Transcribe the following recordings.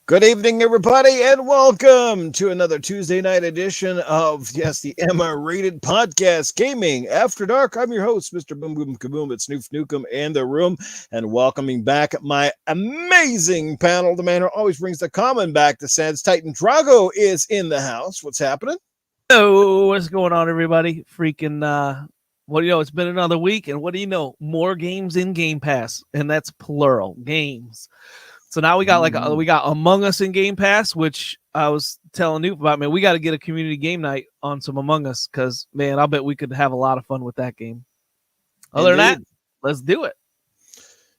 Good evening, everybody, and welcome to another Tuesday night edition of, the Emma-rated podcast, Gaming After Dark. I'm your host, Mr. Boom Boom Kaboom. It's Noof Nukem in the room, and welcoming back my amazing panel. The man who always brings the common back to sense. Titan Drago is in the house. What's happening? Hello, what's going on, everybody? It's been another week, and what do you know? More games in Game Pass, and that's plural, games. So now we got we got Among Us in Game Pass, which I was telling you about. Man, we got to get a community game night on some Among Us because, man, I'll bet we could have a lot of fun with that game. Other than that, let's do it.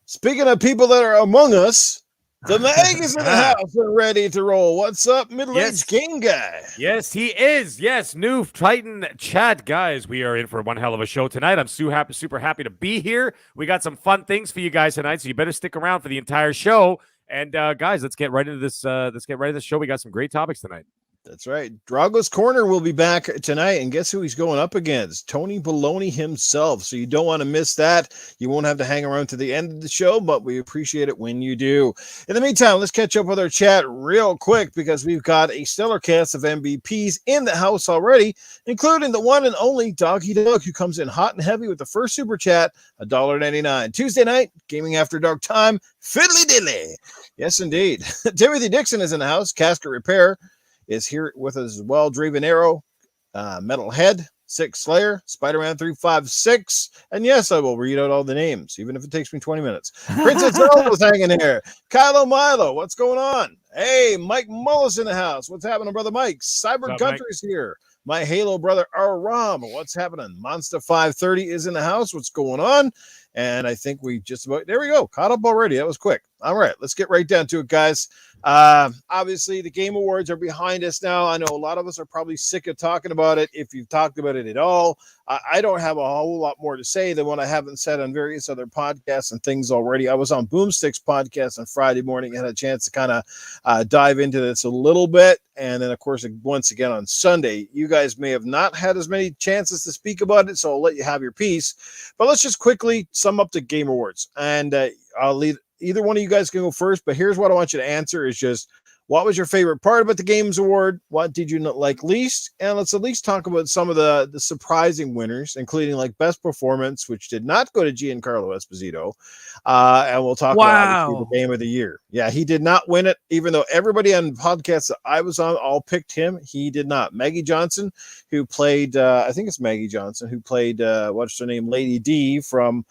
Speaking of people that are among us, the Mag is in the house and ready to roll. What's up, middle-aged game guy? Yes, he is. Yes, Noof, Titan, chat, guys. We are in for one hell of a show tonight. I'm super happy to be here. We got some fun things for you guys tonight, so you better stick around for the entire show. And guys, let's get right into this. Let's get right into the show. We got some great topics tonight. That's right. Drago's Corner will be back tonight, and guess who he's going up against? Tony Baloney himself. So you don't want to miss that. You won't have to hang around to the end of the show, but we appreciate it when you do. In the meantime, let's catch up with our chat real quick because we've got a stellar cast of MVPs in the house already, including the one and only Doggy Dog, who comes in hot and heavy with the first super chat, $1.99. Tuesday night, Gaming After Dark time, fiddly dilly. Yes, indeed. Timothy Dixon is in the house, Casket Repair is here with us as well. Draven Arrow, Metalhead, Six Slayer, Spider-Man 356, and yes, I will read out all the names, even if it takes me 20 minutes. Princess Earl was hanging here. Kylo Milo, what's going on? Hey, Mike Mullis in the house. What's happening, brother Mike? Cyber Country's here. My Halo brother Aram, what's happening? Monster 530 is in the house. What's going on? And I think we just about, there we go, caught up already. That was quick. All right, let's get right down to it, guys. Obviously, the Game Awards are behind us now. I know a lot of us are probably sick of talking about it, if you've talked about it at all. I don't have a whole lot more to say than what I haven't said on various other podcasts and things already. I was on Boomstick's podcast on Friday morning, had a chance to kind of dive into this a little bit. And then, of course, once again on Sunday, you guys may have not had as many chances to speak about it, so I'll let you have your piece. But let's just quickly sum up the Game Awards. And I'll leave either one of you guys can go first, but here's what I want you to answer is just, what was your favorite part about the Games Award? What did you not like least? And let's at least talk about some of the surprising winners, including like Best Performance, which did not go to Giancarlo Esposito. And we'll talk about the Game of the Year. Yeah, he did not win it, even though everybody on podcasts that I was on all picked him. He did not. Maggie Johnson, who played, I think it's Maggie Johnson, who played, what's her name, Lady D from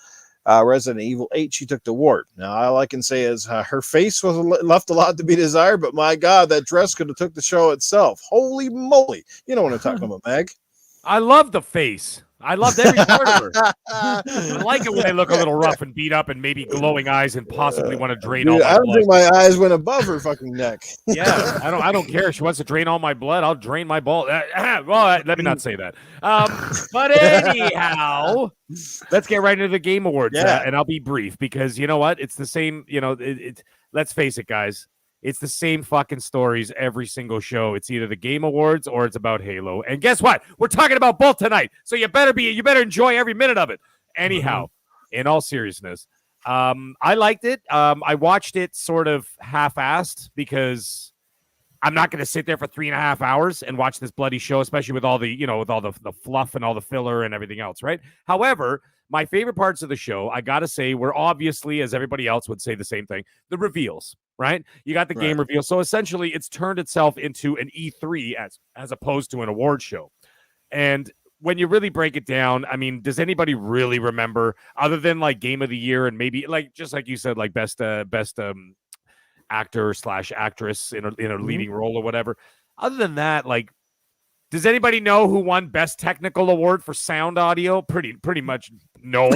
Resident Evil 8, she took the award. Now, all I can say is her face was left a lot to be desired, but my God, that dress could have took the show itself. Holy moly. You know what I'm talking about, Meg. I love the face. I loved every part of her. I like it when they look a little rough and beat up and maybe glowing eyes and possibly want to drain all my blood. I don't think my eyes went above her fucking neck. Yeah, I don't care. If she wants to drain all my blood, I'll drain my ball. Well, let me not say that. But anyhow, let's get right into the Game Awards. Yeah. And I'll be brief because you know what? It's the same, let's face it, guys. It's the same fucking stories every single show. It's either the Game Awards or it's about Halo. And guess what? We're talking about both tonight. So you better enjoy every minute of it. Anyhow, in all seriousness, I liked it. I watched it sort of half-assed because I'm not going to sit there for 3.5 hours and watch this bloody show, especially with all the, with all the fluff and all the filler and everything else, right? However, my favorite parts of the show, I got to say, were obviously, as everybody else would say the same thing, the reveals, right? You got the game reveal. So essentially, it's turned itself into an E3 as opposed to an award show. And when you really break it down, I mean, does anybody really remember, other than like Game of the Year and maybe like, just like you said, like best actor / actress in a leading role or whatever. Other than that, like, does anybody know who won Best Technical Award for Sound Audio? Pretty much no.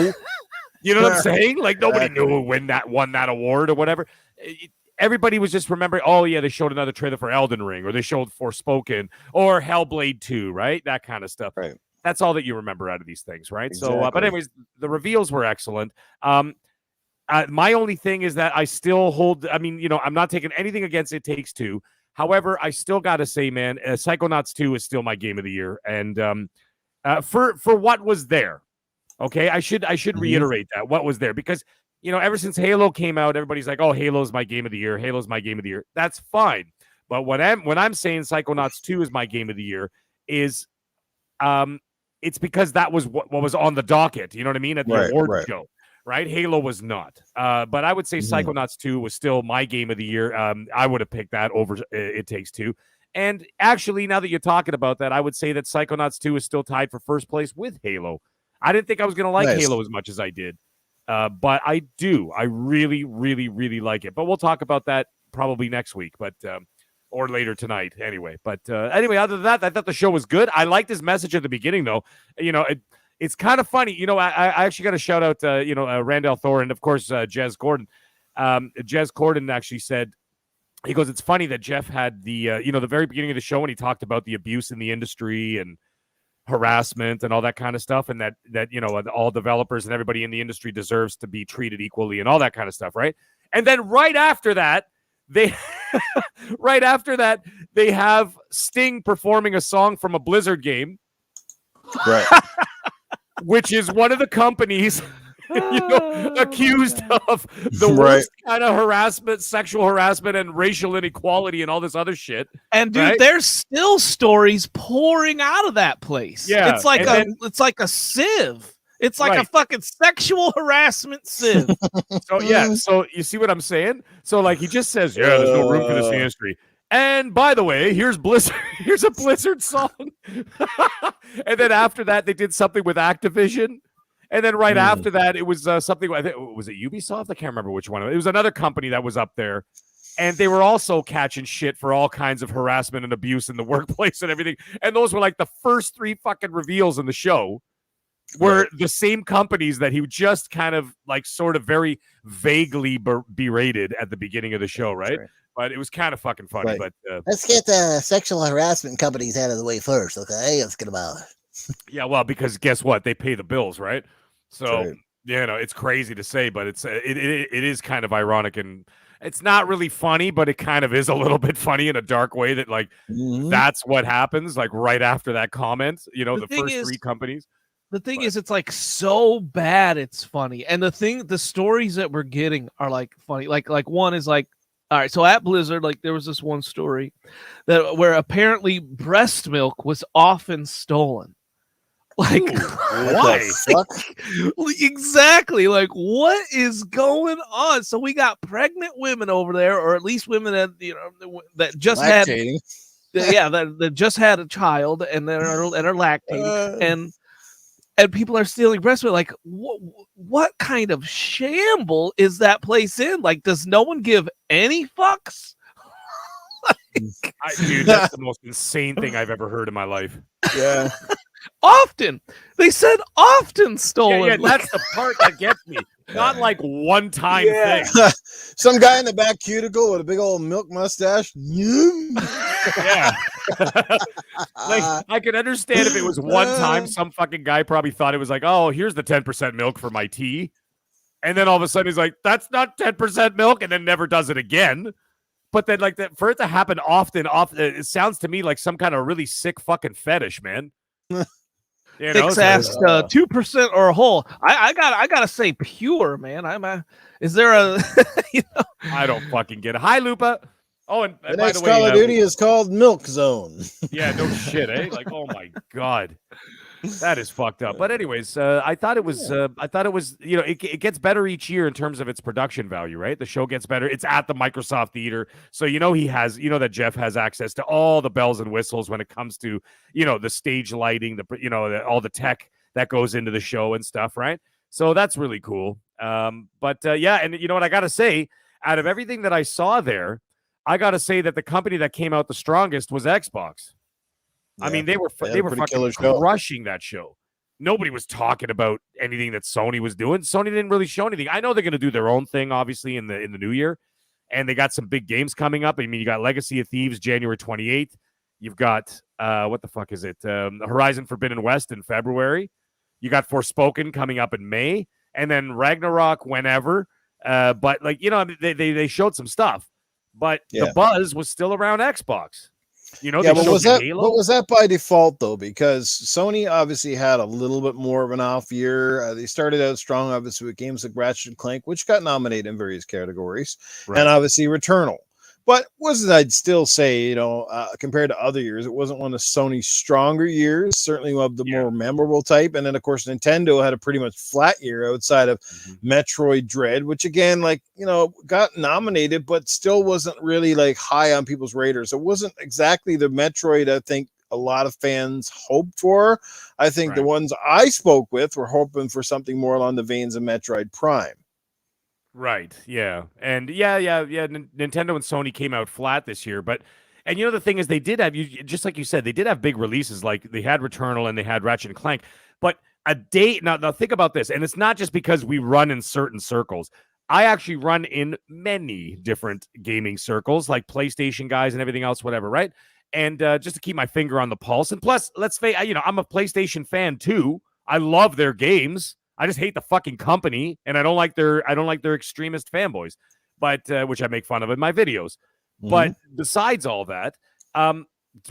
You know what I'm saying? Like, nobody knew who won that award or whatever. Everybody was just remembering, oh, yeah, they showed another trailer for Elden Ring, or they showed Forspoken, or Hellblade 2, right? That kind of stuff. Right. That's all that you remember out of these things, right? Exactly. So, but anyways, the reveals were excellent. My only thing is that I still hold, I mean, I'm not taking anything against It Takes Two. However, I still got to say, man, Psychonauts 2 is still my Game of the Year. And for what was there, okay, I should reiterate that, what was there. Because ever since Halo came out, everybody's like, oh, Halo's my game of the year. Halo's my game of the year. That's fine. But when I'm saying Psychonauts 2 is my game of the year, is it's because that was what was on the docket. You know what I mean? At the award show, right? Halo was not. But I would say Psychonauts 2 was still my game of the year. I would have picked that over It Takes Two. And actually, now that you're talking about that, I would say that Psychonauts 2 is still tied for first place with Halo. I didn't think I was going to like Halo as much as I did. But I do. I really, really, really like it. But we'll talk about that probably next week, or later tonight anyway. But anyway, other than that, I thought the show was good. I liked his message at the beginning, though. It's kind of funny. I actually got to shout out, Randall Thor and, of course, Jez Gordon. Jez Gordon actually said, he goes, it's funny that Jeff had the very beginning of the show when he talked about the abuse in the industry and harassment and all that kind of stuff, and that all developers and everybody in the industry deserves to be treated equally and all that kind of stuff, right? And then right after that, they have Sting performing a song from a Blizzard game, right? Which is one of the companies accused of the worst kind of harassment, sexual harassment, and racial inequality, and all this other shit. And dude, there's still stories pouring out of that place. Yeah, it's like a sieve. It's like a fucking sexual harassment sieve. So you see what I'm saying? So like he just says, there's no room for this in the industry. And by the way, here's Blizzard. Here's a Blizzard song. And then after that, they did something with Activision. And then right after that, it was something. Was it Ubisoft? I can't remember which one. It was another company that was up there, and they were also catching shit for all kinds of harassment and abuse in the workplace and everything. And those were like the first 3 fucking reveals in the show, were the same companies that he just kind of like sort of very vaguely berated at the beginning of the show, right? But it was kind of fucking funny. But let's get the sexual harassment companies out of the way first, okay? Let's get them out. Yeah, well, because guess what? They pay the bills, right? So, it's crazy to say, but it is kind of ironic, and it's not really funny, but it kind of is a little bit funny in a dark way that, like, that's what happens, like, right after that comment, the first 3 companies. The thing is, it's like so bad it's funny. And the stories that we're getting are like funny. Like one is like, all right, so at Blizzard, like there was this one story where apparently breast milk was often stolen. Like, why? Exactly. Like, what is going on? So we got pregnant women over there, or at least women that that just lactating. that just had a child and are lactating, and people are stealing breast milk. Like, what kind of shamble is that place in? Like, does no one give any fucks? Dude, that's the most insane thing I've ever heard in my life. Yeah. Often. They said often stolen. Yeah, that's the part that gets me. Not like one time thing. Some guy in the back cuticle with a big old milk mustache. Yeah. Like, I could understand if it was one time, some fucking guy probably thought it was like, oh, here's the 10% milk for my tea. And then all of a sudden he's like, that's not 10% milk, and then never does it again. But then, like, that for it to happen often, it sounds to me like some kind of really sick fucking fetish, man. Six asked 2% or a whole. I gotta say pure, man. Is there a I don't fucking get it. Hi, Lupa. Oh, and the next Call of Duty is called Milk Zone. Yeah, no shit, eh? Like, oh my god. That is fucked up. But anyways, I thought it was it gets better each year in terms of its production value, right? The show gets better. It's at the Microsoft Theater. So that Jeff has access to all the bells and whistles when it comes to, the stage lighting, all the tech that goes into the show and stuff, right? So that's really cool. And you know what I got to say, out of everything that I saw there, I got to say that the company that came out the strongest was Xbox. Yeah, I mean, they were fucking crushing that show. Nobody was talking about anything that Sony was doing. Sony didn't really show anything. I know they're going to do their own thing, obviously, in the new year, and they got some big games coming up. I mean, you got Legacy of Thieves January 28th. You've got what the fuck is it? Horizon Forbidden West in February. You got Forspoken coming up in May, and then Ragnarok whenever. But they showed some stuff, but the buzz was still around Xbox. You know, Yeah, they but showed was the that Halo. but was that by default though? Because Sony obviously had a little bit more of an off year. They started out strong, obviously, with games like Ratchet and Clank, which got nominated in various categories, Right. and obviously Returnal. But wasn't I'd still say, compared to other years, it wasn't one of Sony's stronger years. Certainly one of the more memorable type. And then of course Nintendo had a pretty much flat year outside of Metroid Dread, which again, got nominated, but still wasn't really like high on people's radars. It wasn't exactly the Metroid I think a lot of fans hoped for. I think the ones I spoke with were hoping for something more along the veins of Metroid Prime. Right. Yeah. And yeah. Nintendo and Sony came out flat this year, and the thing is, they did have, just like you said, they did have big releases. Like they had Returnal and they had Ratchet and Clank. But a day now think about this, and it's not just because we run in certain circles. I actually run in many different gaming circles, like PlayStation guys and everything else, whatever. Right. And just to keep my finger on the pulse. And plus, let's face, I'm a PlayStation fan too. I love their games. I just hate the fucking company, and I don't like their extremist fanboys, but which I make fun of in my videos. But besides all that,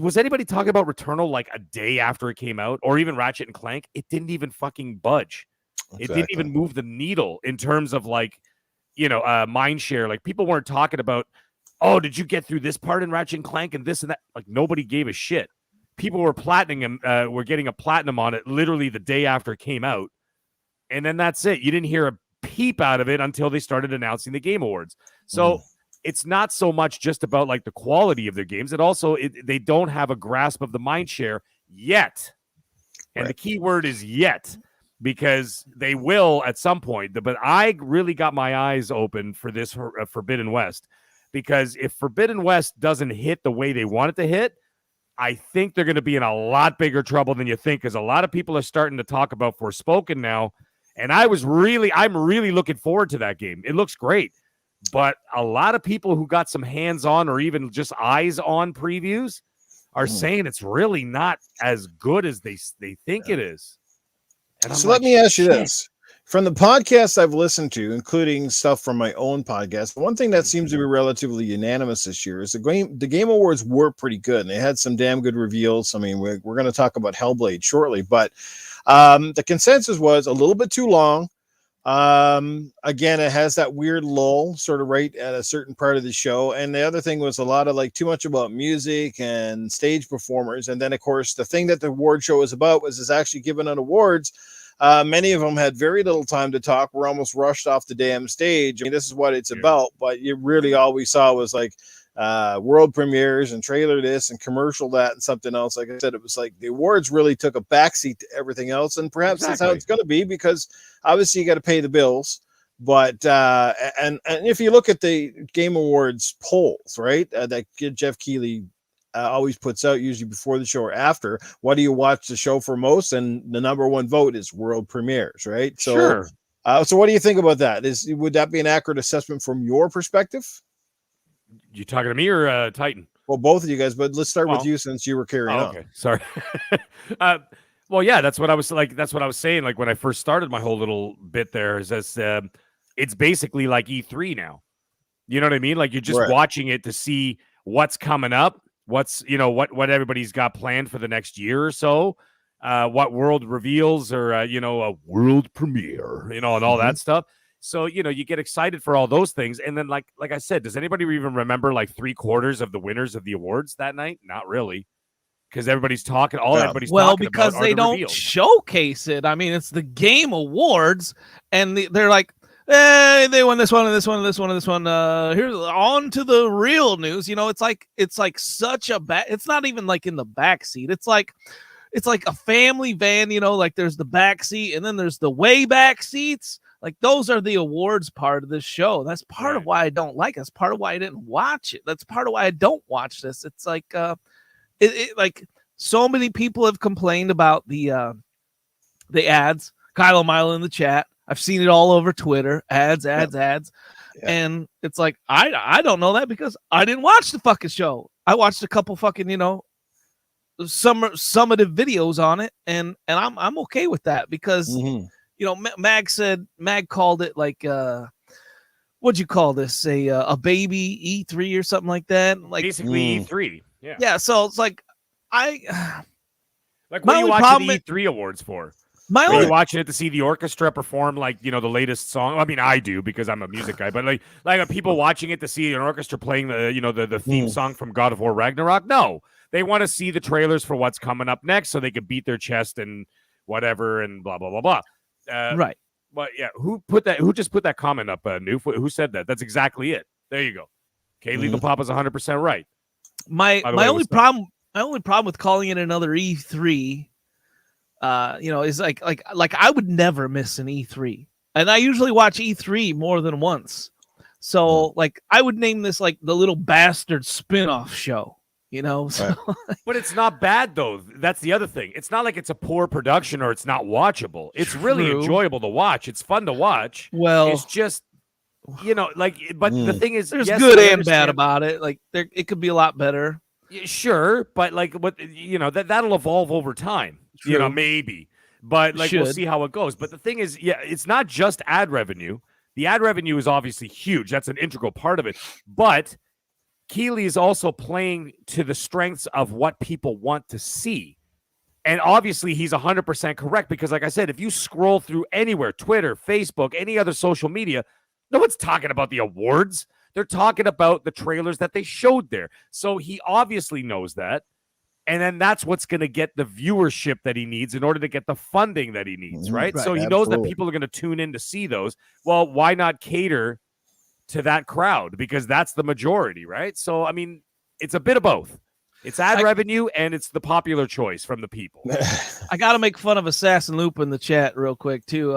was anybody talking about Returnal like a day after it came out, or even Ratchet and Clank? It didn't even fucking budge. Exactly. It didn't even move the needle in terms of mind share. Like people weren't talking about, oh, did you get through this part in Ratchet and Clank and this and that? Like nobody gave a shit. People were were getting a platinum on it literally the day after it came out. And then that's it. You didn't hear a peep out of it until they started announcing the Game Awards. So it's not so much just about like the quality of their games. They don't have a grasp of the mind share yet. And the key word is yet, because they will at some point. But I really got my eyes open for this Forbidden West, because if Forbidden West doesn't hit the way they want it to hit, I think they're going to be in a lot bigger trouble than you think, because a lot of people are starting to talk about Forspoken now. And I'm really looking forward to that game. It looks great. But a lot of people who got some hands-on or even just eyes-on previews are saying it's really not as good as they think it is. And so let me ask you this. From the podcasts I've listened to, including stuff from my own podcast, one thing that seems to be relatively unanimous this year is the Game Awards were pretty good, and they had some damn good reveals. I mean, we're going to talk about Hellblade shortly, but the consensus was a little bit too long. Again, it has that weird lull sort of right at a certain part of the show. And the other thing was a lot of too much about music and stage performers. And then, of course, the thing that the award show is about is actually giving out awards. Many of them had very little time to talk. We're almost rushed off the damn stage. I mean, this is what it's about. But you really all we saw was world premieres and trailer this and commercial that and something else. Like I said, it was like the awards really took a backseat to everything else, and perhaps that's how it's going to be, because obviously you got to pay the bills. But and if you look at the Game Awards polls, right, that Jeff Keighley always puts out, usually before the show or after, what do you watch the show for most? And the number one vote is world premieres, right? So sure. So what do you think about that? Would that be an accurate assessment from your perspective? You talking to me or Titan? Well, both of you guys, but let's start with you, since you were carrying on. Okay, sorry. Well, yeah, that's what I was saying. Like when I first started my whole little bit there, is it's basically like E3 now. You know what I mean? Like you're just watching it to see what's coming up, what's what everybody's got planned for the next year or so, what world reveals or a world premiere, and all that stuff. So, you get excited for all those things. And then like I said, does anybody even remember 3/4 of the winners of the awards that night? Not really. Because everybody's talking, everybody's talking about because they don't reveals. Showcase it. I mean, it's the Game Awards, and they're like, hey, they won this one and this one and this one and this one. Here's on to the real news. It's like such a it's not even like in the back seat. It's like a family van, there's the back seat and then there's the way back seats. Like those are the awards part of this show. That's part of why I don't like it. That's part of why I didn't watch it. That's part of why I don't watch this. It's like like so many people have complained about the ads. Kylo Milo in the chat. I've seen it all over Twitter. Ads. Yeah. And it's like I don't know that because I didn't watch the fucking show. I watched a couple fucking, summative videos on it, and I'm okay with that because Mag called it like what'd you call this, a baby E3 or something like that, like basically E3. Yeah, so it's like I Like, My what are you only watching problem the is- E3 awards for? my Are only you watching it to see the orchestra perform, like, the latest song? I mean, I do because I'm a music guy, but like are people watching it to see an orchestra playing the theme song from God of War Ragnarok? No, they want to see the trailers for what's coming up next so they could beat their chest and whatever and blah blah blah blah. right. But yeah, who just put that comment up, Noof? Who said that? That's exactly it. There you go. Okay, Legal Papa's 100% right. My By the way, only what's up? problem with calling it another E3, is like I would never miss an E3, and I usually watch E3 more than once. So like I would name this like the little bastard spin-off show, So, But it's not bad, though. That's the other thing. It's not like it's a poor production or it's not watchable. It's really True. enjoyable to watch. It's fun to watch. well, It's just, but the thing is, there's yes, good I and bad understand- about it. Like it could be a lot better. Yeah, sure, but like that'll evolve over time. True. Maybe. But like we'll Should. see how it goes. But the thing is, it's not just ad revenue. The ad revenue is obviously huge. That's an integral part of it. But Keeley is also playing to the strengths of what people want to see. And obviously he's 100% correct because, like I said, if you scroll through anywhere, Twitter, Facebook, any other social media, no one's talking about the awards. They're talking about the trailers that they showed there. So he obviously knows that. And then that's what's going to get the viewership that he needs in order to get the funding that he needs, right? Right, So he knows that absolutely. people are going to tune in to see those. Well, why not cater to that crowd? Because that's the majority, right? So, I mean, it's a bit of both. It's ad revenue and it's the popular choice from the people. I gotta make fun of Assassin Loop in the chat real quick too.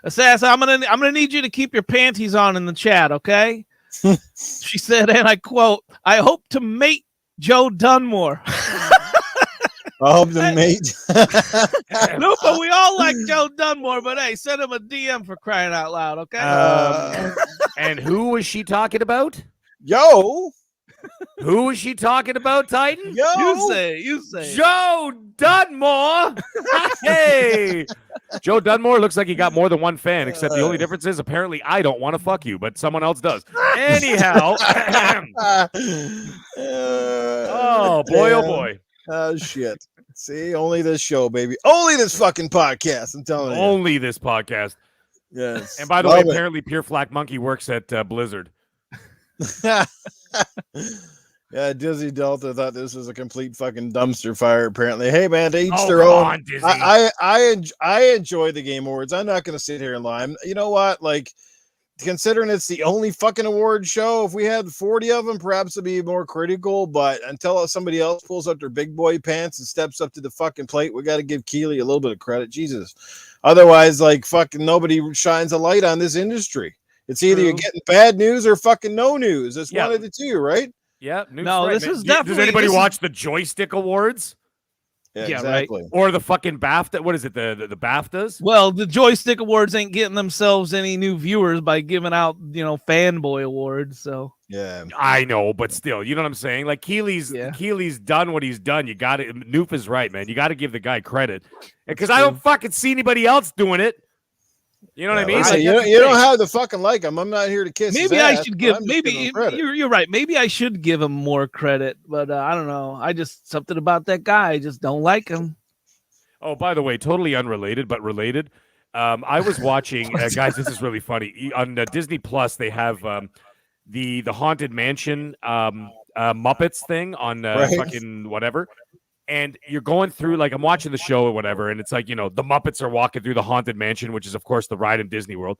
Assassin, I'm gonna need you to keep your panties on in the chat, okay? She said, and I quote, "I hope to mate Joe Dunmore." I hope the mate. No, but we all like Joe Dunmore. But hey, send him a DM for crying out loud, okay? And who was she talking about? Yo, Who was she talking about, Titan? yo. You say. Joe Dunmore. Hey, Joe Dunmore looks like he got more than one fan, except the only difference is apparently I don't want to fuck you, but someone else does. Anyhow. Oh, boy, oh, boy. Oh, shit. See, only this show, baby. Only this fucking podcast. I'm telling you. Only this podcast. Yes. And by the Love way, it. apparently Pure Flack Monkey works at Blizzard. Yeah, Disney Delta thought this was a complete fucking dumpster fire. Apparently, hey man, they each Oh, their come own. on, Disney. I enjoy the Game Awards. I'm not going to sit here and lie. You know what? Like, considering it's the only fucking award show, if we had 40 of them, perhaps it'd be more critical. But until somebody else pulls up their big boy pants and steps up to the fucking plate, we got to give Keeley a little bit of credit. Jesus. Otherwise, like, fucking nobody shines a light on this industry. It's either you're getting bad news or fucking no news. It's one of the two, right? Yeah. Nuke's No, right, this man. is definitely. Does anybody this is- watch the Joystick Awards? Yeah, right. exactly. Or the fucking BAFTA? What is it? The BAFTAs? Well, the Joystick Awards ain't getting themselves any new viewers by giving out, fanboy awards. So Yeah. I know, but still, you know what I'm saying? Like Keeley's done what he's done. You got it. Noof is right, man. You got to give the guy credit. Because I don't fucking see anybody else doing it. You know what I mean? Listen, Like, you that's the don't thing. have to fucking like him. I'm not here to kiss. maybe his I ass, should but give. I'm just Maybe giving him credit. you're right. Maybe I should give him more credit, but I don't know. I just something about that guy. I just don't like him. Oh, by the way, totally unrelated, but related. I was watching, guys. This is really funny. On Disney Plus, they have the Haunted Mansion Muppets thing on fucking whatever. And you're going through, like, I'm watching the show or whatever, and it's like, the Muppets are walking through the Haunted Mansion, which is, of course, the ride in Disney World.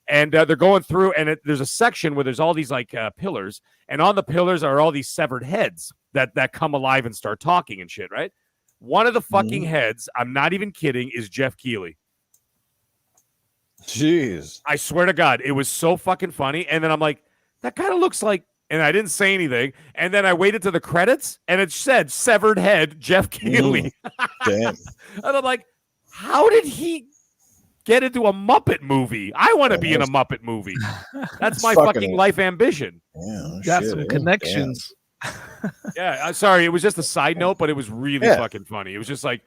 And they're going through, and there's a section where there's all these, like, pillars, and on the pillars are all these severed heads that come alive and start talking and shit, right? One of the fucking heads, I'm not even kidding, is Jeff Keighley. Jeez. I swear to God, it was so fucking funny. And then I'm like, that kind of looks like, and I didn't say anything. And then I waited to the credits, and it said severed head, Jeff Keighley. Damn. And I'm like, how did he get into a Muppet movie? I want to be in a Muppet movie. That's my fucking life ambition. Yeah, Got shit, some yeah, connections. Yeah, I'm sorry. It was just a side note, but it was really fucking funny. It was just like,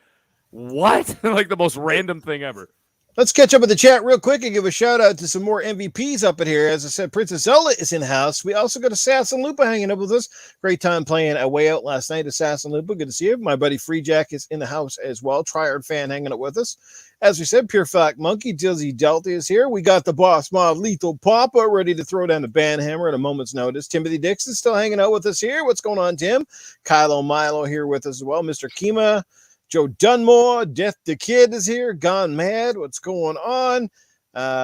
what? Like the most random thing ever. Let's catch up with the chat real quick and give a shout out to some more MVPs up in here. As I said, Princess Zelda is in the house. We also got Assassin Lupa hanging up with us. Great time playing a way out last night. Assassin Lupa, good to see you. My buddy Free Jack is in the house as well. Triard fan hanging out with us. As we said, Pure Fact Monkey, Dizzy Delta is here. We got the boss mod Lethal Papa ready to throw down the band hammer at a moment's notice. Timothy Dixon still hanging out with us here. What's going on, Tim? Kylo Milo here with us as well. Mr. Kima. Joe Dunmore, Death the Kid is here. Gone Mad, what's going on?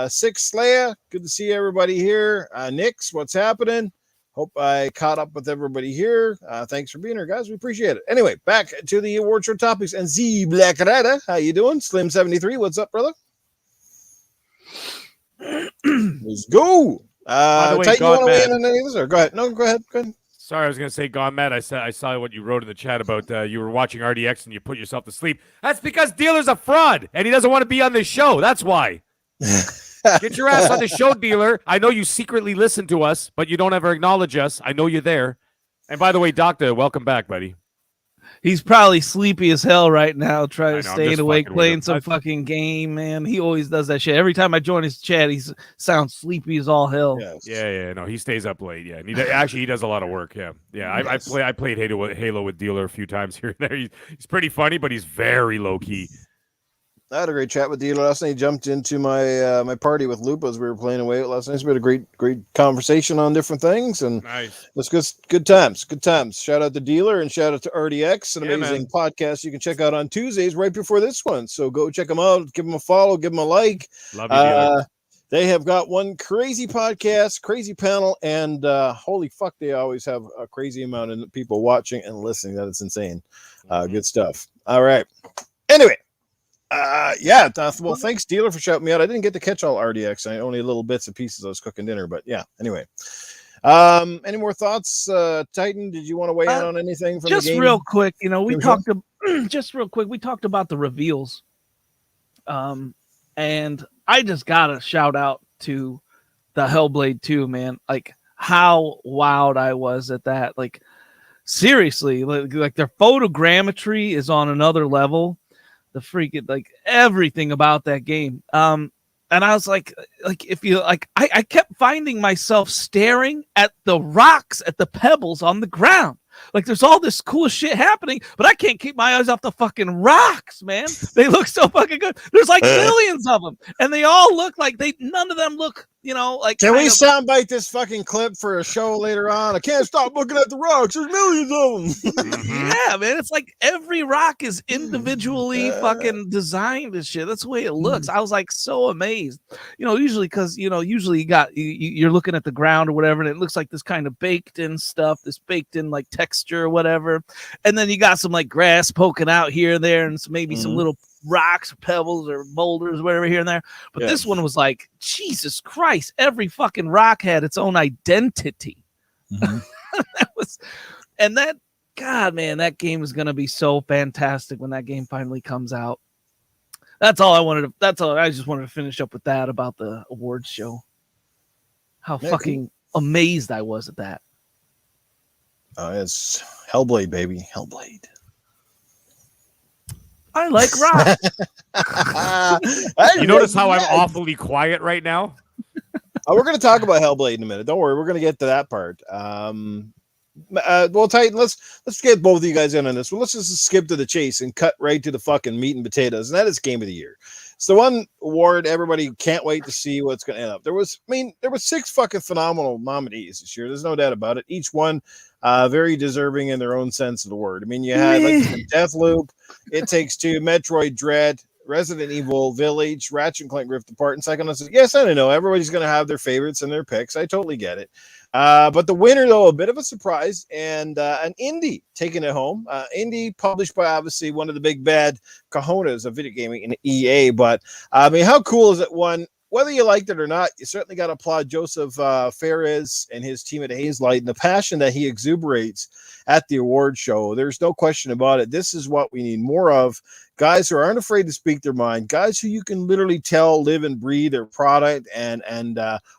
Six Slayer, good to see everybody here. Nix, what's happening? Hope I caught up with everybody here. Thanks for being here, guys. We appreciate it. Anyway, back to the award show topics. And Z Black Rada, how you doing? Slim73, what's up, brother? Let's go. By the way, Titan, you God want to weigh Mad. in on any of this? Or go ahead. No, go ahead. Go ahead. Sorry, I was going to say, Gone Mad. I saw what you wrote in the chat about you were watching RDX and you put yourself to sleep. That's because Dealer's a fraud and he doesn't want to be on this show. That's why. Get your ass on the show, Dealer. I know you secretly listen to us, but you don't ever acknowledge us. I know you're there. And by the way, Doctor, welcome back, buddy. He's probably sleepy as hell right now, trying I to know, I'm stay just awake, fucking with him. playing some fucking game, man. He always does that shit. Every time I join his chat, he sounds sleepy as all hell. Yes. Yeah, no, he stays up late. Yeah, and he does a lot of work. Yeah. Yes. I played Halo with Dealer a few times here and there. He's pretty funny, but he's very low key. I had a great chat with Dealer last night. He jumped into my my party with Lupa as we were playing away last night. We had a great conversation on different things, and Nice. it was good times. Good times. Shout out to Dealer and shout out to RDX, an Yeah, amazing man. podcast you can check out on Tuesdays right before this one. So go check them out, give them a follow, give them a like. Love you, Dealer. They have got one crazy podcast, crazy panel, and holy fuck, they always have a crazy amount of people watching and listening. That is insane. Good stuff. All right. Anyway. Well, thanks, Dealer, for shouting me out. I didn't get to catch all RDX. I only little bits and pieces. I was cooking dinner, but yeah. Anyway, any more thoughts, Titan? Did you want to weigh in on anything from Just the game? real quick, we Sure. talked. Just real quick, we talked about the reveals, and I just gotta shout out to the Hellblade 2, man. Like how wowed I was at that. Like seriously, like their photogrammetry is on another level. The freaking like everything about that game. And I was like if you like, I kept finding myself staring at the rocks, at the pebbles on the ground. Like there's all this cool shit happening, but I can't keep my eyes off the fucking rocks, man. They look so fucking good. There's like millions of them, and they all look like none of them look, like. Can we soundbite this fucking clip for a show later on? I can't stop looking at the rocks. There's millions of them. Yeah, man. It's like every rock is individually fucking designed and shit. That's the way it looks. I was like so amazed. Usually because usually you're looking at the ground or whatever, and it looks like this kind of baked in stuff, this baked in like texture or whatever. And then you got some like grass poking out here and there, and maybe some little rocks or pebbles or boulders, whatever here and there. But this one was like, Jesus Christ, every fucking rock had its own identity. God, man, that game is going to be so fantastic when that game finally comes out. That's all I wanted to, I just wanted to finish up with that about the awards show. How fucking amazed I was at that. It's Hellblade, baby. Hellblade. I like rock. You notice how I'm awfully quiet right now? We're going to talk about Hellblade in a minute. Don't worry. We're going to get to that part. Well, Titan, let's get both of you guys in on this. Well, let's just skip to the chase and cut right to the fucking meat and potatoes. And that is Game of the Year. It's the one award everybody can't wait to see what's going to end up. There was 6 fucking phenomenal nominees this year. There's no doubt about it. Each one very deserving in their own sense of the word. I mean, you had like Deathloop, It Takes Two, Metroid Dread, Resident Evil Village, Ratchet & Clank Rift Apart, and Psychonauts. Yes, I know. Everybody's going to have their favorites and their picks. I totally get it. But the winner, though, a bit of a surprise, and an indie taking it home. Indie published by, obviously, one of the big bad cojones of video gaming in EA. But, I mean, how cool is it? One, whether you liked it or not, you certainly got to applaud Joseph Ferez and his team at Hazelight and the passion that he exuberates at the award show. There's no question about it. This is what we need more of. Guys who aren't afraid to speak their mind, guys who you can literally tell live and breathe their product and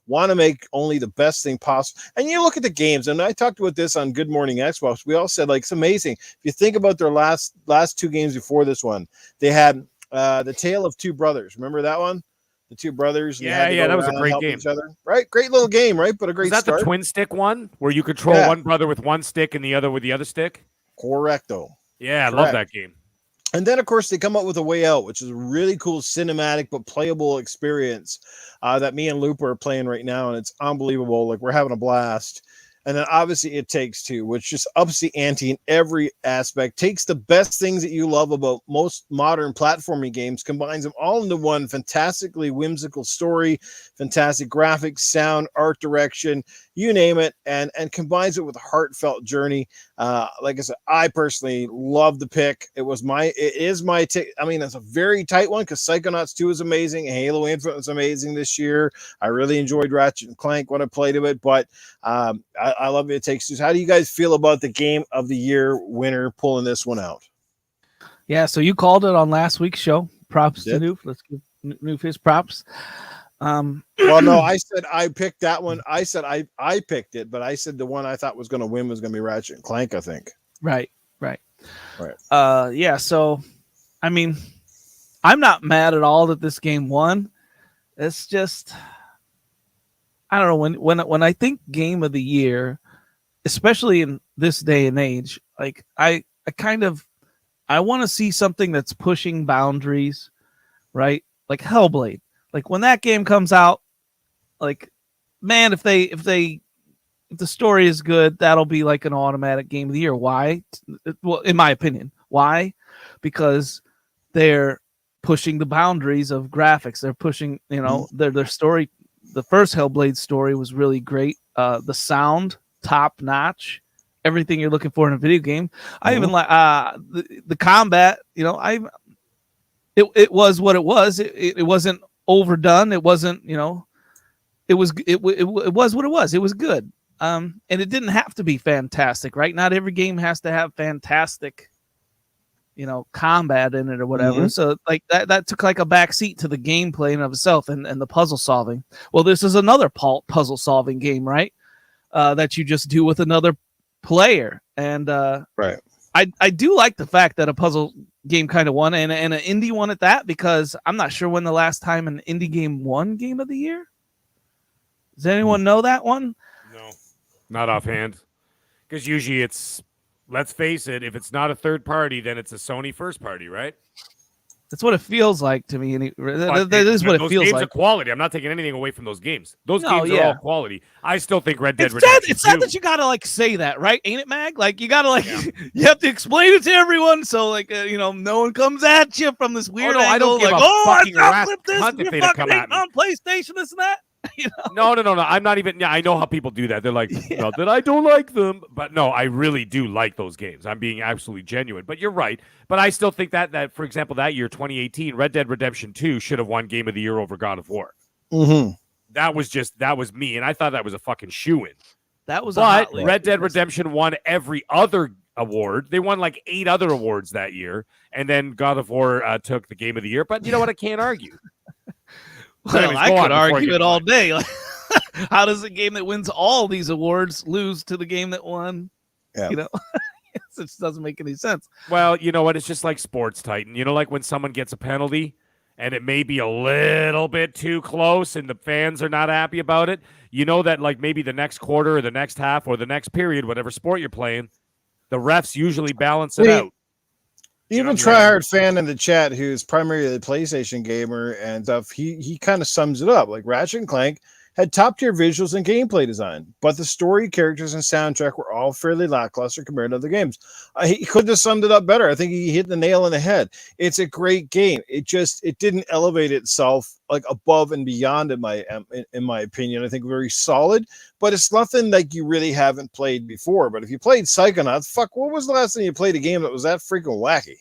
want to make only the best thing possible. And you look at the games, and I talked about this on Good Morning Xbox. We all said, like, it's amazing. If you think about their last 2 games before this one, they had The Tale of Two Brothers. Remember that one? The two brothers. And they had to go That was a around and great help game. each other. Right? Great little game, right? But a great Was that start. the twin stick one where you control one brother with one stick and the other with the other stick? Correcto. Yeah, I love that game. And then, of course, they come up with A Way Out, which is a really cool cinematic but playable experience that me and Looper are playing right now, and it's unbelievable. Like, we're having a blast. And then, obviously, It Takes Two, which just ups the ante in every aspect, takes the best things that you love about most modern platforming games, combines them all into one fantastically whimsical story, fantastic graphics, sound, art direction, you name it, and combines it with a heartfelt journey. Like I said, I personally love the pick. It is my I mean, it's a very tight one because Psychonauts 2 is amazing. Halo Infinite was amazing this year. I really enjoyed Ratchet and Clank when I played it, but I love It Takes Two. How do you guys feel about the game of the year winner pulling this one out? Yeah, so you called it on last week's show. Props to Noof. Let's give Noof his props. Well, no, I said I picked that one. I said I picked it, but I said the one I thought was going to win was going to be Ratchet and Clank, I think. Right. Right. So, I mean, I'm not mad at all that this game won. It's just, I don't know, when I think game of the year, especially in this day and age, like I want to see something that's pushing boundaries, right? Like Hellblade. Like when that game comes out, like, man, if the story is good, that'll be like an automatic game of the year. Why? Well, in my opinion, why? Because they're pushing the boundaries of graphics. They're pushing, their story. The first Hellblade story was really great. The sound, top notch. Everything you're looking for in a video game. I even like the combat. It was what it was. It wasn't overdone. It wasn't. It was what it was. It was good. And it didn't have to be fantastic, right? Not every game has to have fantastic, combat in it or whatever. Mm-hmm. So like that took like a backseat to the gameplay in of itself and the puzzle solving. Well, this is another puzzle solving game, right? That you just do with another player. And right. I do like the fact that a puzzle game kind of won and an indie one at that, because I'm not sure when the last time an indie game won Game of the Year. Does anyone know that one? No, not offhand. Because usually it's, let's face it, if it's not a third party, then it's a Sony first party, right? That's what it feels like to me. That is what it feels like. Those games are quality. I'm not taking anything away from those games. Those games are all quality. I still think Red Dead Redemption 2. It's sad that you gotta like say that, right? Ain't it, Mag? Like you gotta you have to explain it to everyone, so like no one comes at you from this weird angle. I don't give like, a fucking I rat's this. cunt if You're they fucking come at me on PlayStation, this and that. No. I'm not even. Yeah, I know how people do that. They're like, not that I don't like them, but no, I really do like those games. I'm being absolutely genuine. But you're right. But I still think that for example, that year, 2018, Red Dead Redemption 2 should have won Game of the Year over God of War. Mm-hmm. That was me, and I thought that was a fucking shoo-in. That was. But Red Dead Redemption won every other award. They won like 8 other awards that year, and then God of War took the Game of the Year. But you know what? I can't argue. Well, anyways, I could argue it all day. How does a game that wins all these awards lose to the game that won? Yeah. It just doesn't make any sense. Well, you know what? It's just like sports, Titan. Like when someone gets a penalty and it may be a little bit too close and the fans are not happy about it. That like maybe the next quarter or the next half or the next period, whatever sport you're playing, the refs usually balance it out. Even Tryhard fan in the chat, who's primarily a PlayStation gamer and stuff, he kind of sums it up. Like Ratchet and Clank had top tier visuals and gameplay design, but the story, characters, and soundtrack were all fairly lackluster compared to other games. He couldn't have summed it up better. I think he hit the nail on the head. It's a great game. It didn't elevate itself like above and beyond in my opinion. I think very solid, but it's nothing like you really haven't played before. But if you played Psychonauts, what was the last time you played a game that was that freaking wacky?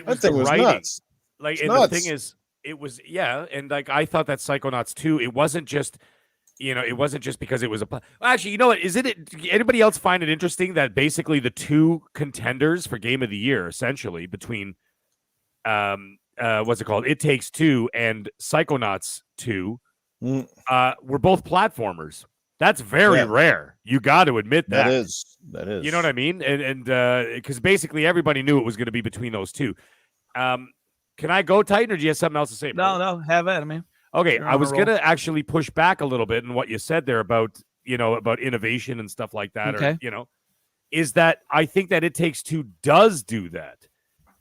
That thing was nuts. The thing is, it was, and like I thought that Psychonauts 2, it wasn't just because it was actually, you know what, anybody else find it interesting that basically the two contenders for Game of the Year, essentially, between what's it called? It Takes Two and Psychonauts 2 were both platformers. That's very rare. You got to admit that. That is. You know what I mean? And because basically everybody knew it was going to be between those two. Can I go, Titan, or do you have something else to say? No, have at it, man. Okay, You're I on a was roll. gonna actually push back a little bit in what you said there about about innovation and stuff like that, Okay. or is that I think that It Takes Two does do that.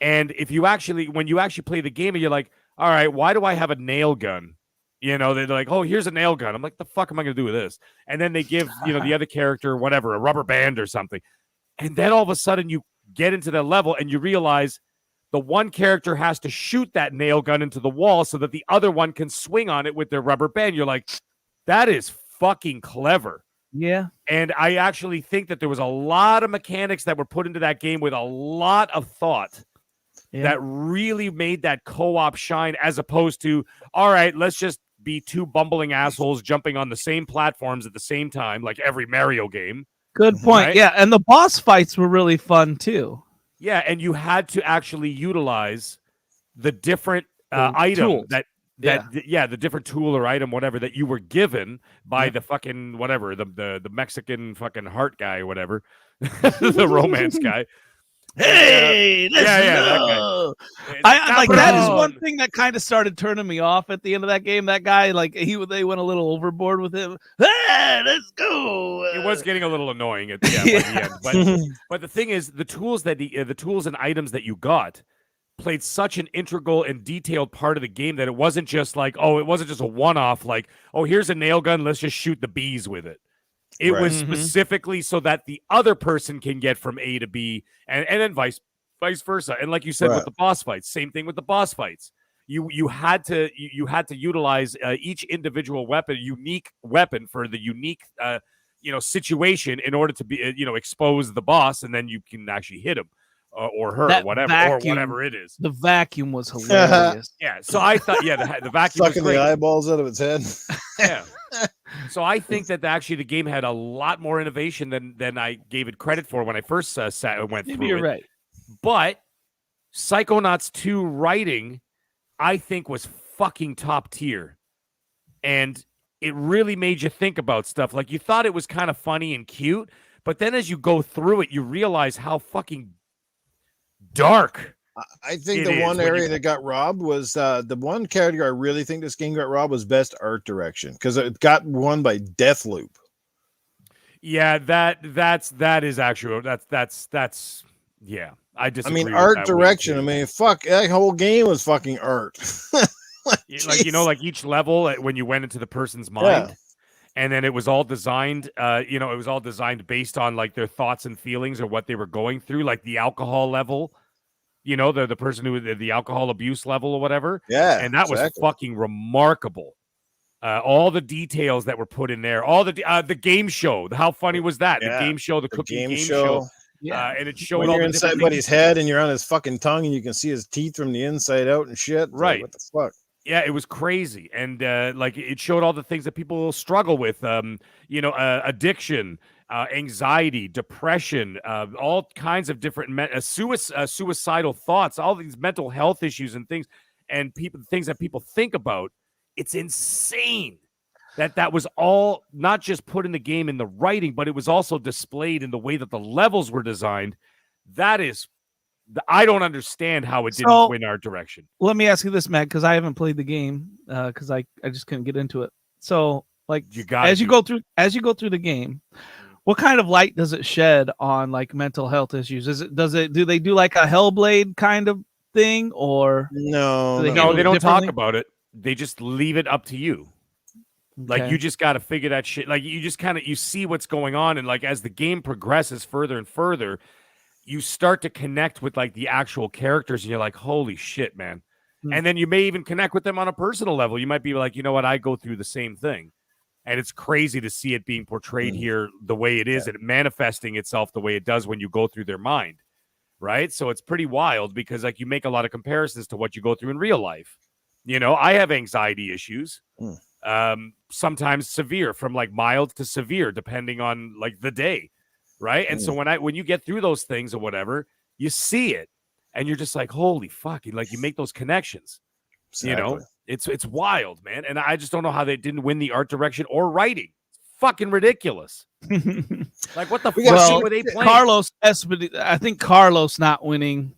And if you actually, when you actually play the game and you're like, all right, why do I have a nail gun? They're like, oh, here's a nail gun. I'm like, the fuck am I going to do with this? And then they give, the other character, whatever, a rubber band or something. And then all of a sudden you get into that level and you realize the one character has to shoot that nail gun into the wall so that the other one can swing on it with their rubber band. You're like, that is fucking clever. Yeah. And I actually think that there was a lot of mechanics that were put into that game with a lot of thought. Yeah. That really made that co-op shine, as opposed to, all right, let's just be two bumbling assholes jumping on the same platforms at the same time, like every Mario game. Good point. Right? Yeah, and the boss fights were really fun too. Yeah, and you had to actually utilize the different item tools. the different tool or item, whatever, that you were given by the fucking whatever, the Mexican fucking heart guy or whatever, the romance guy. Hey, let's go. That is one thing that kind of started turning me off at the end of that game. That guy, they went a little overboard with him. Hey, let's go. It was getting a little annoying at the end, but the thing is, the tools the tools and items that you got played such an integral and detailed part of the game that it wasn't just like, oh, it wasn't just a one-off, like, oh, here's a nail gun, let's just shoot the bees with it. It was specifically so that the other person can get from A to B, and then vice versa. And like you said with the boss fights, same thing with the boss fights. You had to utilize each individual weapon, unique weapon for the unique situation in order to be expose the boss, and then you can actually hit him or her or whatever it is. The vacuum was hilarious. Yeah, so I thought the vacuum sucking the eyeballs out of its head. Yeah. So I think that actually the game had a lot more innovation than I gave it credit for when I first went through You're it. right. But Psychonauts 2 writing, I think, was fucking top tier. And it really made you think about stuff. Like, you thought it was kind of funny and cute, but then as you go through it, you realize how fucking dark. I think the one area that got robbed was the one category I really think this game got robbed was best art direction, because it got won by Deathloop. Yeah, that is actually that's yeah. I disagree. I mean, art direction. I mean, fuck, that whole game was fucking art. like each level when you went into the person's mind, and then it was all designed. It was all designed based on like their thoughts and feelings or what they were going through, like the alcohol level. The person who the alcohol abuse level or whatever. Yeah. And that was fucking remarkable. All the details that were put in there, all the game show. How funny was that? Yeah. The game show, the cooking game show. Yeah. And it showed when all you're the inside somebody's head and you're on his fucking tongue and you can see his teeth from the inside out and shit. Right. Like, what the fuck? Yeah, it was crazy. And it showed all the things that people struggle with, addiction, anxiety, depression, all kinds of different suicidal thoughts, all these mental health issues and things, and things that people think about. It's insane that was all not just put in the game in the writing, but it was also displayed in the way that the levels were designed. That is, I don't understand how it didn't win art direction. Let me ask you this, Matt, because I haven't played the game because I just couldn't get into it. So, like, as you go through the game, what kind of light does it shed on like mental health issues? Do they do like a Hellblade kind of thing, or no? They don't talk about it. They just leave it up to you. Okay. Like, you just got to figure that shit. Like, you just you see what's going on, and like as the game progresses further and further, you start to connect with like the actual characters, and you're like, holy shit, man. And then you may even connect with them on a personal level. You might be like, you know what, I go through the same thing. And it's crazy to see it being portrayed here the way it is and manifesting itself the way it does when you go through their mind, right? So it's pretty wild because like you make a lot of comparisons to what you go through in real life. I have anxiety issues, sometimes severe, from like mild to severe, depending on like the day, right? And so when you get through those things or whatever, you see it and you're just like, holy fuck, like you make those connections, Exactly. It's wild, man. And I just don't know how they didn't win the art direction or writing. It's fucking ridiculous. Like, what the fuck were they playing? I think Carlos not winning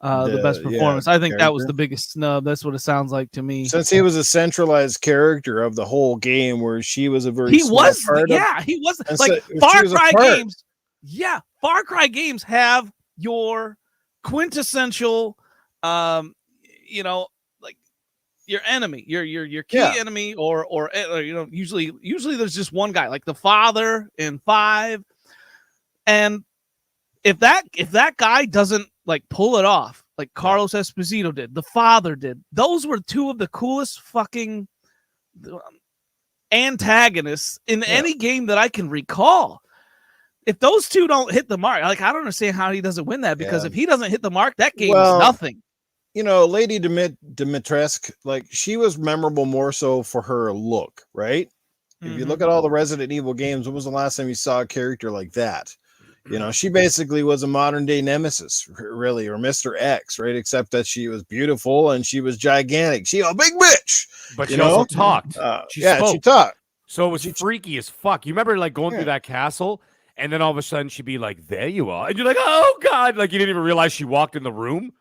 the best performance. I think that was character. the biggest snub. That's what it sounds like to me. Since he was a centralized character of the whole game, where she was a very He small was, part of. yeah, he was And like so she Far was a Cry part. games. Yeah, Far Cry games have your quintessential, you know, like your enemy, your key Yeah. enemy, or you know, usually there's just one guy, like the father in 5, and if that guy doesn't like pull it off, like Carlos Esposito did, the father did, those were two of the coolest fucking antagonists in any game that I can recall. If those two don't hit the mark, like, I don't understand how he doesn't win that, because if he doesn't hit the mark, that game is nothing. You know, Lady Dimitrescu, like, she was memorable more so for her look, right? If you look at all the Resident Evil games, when was the last time you saw a character like that? You know, she basically was a modern day Nemesis, really, or Mr. X, right? Except that she was beautiful and she was gigantic. She a big bitch, but she also talked. She spoke. she talked. So it was freaky as fuck. You remember like going through that castle, and then all of a sudden she'd be like, "There you are," and you're like, "Oh God!" Like you didn't even realize she walked in the room,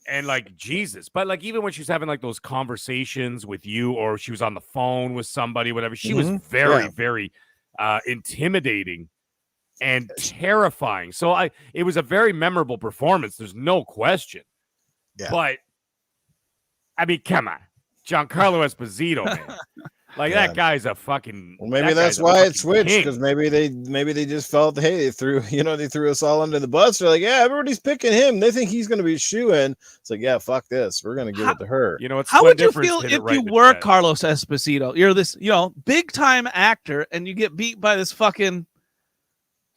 and like Jesus. But like even when she was having like those conversations with you, or she was on the phone with somebody, whatever, she was very, very intimidating and terrifying. So it was a very memorable performance. There's no question. Yeah. But I mean, come on, Giancarlo Esposito, man. Like that guy's a fucking. Well, maybe that's why it switched, because maybe they just felt, hey, they threw us all under the bus. They're like, yeah, everybody's picking him. They think he's going to be a shoe-in. It's like, yeah, fuck this. We're going to give it to her. You know, it's how would you feel if you were Carlos Esposito? You're this, big time actor, and you get beat by this fucking.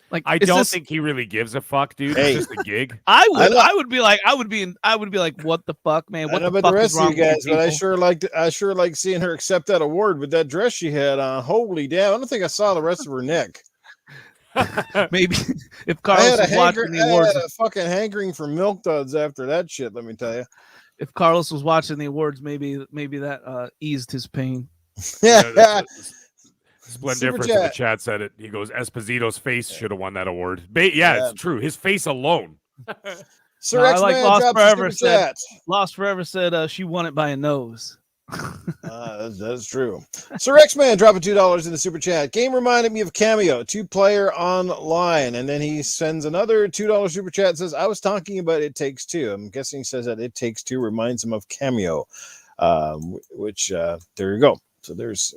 Like, I don't think he really gives a fuck, dude. Hey. It's just a gig. I would be like, what the fuck, man? What I know the about fuck the rest is wrong of you guys, with but people? I sure like seeing her accept that award with that dress she had on. Holy damn! I don't think I saw the rest of her neck. Maybe if Carlos was watching the awards, I had a fucking hankering for Milk Duds after that shit. Let me tell you. If Carlos was watching the awards, maybe that eased his pain. Yeah. Splendiferous in the chat said it. He goes, Esposito's face should have won that award. It's true. His face alone. Sir X-Man Lost Forever said she won it by a nose. That's true. Sir X-Man dropping $2 in the super chat. Game reminded me of Cameo, 2-player online. And then he sends another $2 super chat and says, I was talking about It Takes Two. I'm guessing he says that It Takes Two reminds him of Cameo, which there you go. So there's,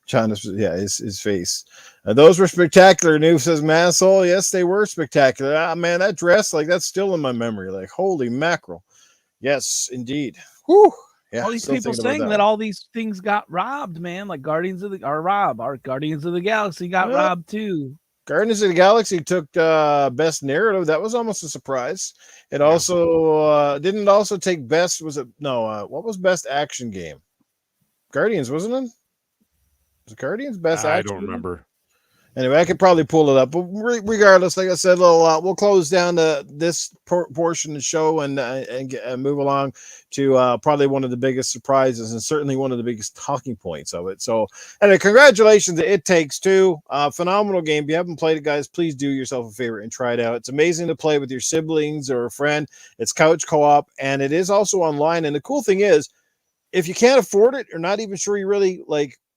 China's, his face. Those were spectacular. Noof says, Massol. Yes, they were spectacular. Man, that dress, like, that's still in my memory. Like, holy mackerel. Yes, indeed. Whew. Yeah, all these people saying that all these things got robbed, man. Like Guardians of the Galaxy got robbed too. Guardians of the Galaxy took best narrative. That was almost a surprise. It also didn't also take best. Was it no? What was best action game? Guardians, wasn't it? Was it Guardians best action? I don't remember. Anyway, I could probably pull it up. But regardless, like I said, we'll close down this portion of the show and move along to probably one of the biggest surprises and certainly one of the biggest talking points of it. So, anyway, congratulations to It Takes Two. Phenomenal game. If you haven't played it, guys, please do yourself a favor and try it out. It's amazing to play with your siblings or a friend. It's couch co-op, and it is also online. And the cool thing is, if you can't afford it or not even sure you really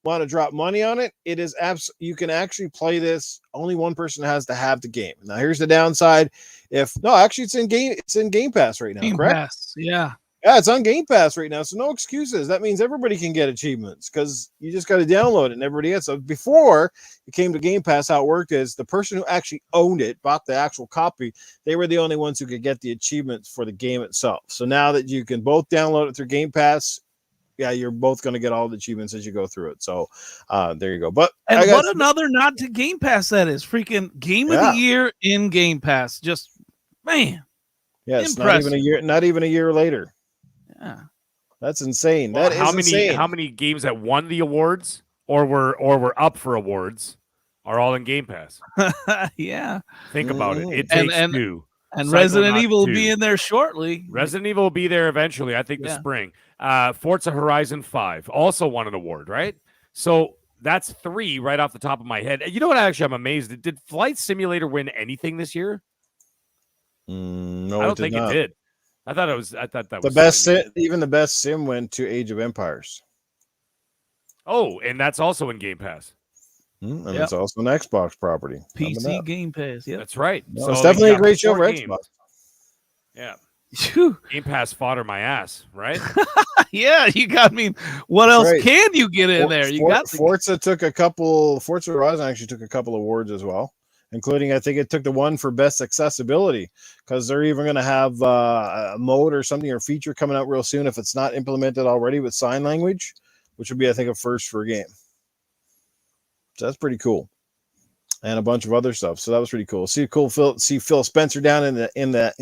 want to drop money on it, it is you can actually play this. Only one person has to have the game. Now here's the downside. It's in Game Pass right now. Game correct? Pass, yeah, it's on Game Pass right now, so no excuses. That means everybody can get achievements because you just got to download it and everybody gets. So before it came to Game Pass, how it worked is the person who actually owned it, bought the actual copy, they were the only ones who could get the achievements for the game itself. So now that you can both download it through Game Pass, you're both going to get all the achievements as you go through it. So there you go. But what another nod to Game Pass that is. Freaking Game of the Year in Game Pass. Just, man. Yes, not even a year later. Yeah. That's insane. Well, that is insane. How many games that won the awards or were up for awards are all in Game Pass? Yeah. Think about it. It Takes Two. And Resident Evil will be in there shortly. Resident Evil will be there eventually, I think, the spring. Forza Horizon 5 also won an award, right? So that's 3 right off the top of my head. You know what? Actually, I'm amazed. Did Flight Simulator win anything this year? No, I don't think it did. I thought that The was best slightly- even the best sim went to Age of Empires. Oh, and that's also in Game Pass. And Yep. it's also an Xbox property. How about PC that? Game Pass. Yep. That's right. No, So it's definitely you a got great show 4 for games. Xbox. Yeah. Phew. Game Pass fodder my ass, right? Yeah, you got. I mean, what That's else right. can you get in there? You got the, Forza Horizon actually took a couple awards as well, including I think it took the one for best accessibility, because they're even going to have a mode or something or feature coming out real soon if it's not implemented already with sign language, which would be I think a first for a game. So that's pretty cool, and a bunch of other stuff. So that was pretty cool. See Phil Spencer down in the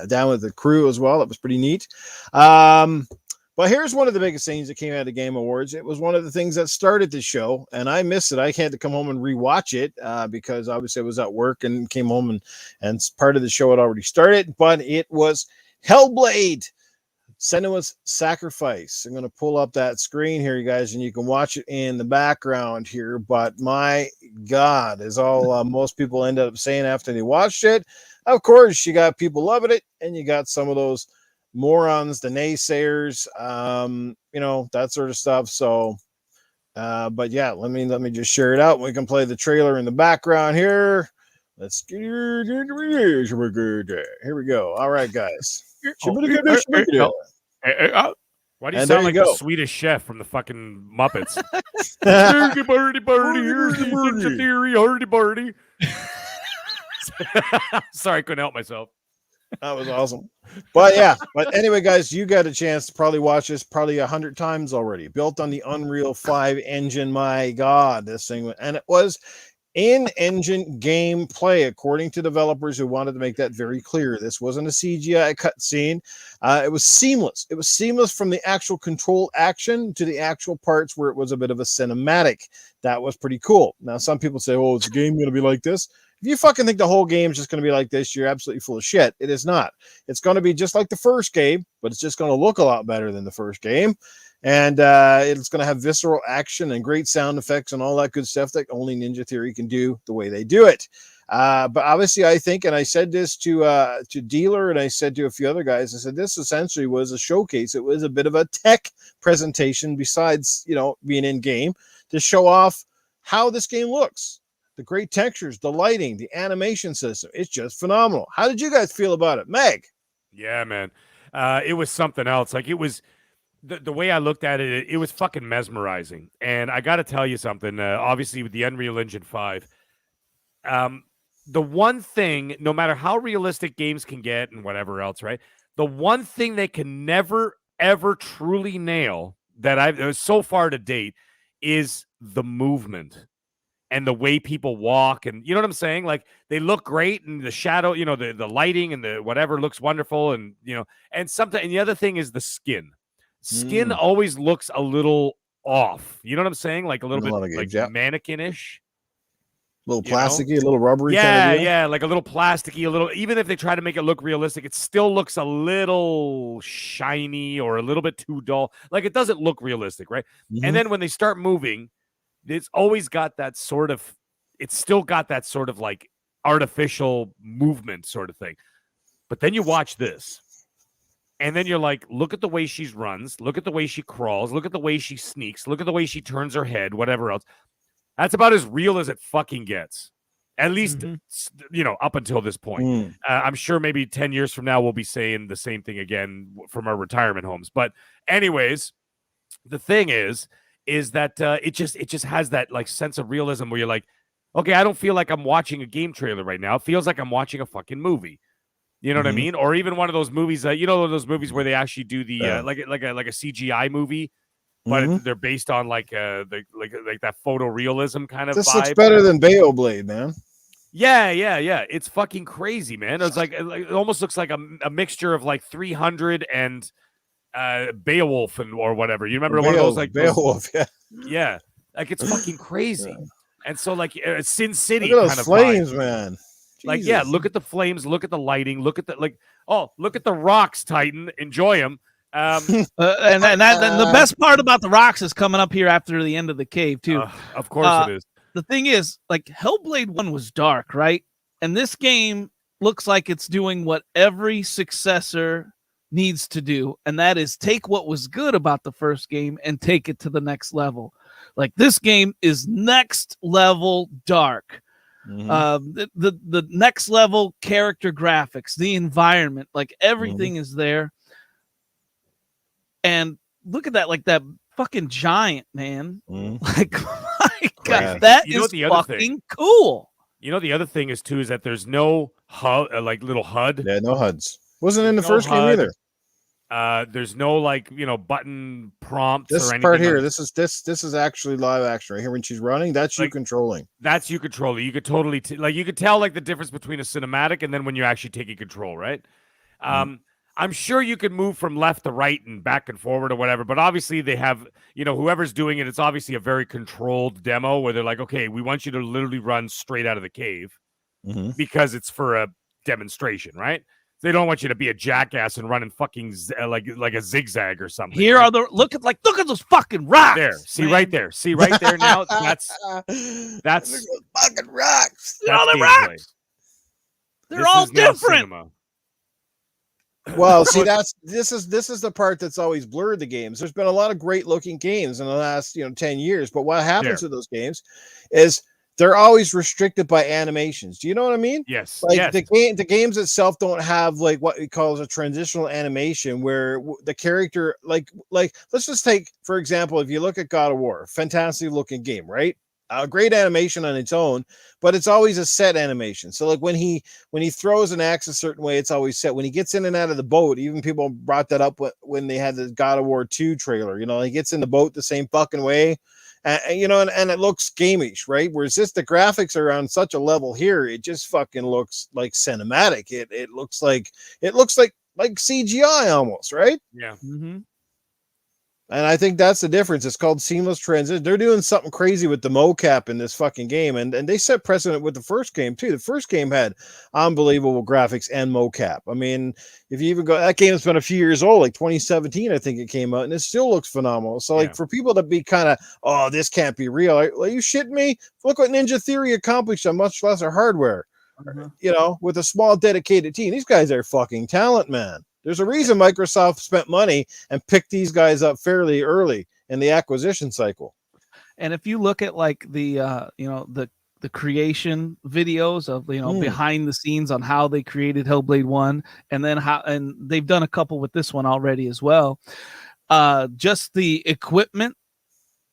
down with the crew as well. That was pretty neat. But here's one of the biggest things that came out of the Game Awards. It was one of the things that started the show, and I missed it. I had to come home and rewatch it because obviously I was at work and came home and part of the show had already started. But it was Hellblade: Senua's Sacrifice. I'm going to pull up that screen here, you guys, and you can watch it in the background here. But my God, is all most people end up saying after they watched it. Of course, you got people loving it, and you got some of those morons, the naysayers, that sort of stuff. So, but yeah, let me just share it out. We can play the trailer in the background here. Let's get here. Here we go. All right, guys. Why do you And sound there you like go. the Swedish chef from the fucking Muppets? Birdie, birdie, birdie, here's the ninja theory, hardy birdie. Sorry, I couldn't help myself. That was awesome. But anyway, guys, you got a chance to probably watch this probably 100 times already. Built on the Unreal 5 engine. My God, this thing, and it was in-engine gameplay, according to developers who wanted to make that very clear. This wasn't a CGI cutscene. It was seamless. It was seamless from the actual control action to the actual parts where it was a bit of a cinematic. That was pretty cool. Now, some people say, "Oh, is the game going to be like this?" If you fucking think the whole game is just going to be like this, you're absolutely full of shit. It is not. It's going to be just like the first game, but it's just going to look a lot better than the first game. And it's going to have visceral action and great sound effects and all that good stuff that only Ninja Theory can do the way they do it. But obviously, I think, and I said this to Dealer, and I said to a few other guys, I said this essentially was a showcase. It was a bit of a tech presentation besides, being in game to show off how this game looks. The great textures, the lighting, the animation system. It's just phenomenal. How did you guys feel about it? Meg? Yeah, man. It was something else. Like, it was the way I looked at it, it was fucking mesmerizing. And I got to tell you something. Obviously, with the Unreal Engine 5, the one thing, no matter how realistic games can get and whatever else, right? The one thing they can never, ever truly nail that so far to date is the movement and the way people walk, and you know what I'm saying? Like, they look great, and the shadow, the lighting and the whatever looks wonderful, and and sometimes. And the other thing is the skin. Skin always looks a little off. You know what I'm saying? Like a little bit like mannequin-ish. A little plasticky, a little rubbery. Yeah, kind of deal. yeah, like a little plasticky, a little. Even if they try to make it look realistic, it still looks a little shiny or a little bit too dull. Like, it doesn't look realistic, right? Mm-hmm. And then when they start moving, it's always got that sort of. It's still got that sort of like artificial movement sort of thing. But then you watch this, and then you're like, look at the way she runs, look at the way she crawls, look at the way she sneaks, look at the way she turns her head, whatever else. That's about as real as it fucking gets. At least, up until this point. I'm sure maybe 10 years from now, we'll be saying the same thing again from our retirement homes. But anyways, the thing is that it just has that like sense of realism where you're like, okay, I don't feel like I'm watching a game trailer right now. It feels like I'm watching a fucking movie. You know what I mean? Or even one of those movies, those movies where they actually do the like a CGI movie, but they're based on like that photorealism kind of This vibe. looks better than Bayoblade, man. Yeah. It's fucking crazy, man. It's like it almost looks like a mixture of like 300 and Beowulf or whatever. You remember one of those like Beowulf? Yeah, like it's fucking crazy. And so like Sin City Look at those kind of flames, vibe. man. Like, Jesus. yeah, look at the flames, look at the lighting, look at the look at the rocks, Titan. Enjoy them. And the best part about the rocks is coming up here after the end of the cave too. Of course it is. The thing is, like, Hellblade 1 was dark, right? And this game looks like it's doing what every successor needs to do, and that is take what was good about the first game and take it to the next level. Like, this game is next level dark. The next level character graphics, the environment, like everything is there. And look at that, like that fucking giant, man. Like, my God, that is fucking cool. You know, the other thing is too is that there's no HUD, like little HUD. Yeah, no HUDs. Wasn't in the first game either. There's no, like, you know, button prompts this or anything. Part here, this is actually live action right here. When she's running, that's you controlling. That's you controlling. You could totally you could tell like the difference between a cinematic and then when you're actually taking control, right? I'm sure you could move from left to right and back and forward or whatever, but obviously they have, you know, whoever's doing it, it's obviously a very controlled demo where they're like, okay, we want you to literally run straight out of the cave because it's for a demonstration, right? They don't want you to be a jackass and running fucking like a zigzag or something. Here are the look at those fucking rocks. There, see right there, now. That's fucking rocks. They're all the rocks. They're all different. Well, see, this is the part that's always blurred the games. There's been a lot of great looking games in the last 10 years, but what happens to those games is they're always restricted by animations. Do you know what I mean? Yes. Like the games itself don't have like what we call a transitional animation where the character like let's just take, for example, if you look at God of War, fantastic looking game, right? A great animation on its own, but it's always a set animation. So like when he throws an axe a certain way, it's always set. When he gets in and out of the boat, even people brought that up when they had the God of War 2 trailer. You know, he gets in the boat the same fucking way. And it looks gamish, right? Whereas the graphics are on such a level here, it just fucking looks like cinematic. It looks like CGI almost, right? Yeah. And I think that's the difference. It's called seamless transition. They're doing something crazy with the mocap in this fucking game, and they set precedent with the first game too. The first game had unbelievable graphics and mocap. I mean, if you even go, that game's been a few years old, like 2017, I think it came out, and it still looks phenomenal. So, like, for people to be kind of, oh, this can't be real. Like, are you shitting me? Look what Ninja Theory accomplished on much lesser hardware. With a small dedicated team. These guys are fucking talent, man. There's a reason Microsoft spent money and picked these guys up fairly early in the acquisition cycle. And if you look at like the the creation videos of behind the scenes on how they created Hellblade 1, and then and they've done a couple with this one already as well. Just the equipment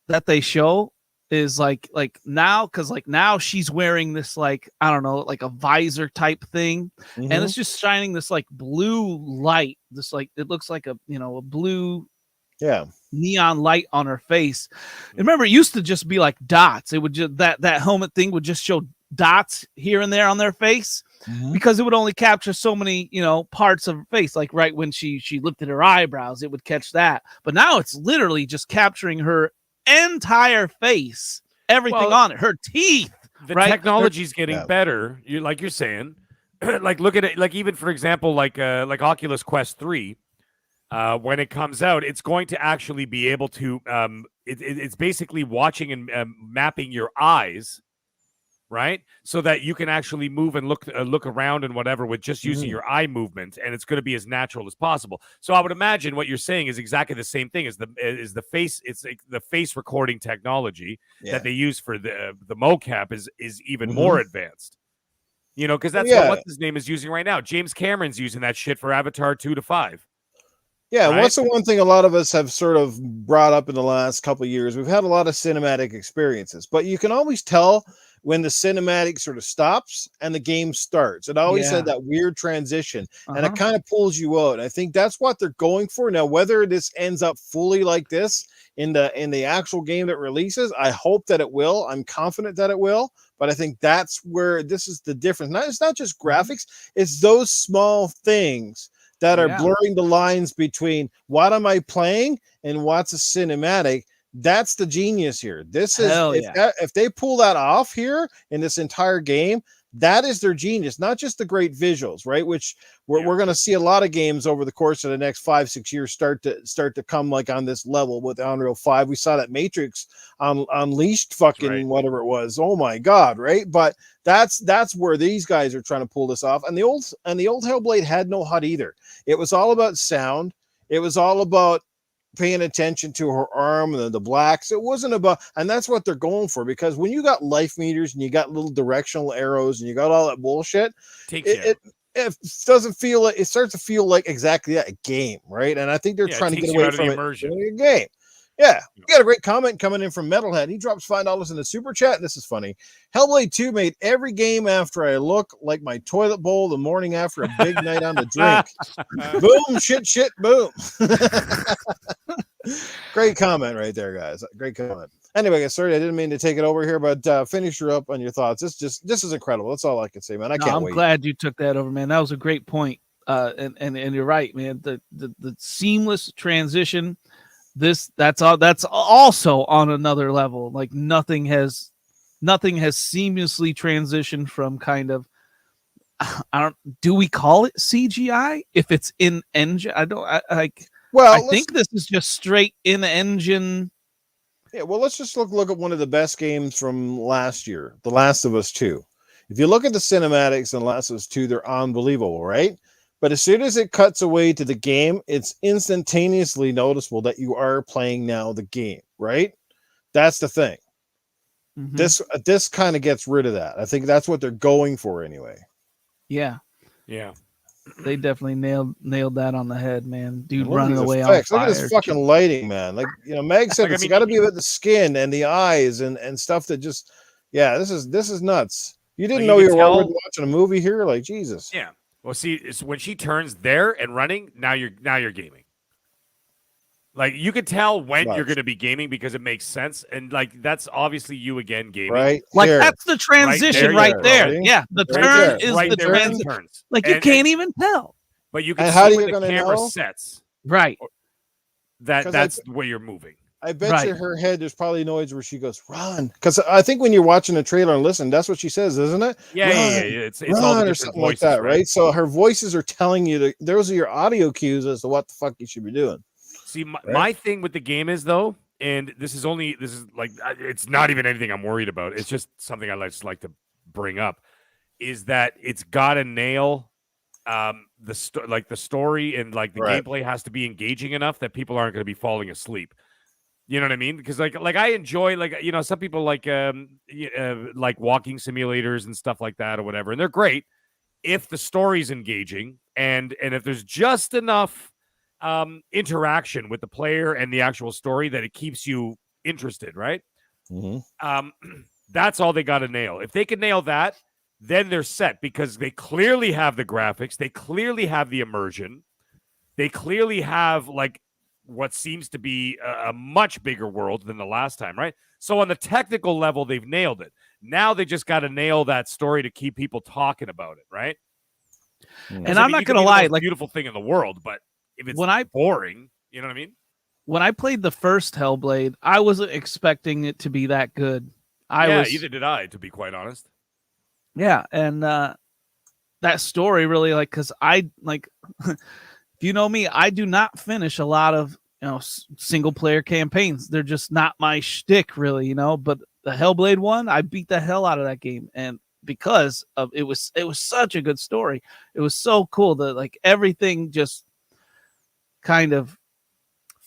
that they show is like now, because like now she's wearing this, like, I don't know, like a visor type thing, and it's just shining this like blue light, this like, it looks like a blue neon light on her face. And remember, it used to just be like dots. It would just that helmet thing would just show dots here and there on their face, because it would only capture so many parts of her face. Like right when she lifted her eyebrows, it would catch that, but now it's literally just capturing her entire face, everything on it, her teeth. The technology's getting better. You're saying, like, look at it. Like, even for example, like Oculus Quest 3, when it comes out, it's going to actually be able to. It's basically watching and mapping your eyes, right? So that you can actually move and look around and whatever with just using your eye movement, and it's going to be as natural as possible. So I would imagine what you're saying is exactly the same thing as the face. It's like the face recording technology that they use for the mocap is even more advanced. Because that's what his name is using right now. James Cameron's using that shit for Avatar 2 to 5. Yeah, right? What's the one thing a lot of us have sort of brought up in the last couple of years? We've had a lot of cinematic experiences, but you can always tell when the cinematic sort of stops and the game starts. It always had that weird transition, and it kind of pulls you out. And I think that's what they're going for. Now, whether this ends up fully like this in the actual game that releases, I hope that it will. I'm confident that it will. But I think that's where this is the difference. It's not just graphics. It's those small things that are blurring the lines between what am I playing and what's a cinematic. That's the genius here. This is if they pull that off here in this entire game, That is their genius, not just the great visuals, right? Which we're going to see a lot of games over the course of the next 5-6 years start to come like on this level with Unreal 5. We saw that Matrix Unleashed fucking whatever it was. Oh my God, right? But that's where these guys are trying to pull this off. And the old Hellblade had no HUD either. It was all about sound. It was all about paying attention to her arm and the blacks. It wasn't about, and that's what they're going for, because when you got life meters and you got little directional arrows and you got all that bullshit, it doesn't feel like, it starts to feel like exactly that, a game, right? And I think they're trying to get away from immersion. A game. Yeah, we got a great comment coming in from Metalhead. He drops $5 in the super chat. This is funny. Hellblade 2 made every game after I look like my toilet bowl the morning after a big night on the drink. Boom, shit, boom. Great comment right there, guys. Great comment. Anyway, guys, sorry, I didn't mean to take it over here, but finish her up on your thoughts. This is incredible. That's all I can say, man. I can't wait. I'm glad you took that over, man. That was a great point. And you're right, man. The seamless transition. That's also on another level. Like nothing has seamlessly transitioned from kind of, do we call it CGI if it's in engine? I think this is just straight in engine. Yeah, well, let's just look at one of the best games from last year, The Last of Us 2. If you look at the cinematics in Last of Us 2, they're unbelievable, right? But as soon as it cuts away to the game, it's instantaneously noticeable that you are playing now the game, right? That's the thing. Mm-hmm. This kind of gets rid of that. I think that's what they're going for anyway. Yeah. Yeah. They definitely nailed that on the head, man. Dude running away on effects. fire. Look at this fucking lighting, man. Like, Meg said, it's got to be about the skin and the eyes and stuff that just, this is nuts. You didn't know you were watching a movie here? Like, Jesus. Yeah. Well, see, it's when she turns there and running, now you're gaming. Like, you could tell when you're going to be gaming because it makes sense, and like that's obviously you again gaming, right? Like that's the transition right there. Yeah, the turn is the transition. Like you can't even tell. But you can see when the camera sets. Right. That's the way you're moving. I bet you her head, there's probably noise where she goes, run. Because I think when you're watching a trailer and listen, that's what she says, isn't it? Yeah, It's all the or something voices, like that, right? So her voices are telling you those are your audio cues as to what the fuck you should be doing. See, my thing with the game is, though, and this is like, it's not even anything I'm worried about. It's just something I just like to bring up, is that it's got to nail the story, and like the gameplay has to be engaging enough that people aren't going to be falling asleep. You know what I mean? Because like I enjoy, like, some people like walking simulators and stuff like that or whatever, and they're great if the story's engaging and if there's just enough interaction with the player and the actual story that it keeps you interested, right? Mm-hmm. That's all they got to nail. If they can nail that, then they're set, because they clearly have the graphics, they clearly have the immersion, they clearly have like what seems to be a much bigger world than the last time, right? So on the technical level, they've nailed it. Now they just got to nail that story to keep people talking about it, right? And I'm not going to lie, like, beautiful thing in the world, but if it's boring, you know what I mean? When I played the first Hellblade, I wasn't expecting it to be that good. Either did I, to be quite honest. Yeah, and that story really, like, because I, like, if you know me, I do not finish a lot of, single-player campaigns. They're just not my shtick, really, but the Hellblade one, I beat the hell out of that game, and because of it was such a good story. It was so cool that, like, everything just kind of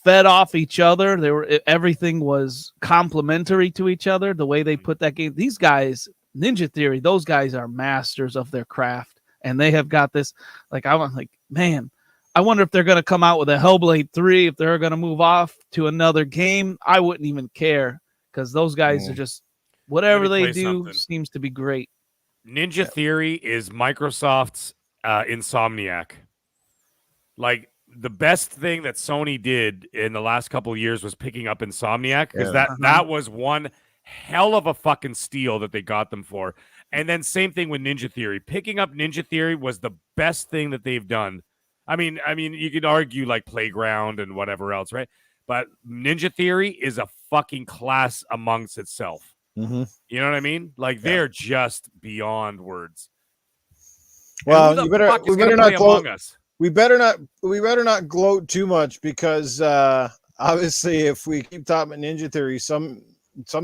fed off each other. Everything was complementary to each other. The way they put that game, these guys, Ninja Theory, those guys are masters of their craft, and they have got this. Like, I'm like, man, I wonder if they're going to come out with a Hellblade 3. If they're going to move off to another game, I wouldn't even care, because those guys are just, whatever they do seems to be great. Ninja Theory is Microsoft's Insomniac. Like, the best thing that Sony did in the last couple of years was picking up Insomniac, because that was one hell of a fucking steal that they got them for. And then same thing with Ninja Theory. Picking up Ninja Theory was the best thing that they've done. I mean, you could argue like Playground and whatever else, right? But Ninja Theory is a fucking class amongst itself. Mm-hmm. You know what I mean? Like they're just beyond words. Well, And who you the better fuck is we gonna better play not gloat. Among Us? We better not gloat too much because obviously if we keep talking about Ninja Theory, some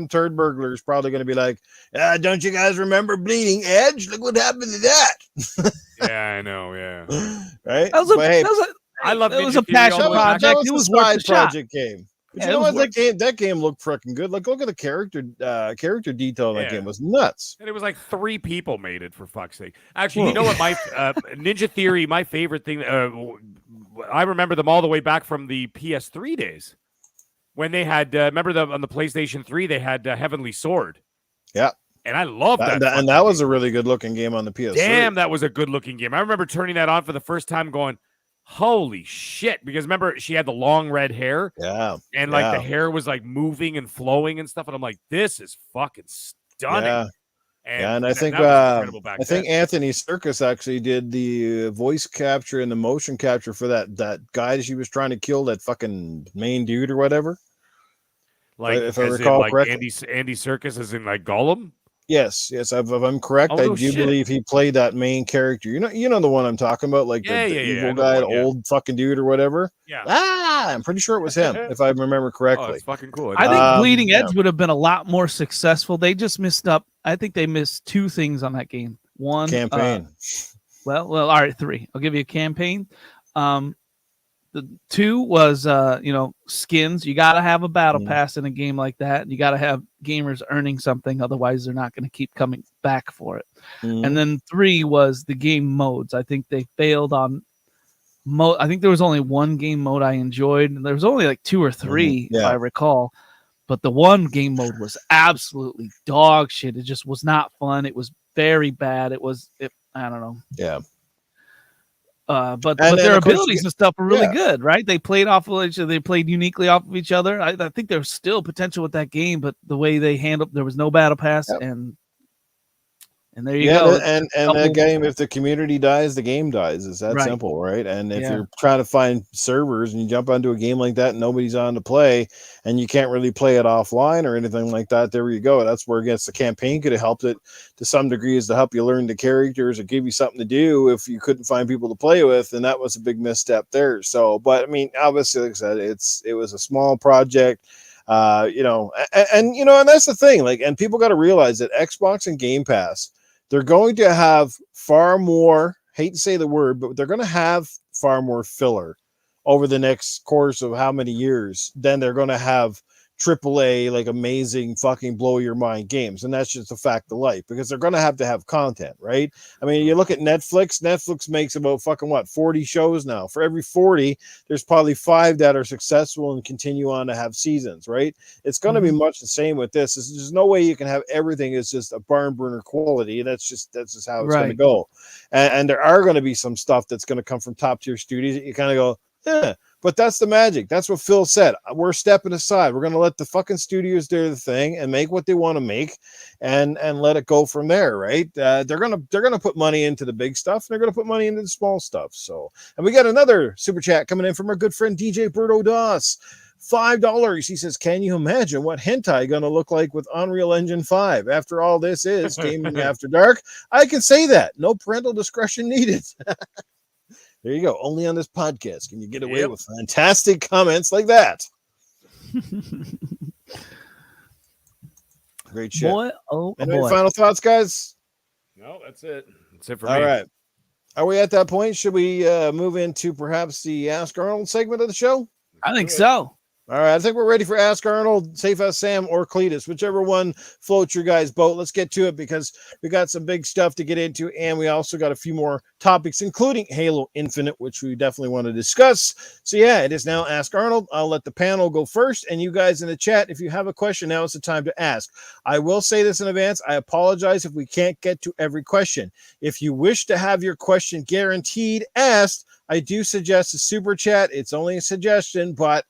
turd burglar is probably going to be like, don't you guys remember Bleeding Edge? Look what happened to that. Yeah, I know. Yeah, Right? That was a, But hey, I love that was Ninja a Theory passion all the way back. that project. was It a was worth side the shot. project game. But Yeah, you know it was what? worth That game looked freaking good. Like, look at the character detail in that Yeah. game. It was nuts. And it was like 3 people made it, for fuck's sake. Actually, you know what? My Ninja Theory, my favorite thing. I remember them all the way back from the PS3 days when they had. Remember on the PlayStation 3, they had Heavenly Sword. Yeah. And I love that. And that was a really good looking game on the PS3. Damn, that was a good looking game. I remember turning that on for the first time, going, "Holy shit!" Because remember, she had the long red hair. Yeah. And like the hair was like moving and flowing and stuff. And I'm like, this is fucking stunning. Yeah. And I think that was incredible back I think then. Anthony Serkis actually did the voice capture and the motion capture for that guy she was trying to kill, that fucking main dude or whatever. Like, if I as in, recall like correctly. Andy Serkis is in like Gollum. Yes, if I'm correct, Oh, I no do shit. believe he played that main character. You know the one I'm talking about, like Yeah, the yeah, evil I know guy, the the one, yeah. old fucking dude or whatever. Yeah. I'm pretty sure it was him, if I remember Oh, correctly. it's fucking cool. I think Bleeding yeah. Edge would have been a lot more successful. They just missed up. I think they missed 2 things on that game. One, Campaign. well, all right, 3. I'll give you a campaign. The 2 was, skins. You got to have a battle pass in a game like that. You got to have gamers earning something. Otherwise, they're not going to keep coming back for it. And then 3 was the game modes. I think they failed on I think there was only one game mode I enjoyed. There was only like 2 or 3, if I recall. But the one game mode was absolutely dog shit. It just was not fun. It was very bad. I don't know. Yeah. But And their of course abilities and stuff were really good, right? They played off of each other. They played uniquely off of each other. I think there's still potential with that game, but the way they handled, there was no battle pass, and there you go. And that game, if the community dies, the game dies. It's that simple, right? And if you're trying to find servers and you jump onto a game like that and nobody's on to play, and you can't really play it offline or anything like that, there you go. That's where, I guess, the campaign could have helped it to some degree, is to help you learn the characters or give you something to do if you couldn't find people to play with, and that was a big misstep there. So, but I mean, obviously, like I said, it was a small project. And that's the thing. Like, and people got to realize that Xbox and Game Pass, they're going to have far more, hate to say the word, but they're going to have far more filler over the next course of how many years than they're going to have AAA, like amazing fucking blow your mind games. And that's just a fact of life, because they're going to have content, right? I mean, you look at Netflix makes about 40 shows now. For every 40, there's probably 5 that are successful and continue on to have seasons, right? It's going to be much the same with this. There's no way you can have everything as just a barn burner quality. That's just how it's going to go. And there are going to be some stuff that's going to come from top tier studios that you kind of go, but that's the magic. That's what Phil said. We're stepping aside. We're going to let the fucking studios do the thing and make what they want to make, and let it go from there, right? They're gonna put money into the big stuff, and they're gonna put money into the small stuff. So, and we got another super chat coming in from our good friend DJ Berto Doss. $5. He says, "Can you imagine what hentai gonna look like with Unreal Engine 5? After all this is gaming after dark, I can say that. No parental discretion needed." There you go. Only on this podcast can you get away with fantastic comments like that. Great shit. Any final thoughts, guys? No, that's it. That's it for me. All right. Are we at that point? Should we move into perhaps the Ask Arnold segment of the show? I think so. All right, I think we're ready for Ask Arnold, Safe as Sam, or Cletus, whichever one floats your guys' boat. Let's get to it, because we got some big stuff to get into, and we also got a few more topics, including Halo Infinite, which we definitely want to discuss. So yeah, it is now Ask Arnold. I'll let the panel go first, and you guys in the chat, if you have a question, now is the time to ask. I will say this in advance. I apologize if we can't get to every question. If you wish to have your question guaranteed asked, I do suggest a super chat. It's only a suggestion, but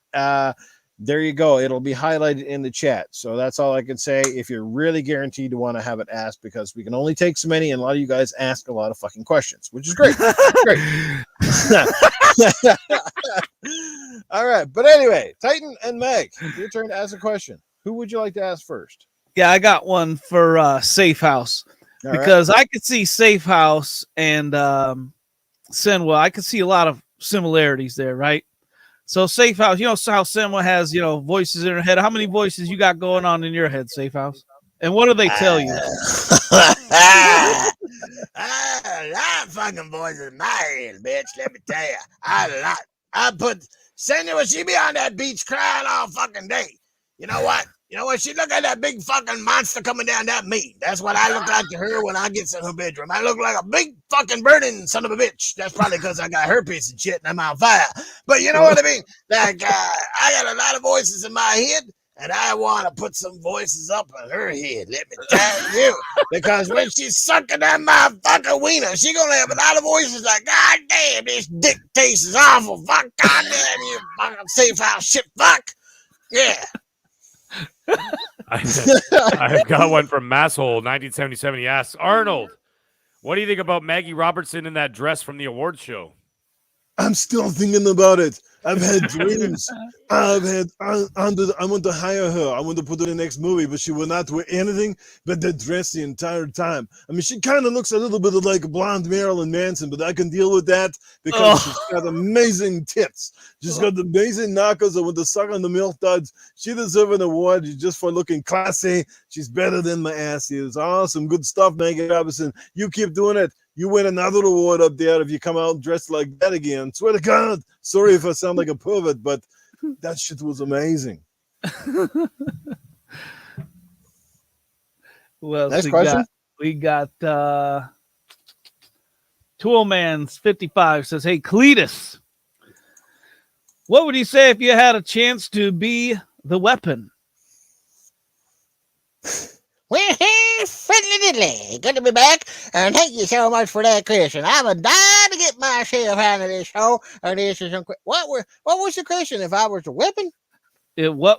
there you go. It'll be highlighted in the chat. So that's all I can say if you're really guaranteed to want to have it asked, because we can only take so many, and a lot of you guys ask a lot of fucking questions, which is great. Great. All right. But anyway, Titan and Meg, your turn to ask a question. Who would you like to ask first? Yeah, I got one for Safe House All right. because I could see Safe House and Senwa. I could see a lot of similarities there, right? So Safe House, you know how Senwa has, voices in her head. How many voices you got going on in your head, Safe House? And what do they tell you? A lot of fucking voices in my head, bitch. Let me tell you, a lot. I put Senua, she be on that beach crying all fucking day. You know what? She look at that big fucking monster coming down that meat. That's what I look like to her when I get in her bedroom. I look like a big fucking burning son of a bitch. That's probably because I got herpes and shit and I'm on fire. But you know what I mean? Like, I got a lot of voices in my head, and I want to put some voices up in her head. Let me tell you. Because when she's sucking that motherfucking wiener, she gonna have a lot of voices like, God damn, this dick taste is awful. Fuck, God damn, you fucking Safe House shit, fuck. Yeah. I've got one from Masshole 1977. He asks, Arnold, what do you think about Maggie Robertson in that dress from the awards show? I'm still thinking about it. I've had dreams. I want to hire her. I want to put her in the next movie, but she will not wear anything but that dress the entire time. I mean, she kind of looks a little bit like a blonde Marilyn Manson, but I can deal with that because she's got amazing tits. She's got amazing knuckles, and with the suck on the milk duds, she deserves an award just for looking classy. She's better than my ass is. Awesome, good stuff, Maggie Robertson. You keep doing it. You win another award up there if you come out dressed like that again. Swear to God. Sorry if I sound like a pervert, but that shit was amazing. Well, next question. We got Toolman's 55 says, hey, Cletus, what would you say if you had a chance to be the weapon? Well, fiddly diddly. Good to be back, and thank you so much for that question. I'm a dying to get myself out of this show. And this is what was the question? If I was a weapon? What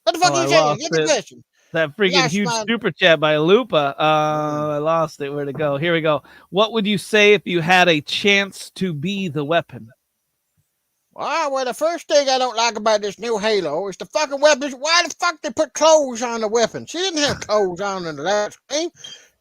the fuck are you saying? Get the question. That freaking huge super chat by Lupa. I lost it. Where'd it go? Here we go. What would you say if you had a chance to be the weapon? Well, the first thing I don't like about this new Halo is the fucking weapons. Why the fuck they put clothes on the weapon? She didn't have clothes on in the last game.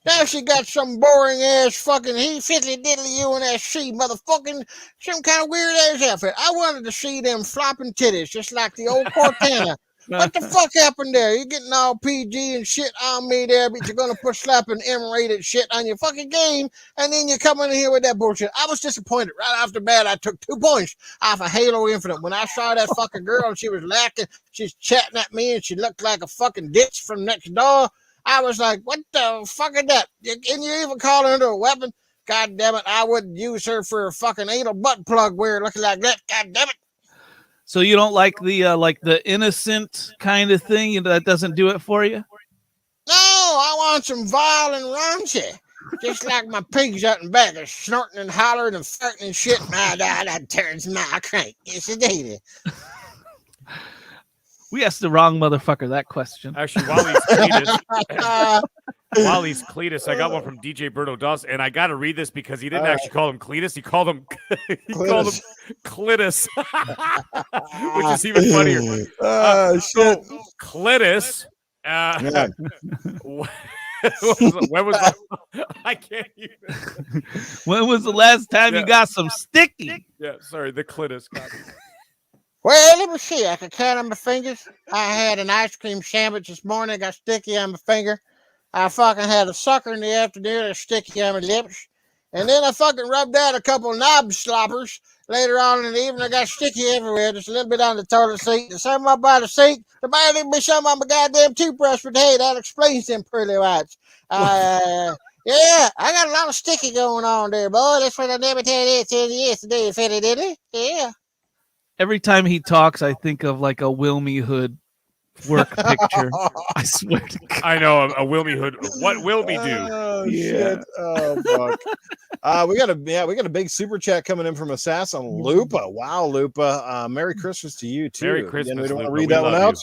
Now she got some boring ass fucking fiddly diddly UNSC motherfucking some kind of weird ass outfit. I wanted to see them flopping titties just like the old Cortana. What the fuck happened there? You're getting all PG and shit on me there, but you're gonna put slapping M-rated shit on your fucking game, and then you're coming in here with that bullshit. I was disappointed right off the bat. I took 2 points off of Halo Infinite when I saw that fucking girl and she was laughing, she's chatting at me, and she looked like a fucking ditch from next door. I was like, what the fuck is that? Can you even call her a weapon? God damn it, I wouldn't use her for a fucking anal butt plug wearer looking like that. God damn it. So you don't like the innocent kind of thing? That doesn't do it for you? No, I want some vile and raunchy. Just like my pigs out in back are snorting and hollering and farting and shit. That turns my crank. Yes, it did. We asked the wrong motherfucker that question. Actually, while he's Cletus, I got one from DJ Berto Doss, and I got to read this because he didn't actually call him Cletus. He called him Clitus, which is even funnier. Shit. Clitus. When was I can't even. When was the last time you got some sticky? Yeah, sorry, the Clitus. Well, let me see. I can count on my fingers. I had an ice cream sandwich this morning. I got sticky on my finger. I fucking had a sucker in the afternoon. That's sticky on my lips. And then I fucking rubbed out a couple knob sloppers. Later on in the evening, I got sticky everywhere. Just a little bit on the toilet seat. There's some up by the sink. There might even be some on my goddamn toothbrush. But hey, that explains them pearly whites. Yeah, I got a lot of sticky going on there, boy. That's what I never tell you yesterday, Fetty Diddy. Yeah. Every time he talks, I think of like a Wilmy Hood work picture. I swear to God. I know a Wilmy Hood. What will we do? Oh shit! Oh fuck! We got a big super chat coming in from Assassin Lupa. Wow, Lupa! Merry Christmas to you too. Merry Christmas. Again, we don't want to Lupa. read that one out.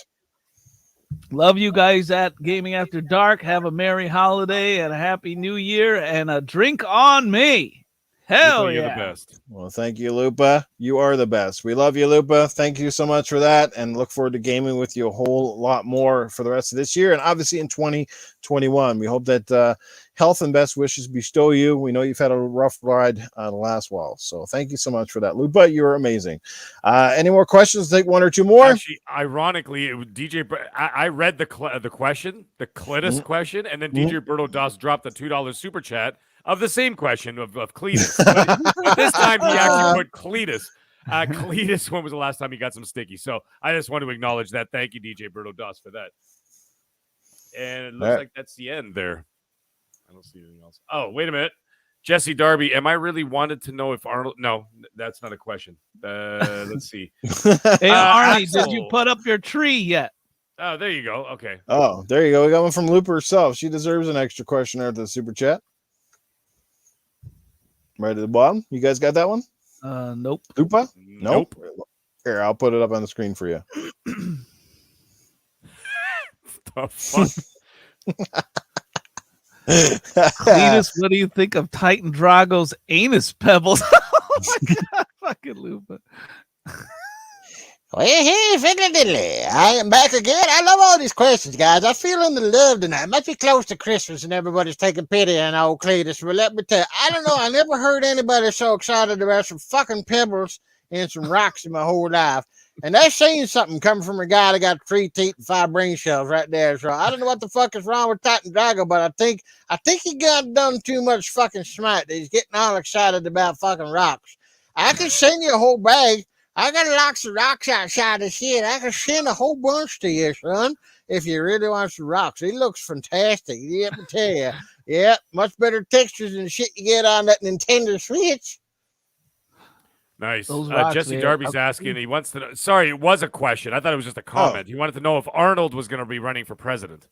Love you guys at Gaming After Dark. Have a merry holiday and a happy new year and a drink on me. Hell Lupa, you're yeah. the best. Well, thank you, Lupa. You are the best. We love you, Lupa. Thank you so much for that, and look forward to gaming with you a whole lot more for the rest of this year, and obviously in 2021. We hope that health and best wishes bestow you. We know you've had a rough ride the last while, so thank you so much for that, Lupa. You're amazing. Any more questions? Take one or two more. Actually, ironically, it was I read the question, the Cletus question, and then DJ Berto Das dropped the $2 super chat of the same question of Cletus. But this time he actually put Cletus. Cletus, when was the last time he got some sticky? So I just want to acknowledge that. Thank you, DJ Berto Das, for that. And it looks like that's the end there. I don't see anything else. Oh, wait a minute. Jesse Darby, am I really wanted to know if Arnold? No, that's not a question. Let's see. Hey, Arnie, Axel. did you put up your tree yet? Oh, there you go. Okay. Oh, there you go. We got one from Looper herself. She deserves an extra question after the super chat. Right at the bottom. You guys got that one? Nope. Lupa? Nope. Here, I'll put it up on the screen for you. The fuck? Cletus, what do you think of Titan Drago's anus pebbles? Oh my god, fucking Lupa. Well, hey, fiddly diddly. I am back again. I love all these questions, guys. I'm feeling the love tonight. It must be close to Christmas and everybody's taking pity on old Cletus. But let me tell you, I don't know. I never heard anybody so excited about some fucking pebbles and some rocks in my whole life. And they're saying something coming from a guy that got 3 teeth and 5 brain cells right there. So I don't know what the fuck is wrong with Titan Drago, but I think he got done too much fucking smite. He's getting all excited about fucking rocks. I can send you a whole bag. I got lots of rocks outside this shit. I can send a whole bunch to you, son, if you really want some rocks. He looks fantastic. Let me tell you. Yeah, much better textures than shit you get on that Nintendo Switch. Nice. Rocks, Jesse man. Darby's asking. He wants to know. Sorry, it was a question. I thought it was just a comment. He wanted to know if Arnold was going to be running for president.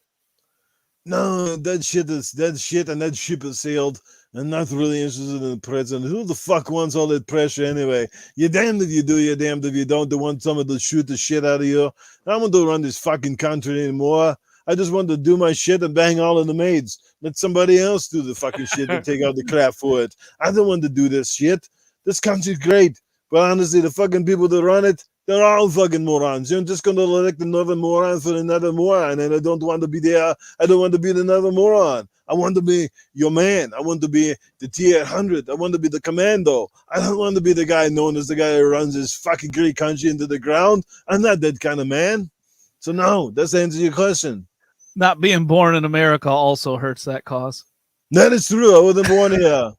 No, that shit, and that ship is sailed. I'm not really interested in the president. Who the fuck wants all that pressure anyway? You're damned if you do, you're damned if you don't. They want someone to shoot the shit out of you. I don't want to run this fucking country anymore. I just want to do my shit and bang all of the maids. Let somebody else do the fucking shit and take out the crap for it. I don't want to do this shit. This country's great. But honestly, the fucking people that run it, they're all fucking morons. You're just going to elect another moron for another moron, and I don't want to be there. I don't want to be another moron. I want to be your man. I want to be the T-800. I want to be the commando. I don't want to be the guy known as the guy who runs this fucking great country into the ground. I'm not that kind of man. So no, that's the answer to your question. Not being born in America also hurts that cause. That is true. I wasn't born here.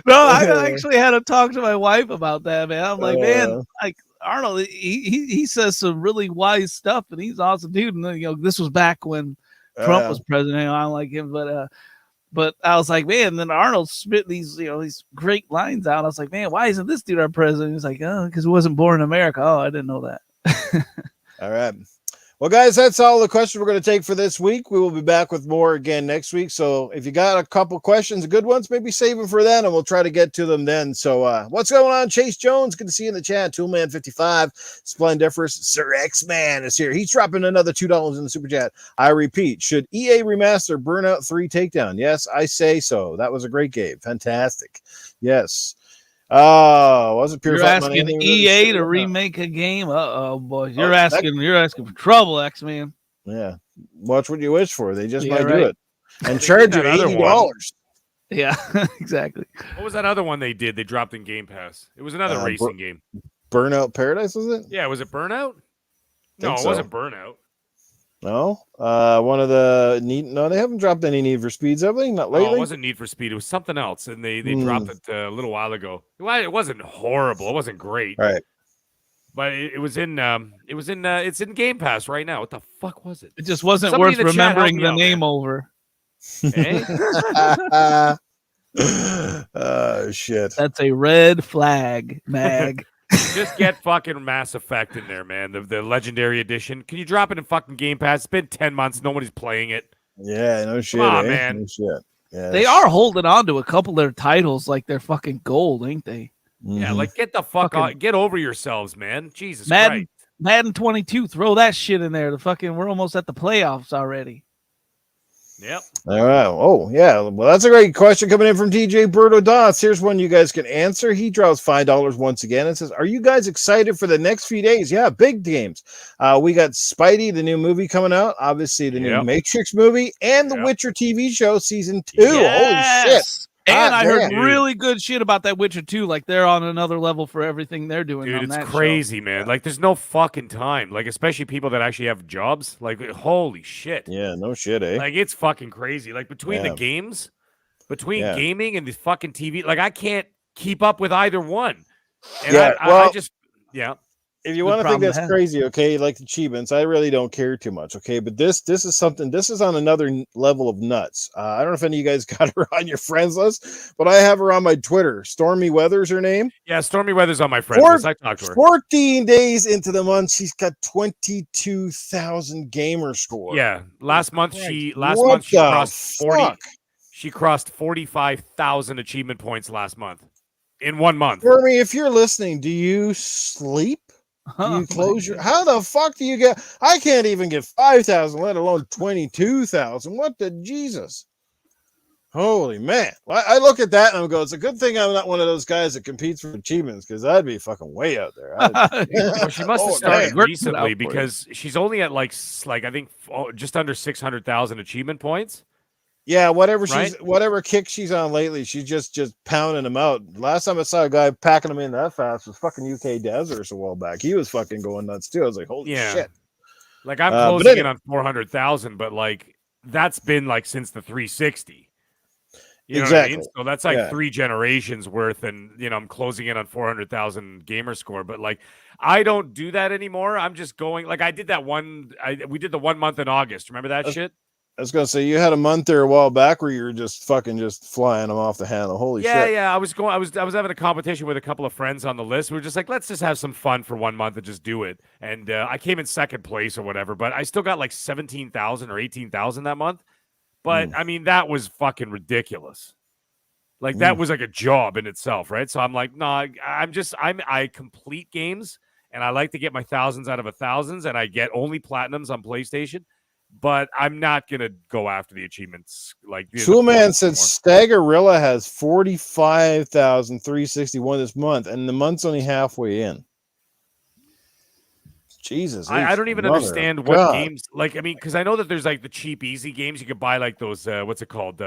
No, I actually had to talk to my wife about that, man. I'm like, man, like Arnold, he says some really wise stuff, and he's awesome dude. And then, this was back when Trump was president. I don't like him, but I was like, man. And then Arnold spit these great lines out. I was like, man, why isn't this dude our president? He's like, oh, because he wasn't born in America. Oh, I didn't know that. All right. Well, guys, that's all the questions we're going to take for this week. We will be back with more again next week. So if you got a couple questions, good ones, maybe save them for then, and we'll try to get to them then. So what's going on? Chase Jones, good to see you in the chat. Toolman55, Splendiferous, Sir X-Man is here. He's dropping another $2 in the super chat. I repeat, should EA remaster Burnout 3 Takedown? Yes, I say so. That was a great game. Fantastic. Yes. Oh, wasn't pure. You're asking EA to remake a game? Oh boy, you're asking for trouble, X-Man. Yeah, watch what you wish for. They just might right. do it and charge you $80. Yeah, exactly. What was that other one they did? They dropped in Game Pass. It was another racing game. Burnout Paradise, was it? Yeah, was it Burnout? No, it wasn't Burnout. No, one of the they haven't dropped any Need for Speeds, have they? Not lately. No, it wasn't Need for Speed. It was something else, and they dropped it a little while ago. Well, it wasn't horrible. It wasn't great. Right. But it's in Game Pass right now. What the fuck was it? It just wasn't Somebody worth remembering the name over. Eh? Shit. That's a red flag, Mag. Just get fucking Mass Effect in there, man. The Legendary Edition. Can you drop it in fucking Game Pass? It's been 10 months. Nobody's playing it. Yeah, no shit. Come on, man. No shit. Yeah, they are holding on to a couple of their titles like they're fucking gold, ain't they? Yeah, like get the fuck out. Get over yourselves, man. Jesus Madden Madden 22, throw that shit in there. We're almost at the playoffs already. Yep. All right. Oh, yeah. Well, that's a great question coming in from DJ Berto Dots. Here's one you guys can answer. He draws $5 once again and says, "Are you guys excited for the next few days?" Yeah, big games. We got Spidey, the new movie coming out. Obviously, the new Matrix movie and the Witcher TV show season 2. Yes! Holy shit. And I heard damn. really good shit about that Witcher 2. Like, they're on another level for everything they're doing. Dude, on it's that crazy, show. man. Like, there's no fucking time. Like, especially people that actually have jobs. Like, holy shit. Yeah, no shit, eh? Like, it's fucking crazy. Like, between the games, between Yeah. gaming and the fucking TV, like, I can't keep up with either one. And Yeah, I just, yeah. If you Good want to think problem to that's have. crazy, okay, like achievements, I really don't care too much, okay. But this is something. This is on another level of nuts. I don't know if any of you guys got her on your friends list, but I have her on my Twitter. Stormy Weather's her name. Yeah, Stormy Weather's on my friends list. I talked to her. 14 days into the month, she's got 22,000 gamer score. Yeah, last month she What the crossed 40. fuck? She crossed 45,000 achievement points last month in 1 month. Stormy, if you're listening, do you sleep? Do you close your? How the fuck do you get? I can't even get 5,000, let alone 22,000. What the Jesus? Holy man! I look at that and I go, it's a good thing I'm not one of those guys that competes for achievements because I'd be fucking way out there. Well, she must have started man. recently because she's only at like I think just under 600,000 achievement points. Yeah, whatever Right? whatever kick she's on lately, she's just pounding them out. Last time I saw a guy packing them in that fast was fucking UK Deserts a while back. He was fucking going nuts too. I was like, holy shit! Like I'm closing in on 400,000, but like that's been like since the 360. You know what I mean? So that's like 3 generations worth, and I'm closing in on 400,000 gamer score. But like, I don't do that anymore. I'm just going like I did that one. We did the 1 month in August. Remember that shit? I was gonna say you had a month there a while back where you were just flying them off the handle. Holy shit! Yeah. I was having a competition with a couple of friends on the list. We were just like, let's just have some fun for 1 month and just do it. And I came in second place or whatever, but I still got like 17,000 or 18,000 that month. But I mean, that was fucking ridiculous. Like that was like a job in itself, right? So I'm like, no, I complete games and I like to get my thousands out of a thousands, and I get only platinums on PlayStation. But I'm not gonna go after the achievements. Like Toolman said Staggerilla has 45,361 this month, and the month's only halfway in. Jesus, I don't even understand what games. Like, I mean, because I know that there's like the cheap, easy games you could buy, like those. What's it called?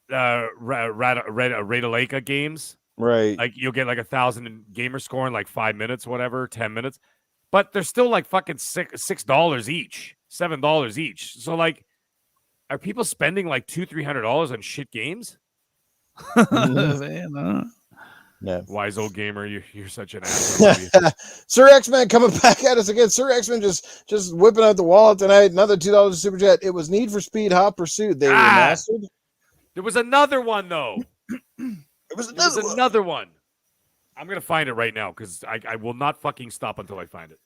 Radaleka games. Right. Like you'll get like 1,000 gamer score in like 5 minutes, whatever, 10 minutes. But they're still like fucking $6 each, $7 each. So like, are people spending like $200-$300 on shit games? Yeah. Wise old gamer, you're such an asshole. Sir X-Man coming back at us again. Sir X-Man just whipping out the wallet tonight. Another $2 super chat. It was Need for Speed Hot Pursuit. They remastered. There was another one though. There was another one. I'm gonna find it right now because I will not fucking stop until I find it.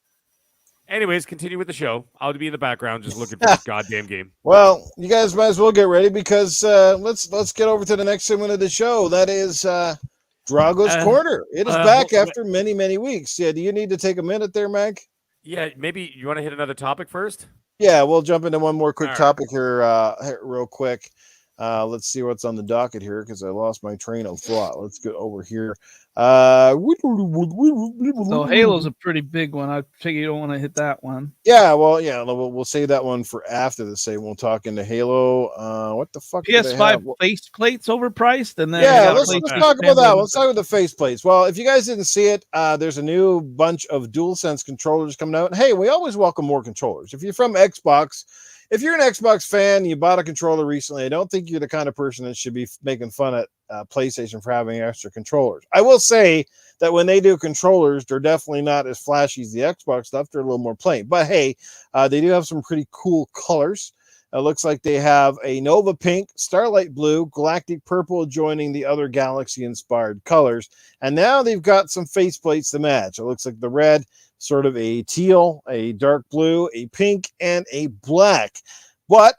Anyways, continue with the show. I'll be in the background just looking for this goddamn game. Well, you guys might as well get ready because let's get over to the next segment of the show. That is Drago's Corner. It is back after many, many weeks. Yeah, do you need to take a minute there, Mac? Yeah, maybe you want to hit another topic first? Yeah, we'll jump into one more quick topic here real quick. Let's see what's on the docket here because I lost my train of thought. Let's go over here. So Halo's a pretty big one. I figure you don't want to hit that one. Yeah, well, yeah, we'll save that one for after the say. We'll talk into Halo. What the fuck? PS5 faceplates overpriced, and then let's talk about that. Let's talk about the faceplates. Well, if you guys didn't see it, there's a new bunch of DualSense controllers coming out. Hey, we always welcome more controllers. If you're from Xbox. If you're an Xbox fan and you bought a controller recently, I don't think you're the kind of person that should be making fun at PlayStation for having extra controllers. I will say that when they do controllers, they're definitely not as flashy as the Xbox stuff. They're a little more plain. But hey, they do have some pretty cool colors. It looks like they have a Nova Pink, Starlight Blue, Galactic Purple joining the other Galaxy-inspired colors. And now they've got some faceplates to match. It looks like the red, sort of a teal, a dark blue, a pink, and a black. But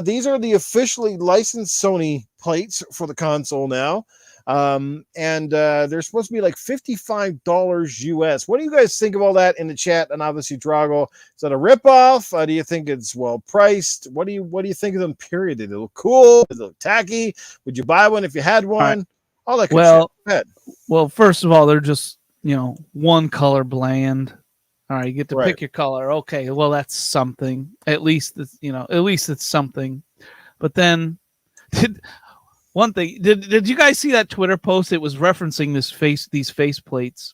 these are the officially licensed Sony plates for the console now. And they're supposed to be like $55 US. What do you guys think of all that in the chat? And obviously, Drago, is that a ripoff? Do you think it's well priced? What do you think of them? Period. Did they look cool? Did they look tacky? Would you buy one if you had one? All that good shit. Go ahead. Well, first of all, they're just one color bland. All right, you get to pick your color. Okay, well that's something. At least it's something. But then, one thing, did you guys see that Twitter post? It was referencing these face plates,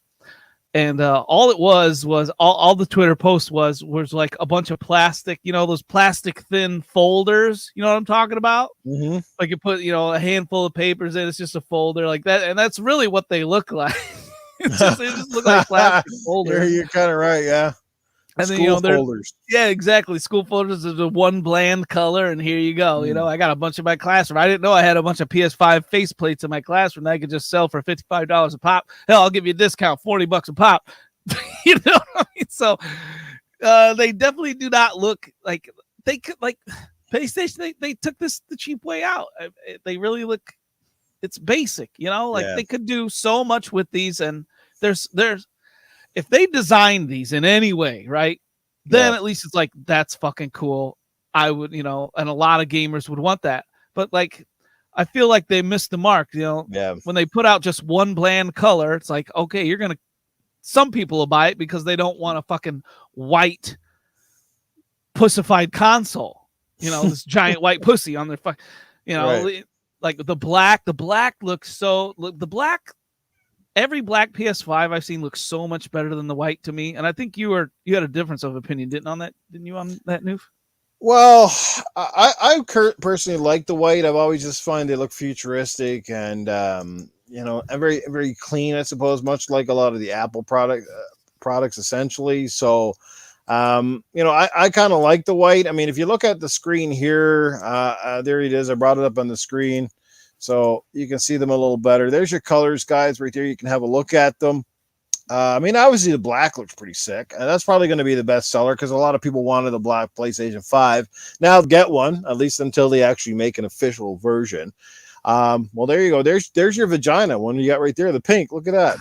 and all it was all the Twitter post was like a bunch of plastic, those plastic thin folders. You know what I'm talking about? Mm-hmm. Like you put a handful of papers in. It's just a folder like that, and that's really what they look like. They just look like plastic folders. You're kind of right, yeah. And then, school folders. Yeah, exactly. School folders is the one bland color, and here you go. I got a bunch in my classroom. I didn't know I had a bunch of PS5 faceplates in my classroom that I could just sell for $55 a pop. Hell, I'll give you a discount, $40 a pop. You know what I mean? So they definitely do not look like they could like PlayStation. They took the cheap way out. They really look. It's basic, They could do so much with these, and there's if they designed these in any way, right? Then at least it's like that's fucking cool. I would, and a lot of gamers would want that. But like, I feel like they missed the mark. When they put out just one bland color, it's like, okay, some people will buy it because they don't want a fucking white pussified console. This giant white pussy on their fuck. Like the black looks every black PS5 I've seen looks so much better than the white to me. And I think you had a difference of opinion, didn't you on that, Noof? Well, I personally like the white. I've always just find they look futuristic and very, very clean, I suppose, much like a lot of the Apple products essentially. So I kind of like the white. I mean, if you look at the screen here, there it is. I brought it up on the screen so you can see them a little better. There's your colors, guys, right there. You can have a look at them. I mean, obviously the black looks pretty sick, and that's probably going to be the best seller because a lot of people wanted the black PlayStation 5. Now get one, at least until they actually make an official version. Well, there you go. There's your vagina one you got right there, the pink. Look at that.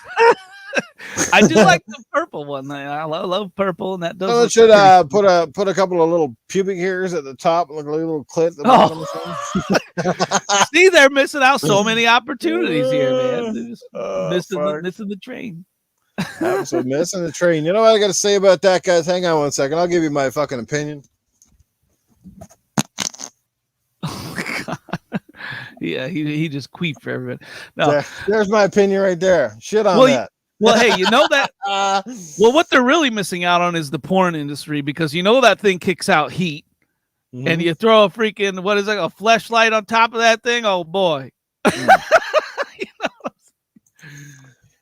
I do like the purple one. I love purple, and that does. So it should put a couple of little pubic hairs at the top, and a little clit at the bottom. See, they're missing out so many opportunities here, man. Missing the train. So missing the train. You know what I got to say about that, guys? Hang on one second. I'll give you my fucking opinion. Oh my God. Yeah, he just queefed for everybody. No, there's my opinion right there. Shit on that. Well, hey, you know that. Well, what they're really missing out on is the porn industry because that thing kicks out heat, and you throw a freaking a fleshlight on top of that thing. Oh boy.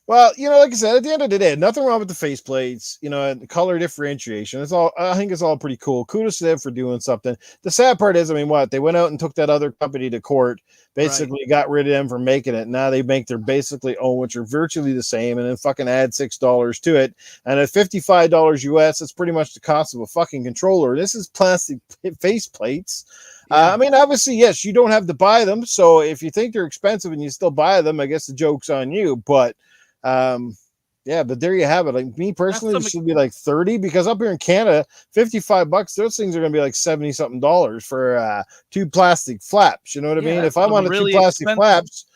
Well, like I said, at the end of the day, nothing wrong with the faceplates, and the color differentiation. I think it's all pretty cool. Kudos to them for doing something. The sad part is, they went out and took that other company to court, basically got rid of them for making it. Now they make their basically own, which are virtually the same, and then fucking add $6 to it. And at $55 US, it's pretty much the cost of a fucking controller. This is plastic faceplates. Yeah. Obviously, yes, you don't have to buy them. So if you think they're expensive and you still buy them, I guess the joke's on you. But but there you have it. Like me personally, it should be like 30 because up here in Canada, $55, those things are gonna be like $70 something for 2 plastic flaps. You know what I mean? If I wanted really 2 plastic flaps,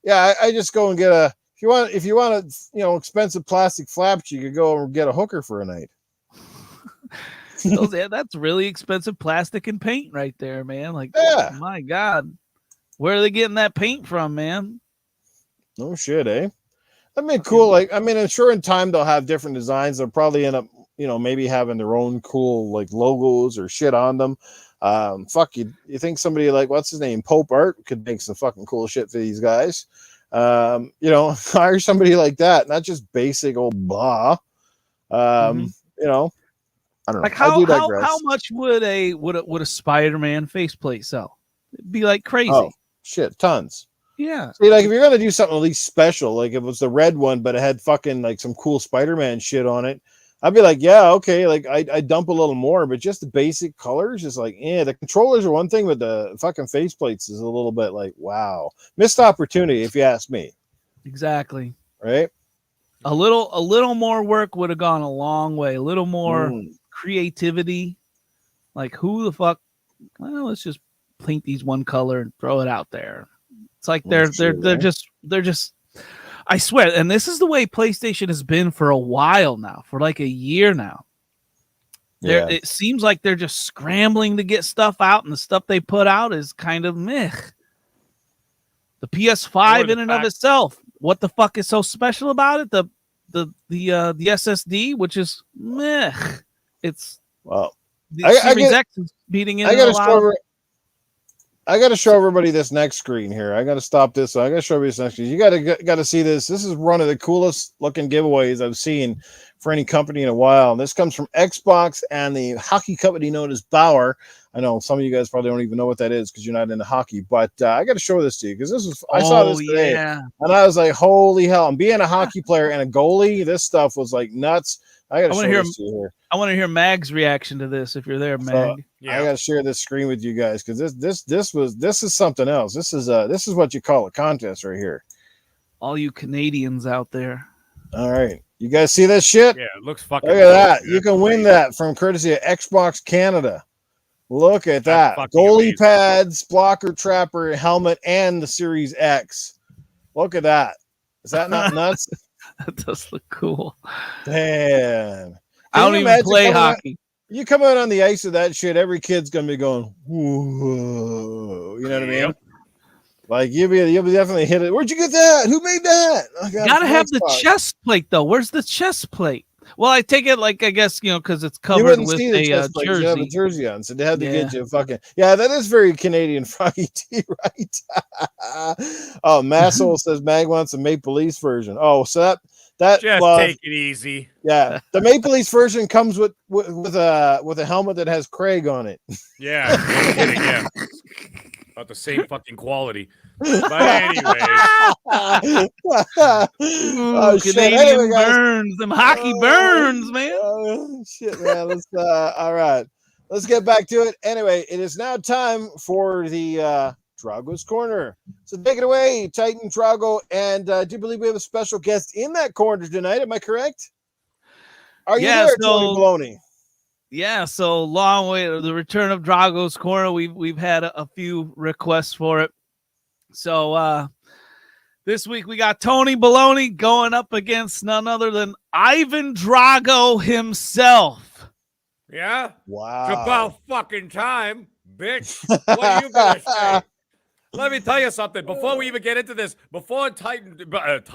I just go and get if you want expensive plastic flaps, you could go and get a hooker for a night. That's really expensive plastic and paint right there, man. Like, my God, where are they getting that paint from, man? No shit, eh? Cool. I'm sure in time they'll have different designs. They'll probably end up, maybe having their own cool like logos or shit on them. You think somebody like what's his name, Pope Art, could make some fucking cool shit for these guys. Hire somebody like that, not just basic old blah. I don't know. Like how much would a Spider-Man faceplate sell? It'd be like crazy. Oh shit, tons. Yeah. See, like if you're gonna do something at least special, like if it was the red one, but it had fucking like some cool Spider-Man shit on it, I'd be like, yeah, okay, like I dump a little more, but just the basic colors is like, the controllers are one thing, but the fucking faceplates is a little bit like, wow, missed opportunity if you ask me. Exactly. right? A little more work would have gone a long way. A little more creativity. Like, who the fuck? Well, let's just paint these one color and throw it out there. It's like they're just. I swear, and this is the way PlayStation has been for a while now, for like a year now. Yeah. It seems like they're just scrambling to get stuff out, and the stuff they put out is kind of meh. The PS5 in and of itself, what the fuck is so special about it? The SSD, which is meh. It's the Series X is beating it. I got to show everybody this next screen here. I got to stop this. I got to show you this next screen. You got to see this. This is one of the coolest looking giveaways I've seen for any company in a while. And this comes from Xbox and the hockey company known as Bauer. I know some of you guys probably don't even know what that is because you're not into hockey, but I got to show this to you because I saw this today and I was like, holy hell. And being a hockey player and a goalie, this stuff was like nuts. I got to show this to you here. I want to hear Mag's reaction to this. If you're there, Mag, I got to share this screen with you guys because this is something else. This is what you call a contest right here. All you Canadians out there. All right, you guys see this shit? Yeah, it looks fucking. Look at that. You can win that from courtesy of Xbox Canada. Look at that. Goalie amazing. Pads, blocker, trapper, helmet, and the Series X. Look at that. Is that not nuts? That does look cool. Damn. I don't even play hockey. You come out on the ice with that shit, every kid's gonna be going, whoa. You know what I mean? Like you'll be definitely hit it. Where'd you get that? Who made that? You gotta have the chest plate though. Where's the chest plate? Well, I take it like I guess because it's covered with a jersey. You have a jersey on, so they had to get you fucking that is very Canadian Froggy T, right? Oh, Massol says Mag wants a Maple Leafs version. Oh, so that just take it easy. Yeah, the Maple Leafs version comes with a helmet that has Craig on it. Yeah, no kidding, yeah. About the same fucking quality. But anyway. Canadian burns. Them hockey burns, man. Shit, man. Let's all right. Let's get back to it. Anyway, it is now time for the Drago's Corner. So take it away, Titan Drago. And I do believe we have a special guest in that corner tonight. Am I correct? Are you there, Tony Baloney? Yeah, so long way to the return of Drago's Corner. We've had a few requests for it. So this week we got Tony Baloney going up against none other than Ivan Drago himself. Yeah? Wow. It's about fucking time, bitch. What are you gonna say? Let me tell you something. Before we even get into this, before Ivan Drago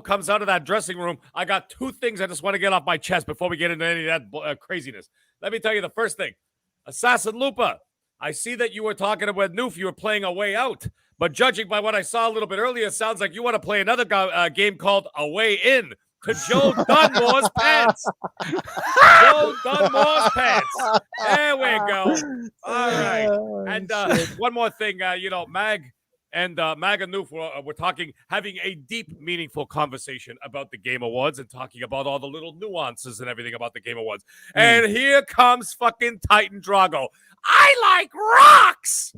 comes out of that dressing room, I got two things I just want to get off my chest before we get into any of that craziness. Let me tell you the first thing. Assassin Lupa, I see that you were talking about Noof. You were playing A Way Out. But judging by what I saw a little bit earlier, it sounds like you want to play another game called A Way In to Joe Dunmore's pants. Joe Dunmore's pants. There we go. All right. And one more thing, Mag and Noof were talking, having a deep, meaningful conversation about the Game Awards and talking about all the little nuances and everything about the Game Awards. And here comes fucking Titan Drago. I like rocks.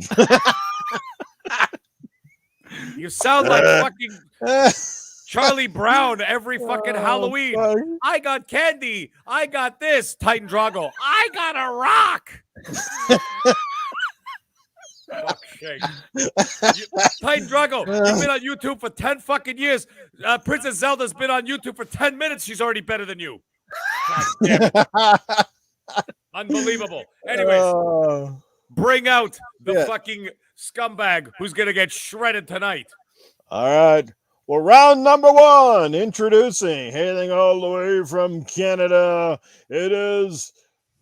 You sound like fucking Charlie Brown every fucking Halloween. Fuck. I got candy. I got this. Titan Drago. I got a rock. Okay. Titan Drago, you've been on YouTube for 10 fucking years. Princess Zelda's been on YouTube for 10 minutes. She's already better than you. God damn it. Unbelievable. Anyways, bring out the fucking scumbag who's going to get shredded tonight. All right. Well, round number one, introducing, hailing all the way from Canada, it is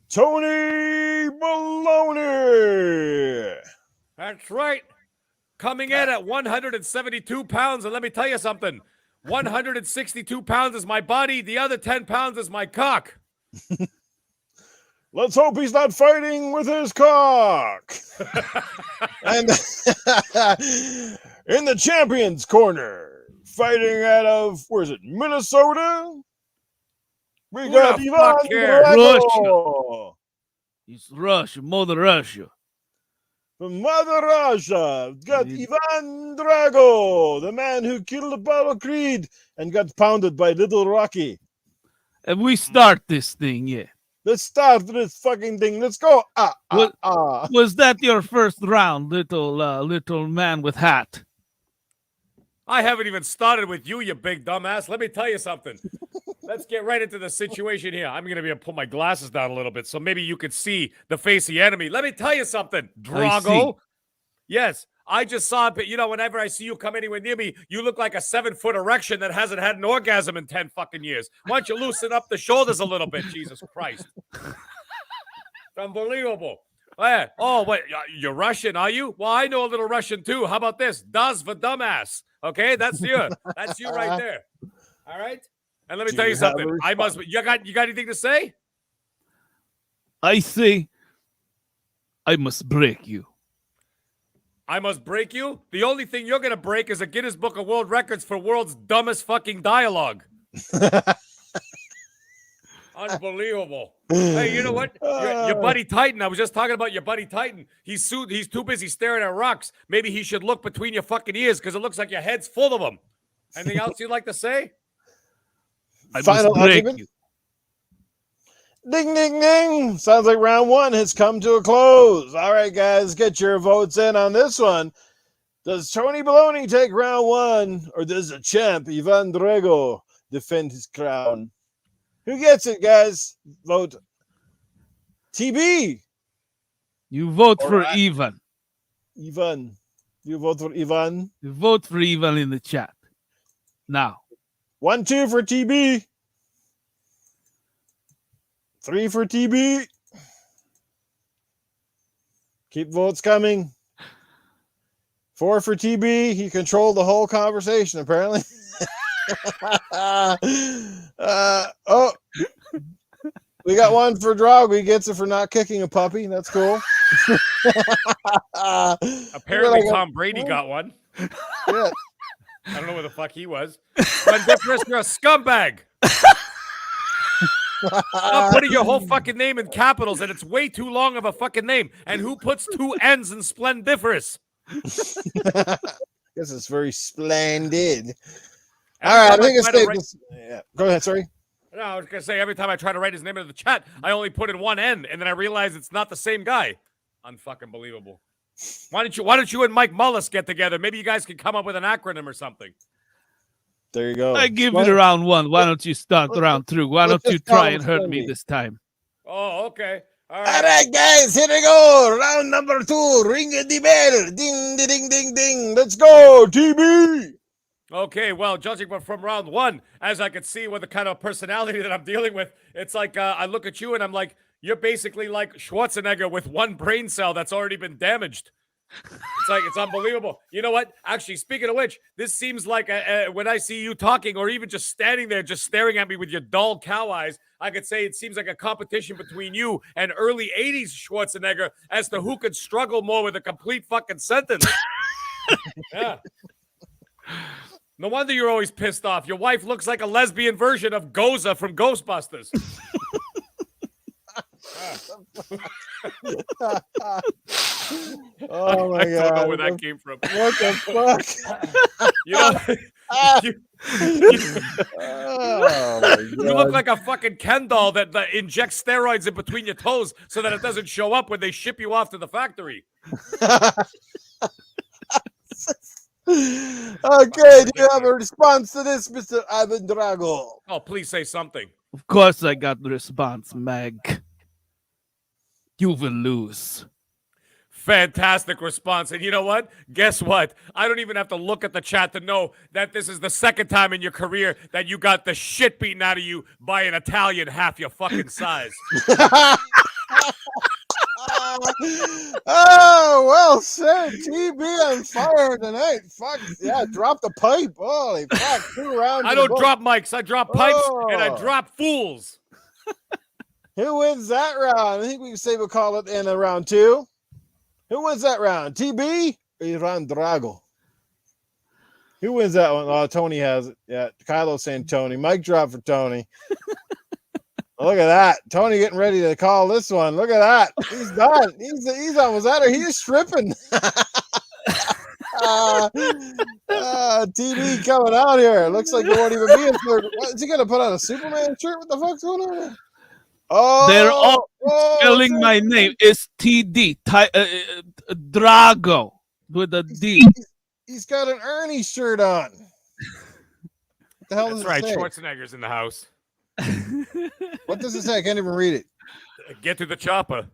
Tony Baloney. That's right. Coming in at 172 pounds. And let me tell you something. 162 pounds is my body. The other 10 pounds is my cock. Let's hope he's not fighting with his cock. And in the champions corner, fighting out of, where is it, Minnesota? We got Ivan Drago. Russia. It's Russia, Mother Russia. From Mother Russia, got Indeed. Ivan Drago, the man who killed Apollo Creed and got pounded by Little Rocky. And we start this thing, yeah. Let's start this fucking thing. Let's go. What- Was that your first round, little man with hat? I haven't even started with you, you big dumbass. Let me tell you something. Let's get right into the situation here. I'm going to be able to pull my glasses down a little bit so maybe you could see the face of the enemy. Let me tell you something, Drago. Yes, I just saw it, but whenever I see you come anywhere near me, you look like a 7-foot erection that hasn't had an orgasm in 10 fucking years. Why don't you loosen up the shoulders a little bit, Jesus Christ. It's unbelievable. Oh, wait, you're Russian, are you? Well, I know a little Russian too. How about this? Das for dumbass. Okay, that's you. That's you right there. All right? And let me tell you something. You got anything to say? I say I must break you. I must break you? The only thing you're going to break is a Guinness Book of World Records for world's dumbest fucking dialogue. Unbelievable. Hey, you know what? Your buddy Titan. I was just talking about your buddy Titan. He's too busy staring at rocks. Maybe he should look between your fucking ears because it looks like your head's full of them. Anything else you'd like to say? Final argument. Ding, ding, ding. Sounds like round one has come to a close. All right, guys, get your votes in on this one. Does Tony Baloney take round one, or does the champ, Ivan Drago, defend his crown? Who gets it, guys? Vote. TB. You vote for Ivan. Ivan. You vote for Ivan? You vote for Ivan in the chat. Now. 1-2 for TB. 3 for TB. Keep votes coming. 4 for TB. He controlled the whole conversation, apparently. We got one for Drago. He gets it for not kicking a puppy. That's cool. Apparently, Tom Brady got one. Yeah. I don't know where the fuck he was. Difference, you're a scumbag. Stop putting your whole fucking name in capitals, and it's way too long of a fucking name. And who puts 2 N's in splendiferous? Guess it's very splendid. All right, I think it's safe. Yeah. Go ahead, sorry. No, I was gonna say every time I try to write his name into the chat, I only put in 1 N, and then I realize it's not the same guy. Unfucking believable. Why don't you and Mike Mullis get together? Maybe you guys can come up with an acronym or something. There you go. I give it round one. Why don't you start round 2? Why don't you try and hurt me this time? Oh, okay. All right, guys, here we go. Round number 2. Ring the bell. Ding, ding, ding, ding, ding. Let's go, TB. Okay, well, judging from round 1, as I could see with the kind of personality that I'm dealing with, it's like I look at you and I'm like, you're basically like Schwarzenegger with 1 brain cell that's already been damaged. It's unbelievable. You know what? Actually, speaking of which, this seems like when I see you talking or even just standing there, just staring at me with your dull cow eyes, I could say it seems like a competition between you and early 80s Schwarzenegger as to who could struggle more with a complete fucking sentence. Yeah. No wonder you're always pissed off. Your wife looks like a lesbian version of Goza from Ghostbusters. Oh my God. I don't know where that came from. What the fuck? You look like a fucking Ken doll that injects steroids in between your toes so that it doesn't show up when they ship you off to the factory. Okay, do you have a response to this, Mr. Ivan Drago? Oh, please say something. Of course I got the response, Mag. You will lose. Fantastic response. And you know what? Guess what? I don't even have to look at the chat to know that this is the second time in your career that you got the shit beaten out of you by an Italian half your fucking size. Oh, well said. TB on fire tonight. Fuck, yeah, drop the pipe. Holy fuck, 2 rounds. I don't drop mics. I drop pipes and I drop fools. Who wins that round? I think we can say we'll call it in round 2. Who wins that round? TB or Ivan Drago? Who wins that one? Oh, Tony has it. Yeah, Kylo's saying Tony. Mic drop for Tony. Look at that. Tony getting ready to call this one. Look at that. He's done. He's almost at her. He is stripping. TV coming out here. Looks like there won't even be a third. What, is he gonna put on a Superman shirt? What the fuck's going on? Oh, They're all spelling my name. It's TD Drago with a D. He's got an Ernie shirt on. What the hell does That's right. it say? Schwarzenegger's in the house. What does it say? I can't even read it. Get to the chopper.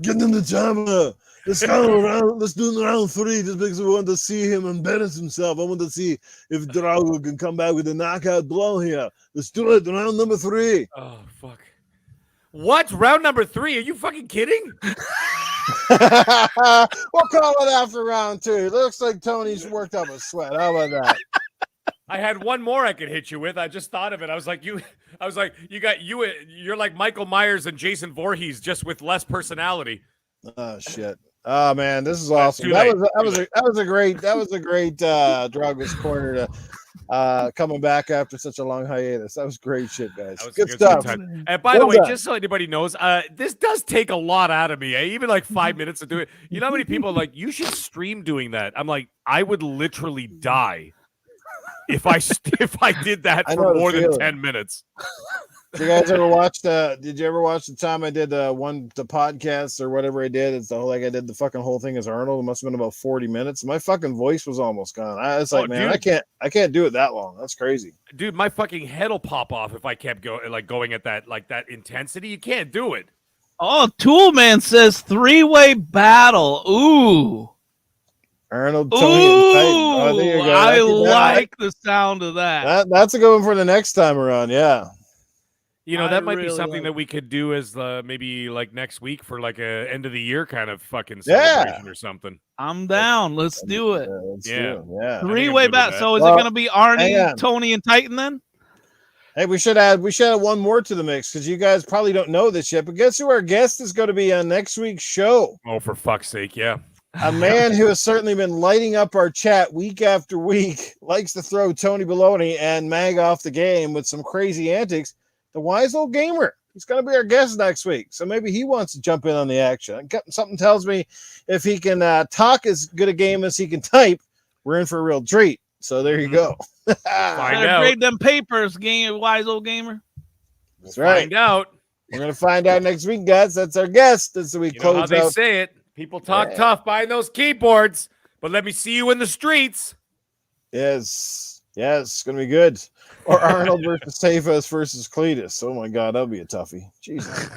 Get in the chopper. Let's go around. Let's do round 3 just because we want to see him embarrass himself. I want to see if Drago can come back with a knockout blow here. Let's do it. Round number 3. Oh, fuck. What? Round number 3? Are you fucking kidding? We'll call it after round 2. It looks like Tony's worked up a sweat. How about that? I had one more I could hit you with. I just thought of it. You're like Michael Myers and Jason Voorhees, just with less personality. Oh shit. Oh man, this is awesome. That was a great Drago's Corner to coming back after such a long hiatus. That was great shit, guys. Good stuff. And by the way, just so anybody knows, this does take a lot out of me. Even like 5 minutes to do it. You know how many people are like, you should stream doing that? I'm like, I would literally die if I did that for more than 10 minutes. Did you guys ever watch did you ever watch the time I did the podcast or whatever I did? It's the whole, like I did the fucking whole thing as Arnold. It must have been about 40 minutes. My fucking voice was almost gone. I was like, man, dude, I can't do it that long. That's crazy. Dude, my fucking head will pop off if I kept going at that intensity. You can't do it. Oh, Toolman says 3-way battle. Ooh. Arnold, Tony, and Titan. Oh, there you go. I like the sound of that. That's a good one for the next time around. Yeah. You know, that might be something that we could do as maybe like next week for like a end of the year kind of fucking celebration or something. I'm down. Let's do it. Yeah. 3-way battle. So is it going to be Arnie, Tony, and Titan then? Hey, we should add one more to the mix because you guys probably don't know this yet. But guess who our guest is going to be on next week's show? Oh, for fuck's sake, yeah. A man who has certainly been lighting up our chat week after week, likes to throw Tony Baloney and Mag off the game with some crazy antics. The wise old gamer. He's going to be our guest next week. So maybe he wants to jump in on the action. Something tells me if he can talk as good a game as he can type, we're in for a real treat. So there you go. Find out. Grade them papers, wise old gamer. That's right. Find out. We're going to find out next week, guys. That's our guest. That's the week. You know how they say it. People talk tough behind those keyboards, but let me see you in the streets. Yes, it's going to be good. Or Arnold versus Tafas versus Cletus. Oh my God, that'll be a toughie. Jesus.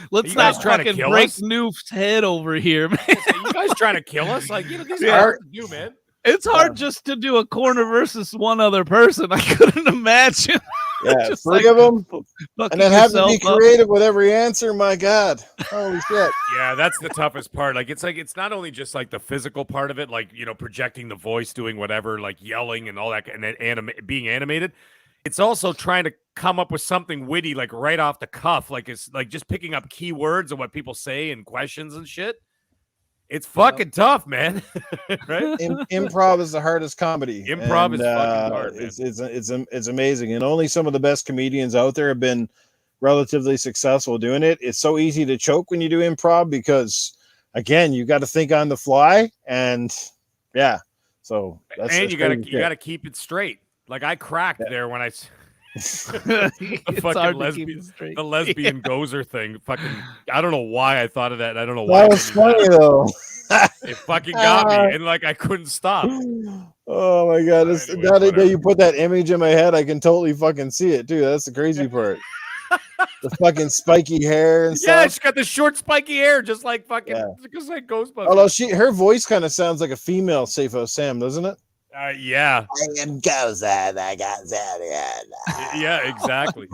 Let's not fucking break Noof's head over here, man. You guys trying to kill us? Like, these are hard to do, man. It's hard just to do a corner versus one other person. I couldn't imagine. Yeah, 3 of them. And then have to be creative with every answer. My God. Holy shit. Yeah, that's the toughest part. It's not only just like the physical part of it, like, projecting the voice, doing whatever, like yelling and all that, and then being animated. It's also trying to come up with something witty, like right off the cuff. Like it's like just picking up keywords and what people say and questions and shit. It's fucking tough, man. Right? Improv is the hardest comedy. Improv is fucking hard, man. It's amazing. And only some of the best comedians out there have been relatively successful doing it. It's so easy to choke when you do improv because, again, you got to think on the fly. And, yeah. So you got to keep it straight. Like I cracked there when I... the lesbian gozer thing. Fucking, I don't know why I thought of that. I don't know why. That was funny though. It fucking got me, and like I couldn't stop. Oh my God! Now that you put that image in my head, I can totally fucking see it too. That's the crazy part. The fucking spiky hair and stuff. Yeah, she's got the short spiky hair, just like fucking, just like Ghostbusters. Although her voice kind of sounds like a female Safo Sam, doesn't it? Yeah. I am Goza. Yeah, exactly.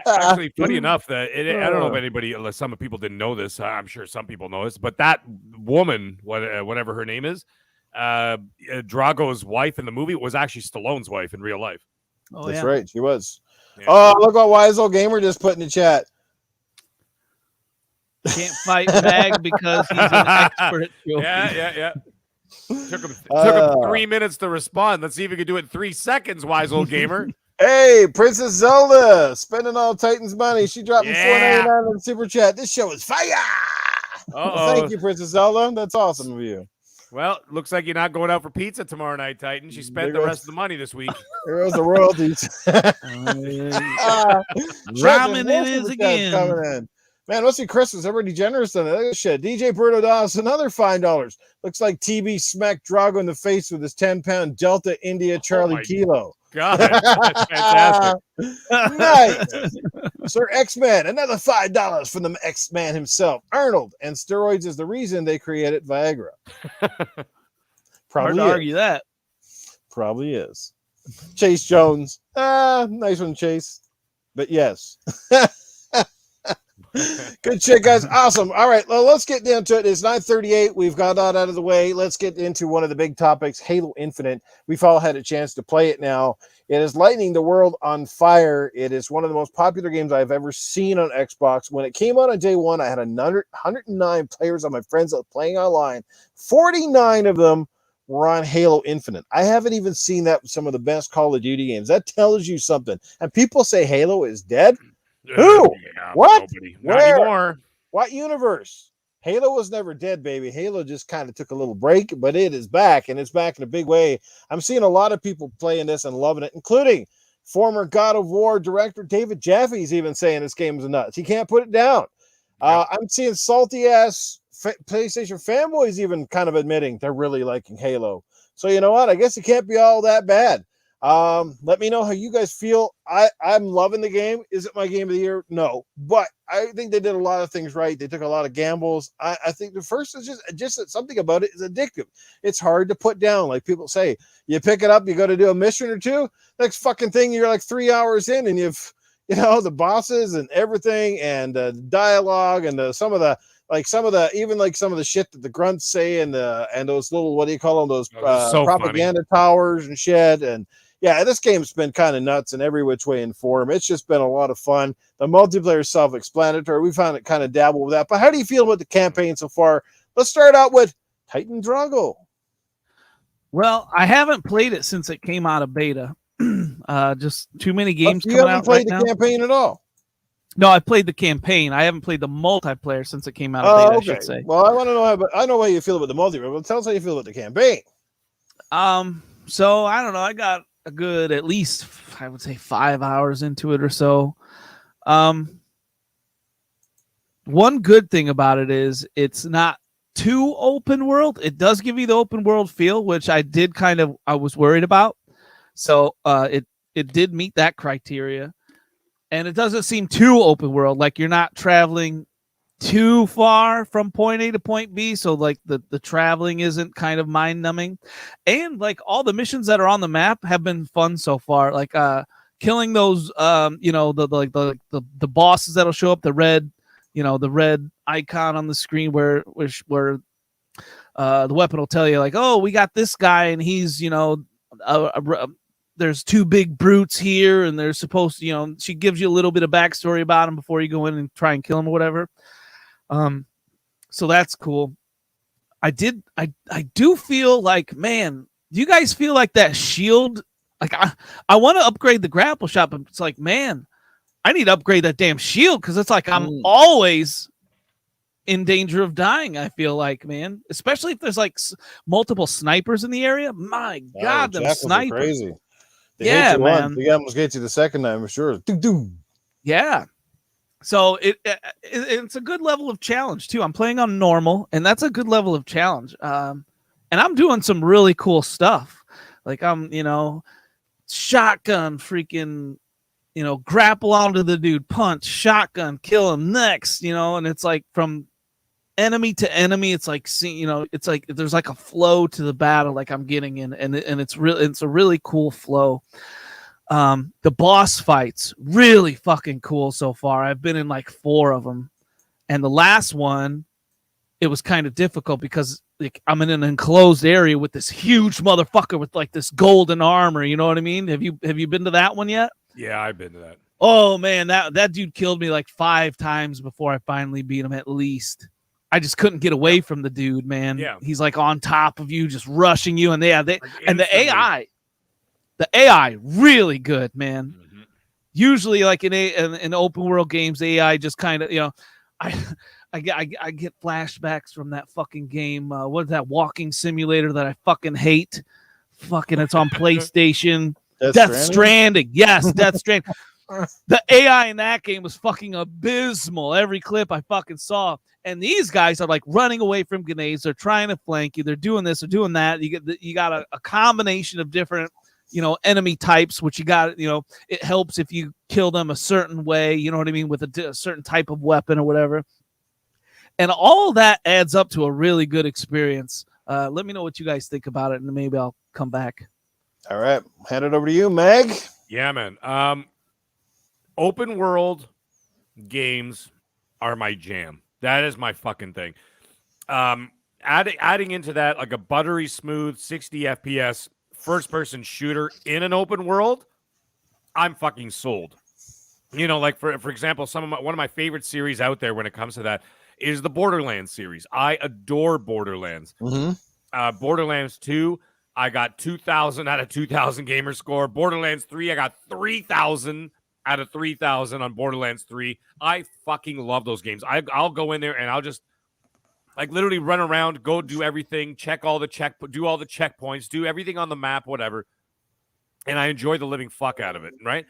Actually, funny enough, that I don't know if anybody, unless some people didn't know this. I'm sure some people know this, but that woman, whatever her name is, Drago's wife in the movie was actually Stallone's wife in real life. Oh, that's right. She was. Yeah. Oh, look what Wise Old Gamer just put in the chat. Can't fight Mag because he's an expert. Yeah. Took him 3 minutes to respond. Let's see if we can do it in 3 seconds, Wise Old Gamer. Hey, Princess Zelda, spending all Titan's money. She dropped me Yeah. $4.99 on the super chat. This show is fire. Well, thank you, Princess Zelda. That's awesome of you. Well, looks like you're not going out for pizza tomorrow night, Titan. She spent the rest of the money this week. There goes the royalties. Ramen it is again. Coming in. Man, must be Christmas. Everybody generous on it. Look at this shit. DJ Berto Dallas, another $5. Looks like TB smacked Drago in the face with his 10-pound Delta India Charlie Kilo. God, that's fantastic. Nice. Sir X-Man, another $5 from the X-Man himself. Arnold, and steroids is the reason they created Viagra. Hard to argue that. Probably is. Chase Jones. Nice one, Chase. But yes. Good shit, guys. Awesome. All right, well, let's get down to it. It's 9:38. We've got that out of the way. Let's get into one of the big topics, Halo Infinite. We've all had a chance to play it now. It is lighting the world on fire. It is one of the most popular games I've ever seen on Xbox. When it came out on day one, I had 109 players on my friends that were playing online. 49 of them were on Halo Infinite. I haven't even seen that with some of the best Call of Duty games. That tells you something. And people say Halo is dead. Who? Yeah, What? Nobody. Where? Not anymore. What universe? Halo was never dead, baby. Halo just kind of took a little break, but it is back, and it's back in a big way. I'm seeing a lot of people playing this and loving it, including former God of War director David Jaffe's even saying this game is nuts. He can't put it down. I'm seeing salty-ass PlayStation fanboys even kind of admitting they're really liking Halo. So you know what? I guess it can't be all that bad. Let me know how you guys feel. I'm loving the game. Is it my game of the year? No, but I think they did a lot of things right. They took a lot of gambles. I think the first is just something about it is addictive. It's hard to put down. Like people say, you pick it up, you got to do a mission or two. Next fucking thing, you're like 3 hours in, and you've the bosses and everything, and the dialogue and some of the shit that the grunts say and those little, what do you call them, those so propaganda towers and shit. And yeah, this game's been kind of nuts in every which way and form. It's just been a lot of fun. The multiplayer is self-explanatory. We found it kind of dabble with that. But how do you feel about the campaign so far? Let's start out with Titan Drago. Well, I haven't played it since it came out of beta. Just too many games You coming haven't out played right the now. campaign at all? No, I played the campaign. I haven't played the multiplayer since it came out of beta, I should say. Well, I want to know I know how you feel about the multiplayer, but tell us how you feel about the campaign. So I don't know. I got a good, at least, I would say 5 hours into it or so. One good thing about it is it's not too open world. It does give you the open world feel, which I was worried about. So it did meet that criteria. And it doesn't seem too open world, like you're not traveling too far from point A to point B. So like the traveling isn't kind of mind numbing. And like all the missions that are on the map have been fun so far. Like killing those the bosses that'll show up, the red icon on the screen where the weapon will tell you like, oh, we got this guy and he's there's two big brutes here, and they're supposed to, she gives you a little bit of backstory about him before you go in and try and kill him or whatever. So that's cool. I do feel like, man, do you guys feel like that shield? Like I want to upgrade the grapple shot, but it's like, man, I need to upgrade that damn shield because it's like I'm always in danger of dying. I feel like, man, especially if there's like multiple snipers in the area. My God, them snipers! Crazy. Yeah, man. They almost get you the second time for sure. Yeah. So it's a good level of challenge too. I'm playing on normal, and that's a good level of challenge. And I'm doing some really cool stuff. Like I'm, shotgun freaking, grapple onto the dude, punch, shotgun, kill him next, and it's like from enemy to enemy, it's like it's like there's like a flow to the battle like I'm getting in, and it's a really cool flow. The boss fights really fucking cool so far. I've been in like 4 of them, and the last one it was kind of difficult because like I'm in an enclosed area with this huge motherfucker with like this golden armor, you know what I mean? Have you been to that one yet? Yeah, I've been to that. Oh man, that dude killed me like 5 times before I finally beat him. At least I just couldn't get away from the dude, man. Yeah. He's like on top of you, just rushing you, and the AI, The AI really good, man. Mhm. Usually, like in open world games, AI just kind of, I I get flashbacks from that fucking game. What is that walking simulator that I fucking hate? Fucking, it's on PlayStation. Death Stranding. Yes, Death Stranding. The AI in that game was fucking abysmal. Every clip I fucking saw. And these guys are like running away from grenades. They're trying to flank you. They're doing this. They're doing that. You got a combination of different, enemy types, which you got, it helps if you kill them a certain way, you know what I mean, with a certain type of weapon or whatever. And all that adds up to a really good experience. Let me know what you guys think about it, and maybe I'll come back. All right. Hand it over to you, Meg. Yeah, man. Open world games are my jam. That is my fucking thing. Adding into that like a buttery smooth 60 FPS first person shooter in an open world, I'm fucking sold. Like for example, one of my favorite series out there when it comes to that is the Borderlands series. I adore Borderlands. Mm-hmm. Borderlands 2, I got 2,000 out of 2,000 gamer score. Borderlands 3, I got 3,000 out of 3,000 on Borderlands 3. I fucking love those games. I'll go in there and I'll just like literally run around, go do everything, do all the checkpoints, do everything on the map, whatever. And I enjoy the living fuck out of it, right?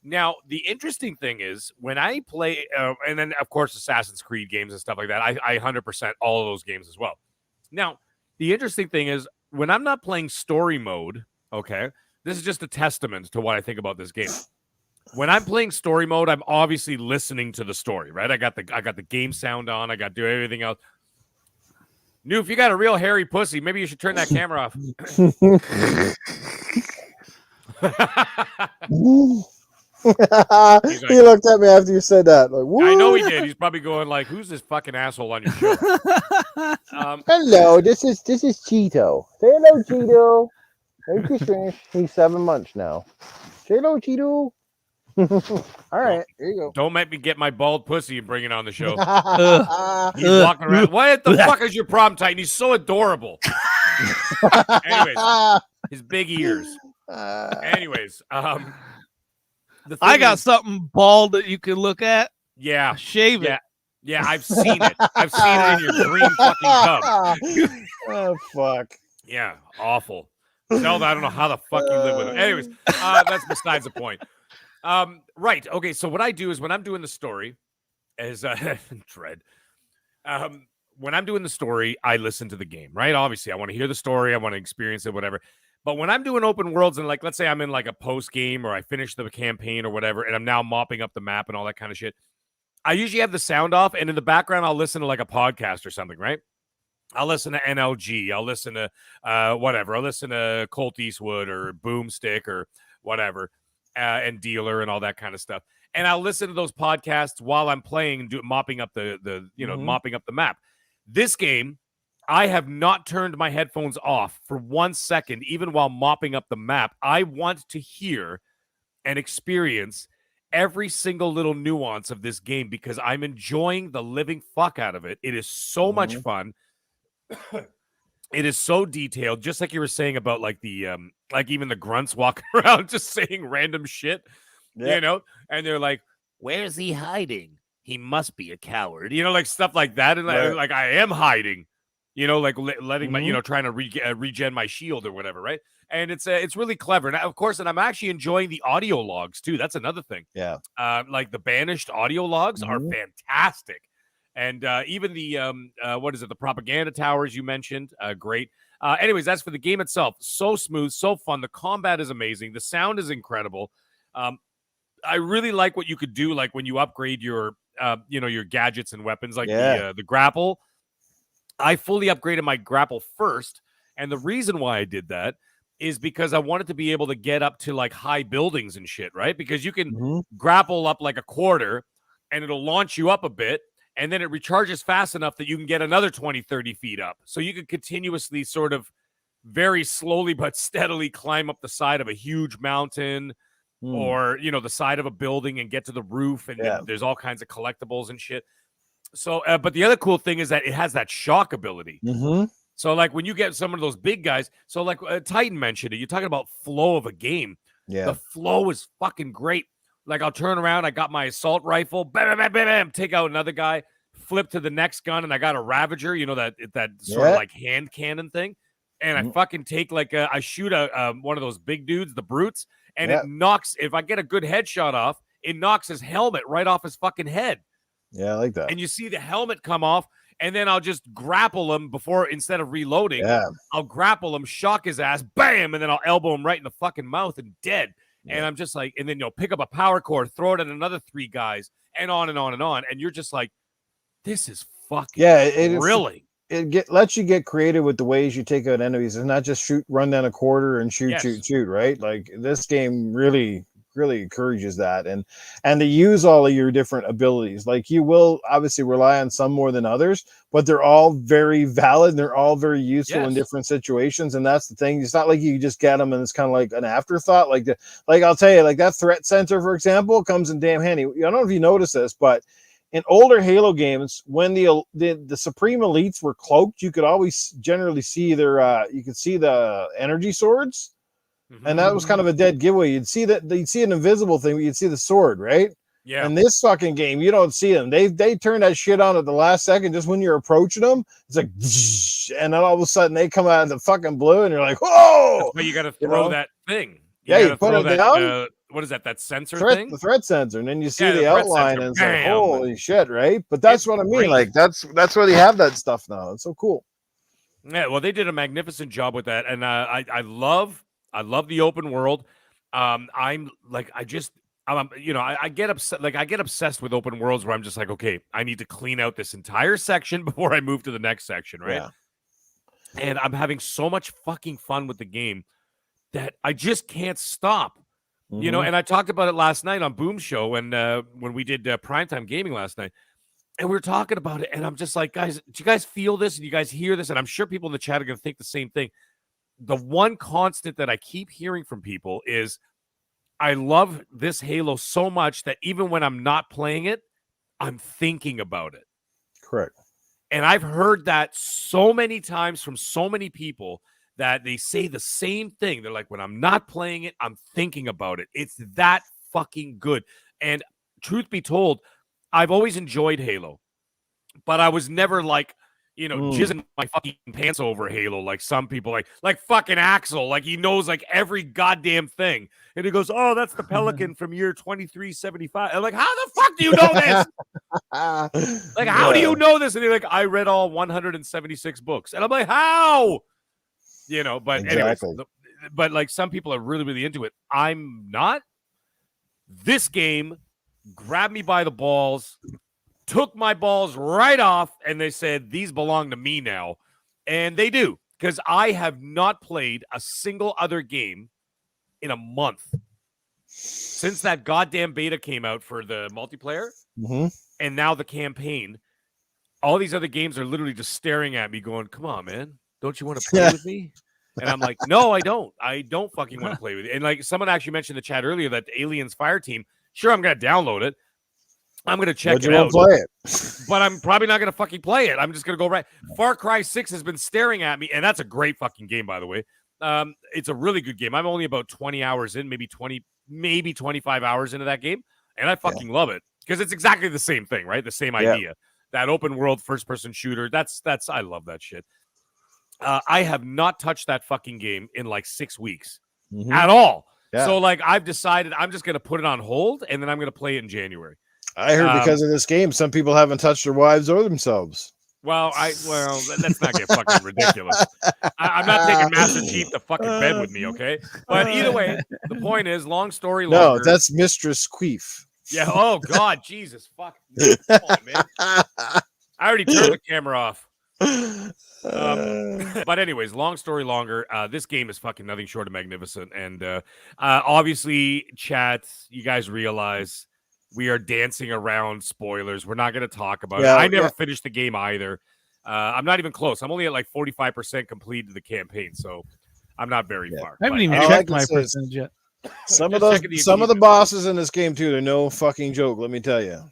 Now, the interesting thing is when I play, and then of course Assassin's Creed games and stuff like that, I 100% all of those games as well. Now, the interesting thing is when I'm not playing story mode, okay, this is just a testament to what I think about this game. When I'm playing story mode, I'm obviously listening to the story, right? I got the game sound on, I got to do everything else. New, if you got a real hairy pussy, maybe you should turn that camera off. He looked at me after you said that. Like, what? I know he did. He's probably going like, "Who's this fucking asshole on your show?" Hello, this is Cheeto. Say hello, Cheeto. Thank you, Strange. He's 7 months now. Say hello, Cheeto. All right, here you go. Don't make me get my bald pussy and bring it on the show. He's walking around. What the fuck is your problem, Titan? He's so adorable. Anyways, his big ears. Anyways, I got something bald that you can look at. Yeah, shave it. Yeah, I've seen it. I've seen it in your green fucking tub. Oh fuck. Yeah, awful. Zelda, I don't know how the fuck you live with it. Anyways, that's besides the point. Right. Okay. So what I do is when I'm doing the story, as dread. When I'm doing the story, I listen to the game. Right. Obviously, I want to hear the story. I want to experience it. Whatever. But when I'm doing open worlds and like, let's say I'm in like a post game or I finish the campaign or whatever, and I'm now mopping up the map and all that kind of shit, I usually have the sound off, and in the background, I'll listen to like a podcast or something. Right. I'll listen to NLG. I'll listen to whatever. I'll listen to Colt Eastwood or Boomstick or whatever. And Dealer and all that kind of stuff. And I'll listen to those podcasts while I'm playing and mopping up mopping up the map. This game, I have not turned my headphones off for 1 second, even while mopping up the map. I want to hear and experience every single little nuance of this game because I'm enjoying the living fuck out of it. It is so much fun. It is so detailed, just like you were saying about like the like even the grunts walking around just saying random shit, and they're like, "Where's he hiding? He must be a coward," like stuff like that, and like I am hiding, like letting my trying to regen my shield or whatever, right? And it's really clever, and of course, and I'm actually enjoying the audio logs too. That's another thing. Yeah, like the Banished audio logs are fantastic. And even the, the propaganda towers you mentioned, great. Anyways, that's for the game itself. So smooth, so fun. The combat is amazing. The sound is incredible. I really like what you could do, like when you upgrade your, your gadgets and weapons, like the grapple. I fully upgraded my grapple first. And the reason why I did that is because I wanted to be able to get up to like high buildings and shit, right? Because you can grapple up like a quarter and it'll launch you up a bit. And then it recharges fast enough that you can get another 20, 30 feet up. So you can continuously sort of very slowly but steadily climb up the side of a huge mountain or, the side of a building and get to the roof. And there's all kinds of collectibles and shit. So, but the other cool thing is that it has that shock ability. So like when you get some of those big guys, so like Titan mentioned it, you're talking about flow of a game. Yeah. The flow is fucking great. Like I'll turn around, I got my assault rifle, bam, bam, bam, bam, take out another guy, flip to the next gun, and I got a Ravager, you know, that sort of like hand cannon thing. And I fucking take like I shoot one of those big dudes, the brutes, and it knocks, if I get a good headshot off, it knocks his helmet right off his fucking head. Yeah, I like that. And you see the helmet come off, and then I'll just grapple him instead of reloading. Yeah. I'll grapple him, shock his ass, bam, and then I'll elbow him right in the fucking mouth and dead. Yeah. And I'm just like, and then pick up a power core, throw it at another 3 guys, and on and on and on. And you're just like, this is fucking really. It lets you get creative with the ways you take out enemies. It's not just run down a quarter and shoot, right? Like this game really encourages that, and to use all of your different abilities. Like you will obviously rely on some more than others, but they're all very valid and they're all very useful in different situations. And that's the thing. It's not like you just get them and it's kind of like an afterthought. Like I'll tell you, like that threat sensor, for example, comes in damn handy. I don't know if you notice this, but in older Halo games, when the Supreme Elites were cloaked, you could always generally see you could see the energy swords. And that was kind of a dead giveaway. You'd see an invisible thing, but you'd see the sword, right? Yeah. In this fucking game, you don't see them. They turn that shit on at the last second, just when you're approaching them. It's like, and then all of a sudden they come out of the fucking blue, and you're like, whoa! But you got to throw that thing. You put it down. What is that? That sensor thing? The threat sensor, and then you see the outline, and it's like, holy shit, right? But that's what I mean. Great. Like that's why they have that stuff now. It's so cool. Yeah, well, they did a magnificent job with that, and I love the open world. I get upset. Like I get obsessed with open worlds where I'm just like, okay, I need to clean out this entire section before I move to the next section, right? Yeah. And I'm having so much fucking fun with the game that I just can't stop. You know, and I talked about it last night on Boom Show and when we did primetime gaming last night, and we were talking about it, and I'm just like, guys, do you guys feel this? And you guys hear this? And I'm sure people in the chat are going to think the same thing. The one constant that I keep hearing from people is I love this Halo so much that even when I'm not playing it, I'm thinking about it. Correct. And I've heard that so many times from so many people that they say the same thing. They're like, when I'm not playing it, I'm thinking about it. It's that fucking good. And truth be told, I've always enjoyed Halo, but I was never like, jizzing my fucking pants over Halo like some people, like fucking Axel, like he knows like every goddamn thing. And he goes, oh, that's the Pelican from year 2375. I'm like, how the fuck do you know this? Like, how do you know this? And he's like, I read all 176 books. And I'm like, how? But anyways, but like some people are really, really into it. I'm not. This game grabbed me by the balls, took my balls right off, and they said, these belong to me now. And they do, because I have not played a single other game in a month since that goddamn beta came out for the multiplayer. And now the campaign. All these other games are literally just staring at me going, come on, man. Don't you want to play with me? And I'm like, no, I don't. I don't fucking want to play with you. And like someone actually mentioned in the chat earlier that the Aliens Fire Team, sure, I'm going to download it. I'm going to check it out. Play it. But I'm probably not going to fucking play it. I'm just going to go right. Far Cry 6 has been staring at me. And that's a great fucking game, by the way. It's a really good game. I'm only about 20 hours in, maybe 25 hours into that game. And I fucking love it. Because it's exactly the same thing, right? The same idea. That open world first person shooter. That's I love that shit. I have not touched that fucking game in like 6 weeks at all. Yeah. So like I've decided I'm just going to put it on hold and then I'm going to play it in January. I heard because of this game, some people haven't touched their wives or themselves. Well, let's not get fucking ridiculous. I'm not taking Master Chief to fucking bed with me, okay? But either way, the point is, long story longer. No, that's Mistress Queef. Yeah. Oh God, Jesus, fuck. Come on, man. I already turned the camera off. But anyways, long story longer, this game is fucking nothing short of magnificent. And obviously, chat, you guys realize we are dancing around spoilers. We're not going to talk about it. I never finished the game either. I'm not even close. I'm only at like 45% completed the campaign, so I'm not very far. I haven't even checked my percentage yet. Some of the bosses in this game too, they're no fucking joke. Let me tell you.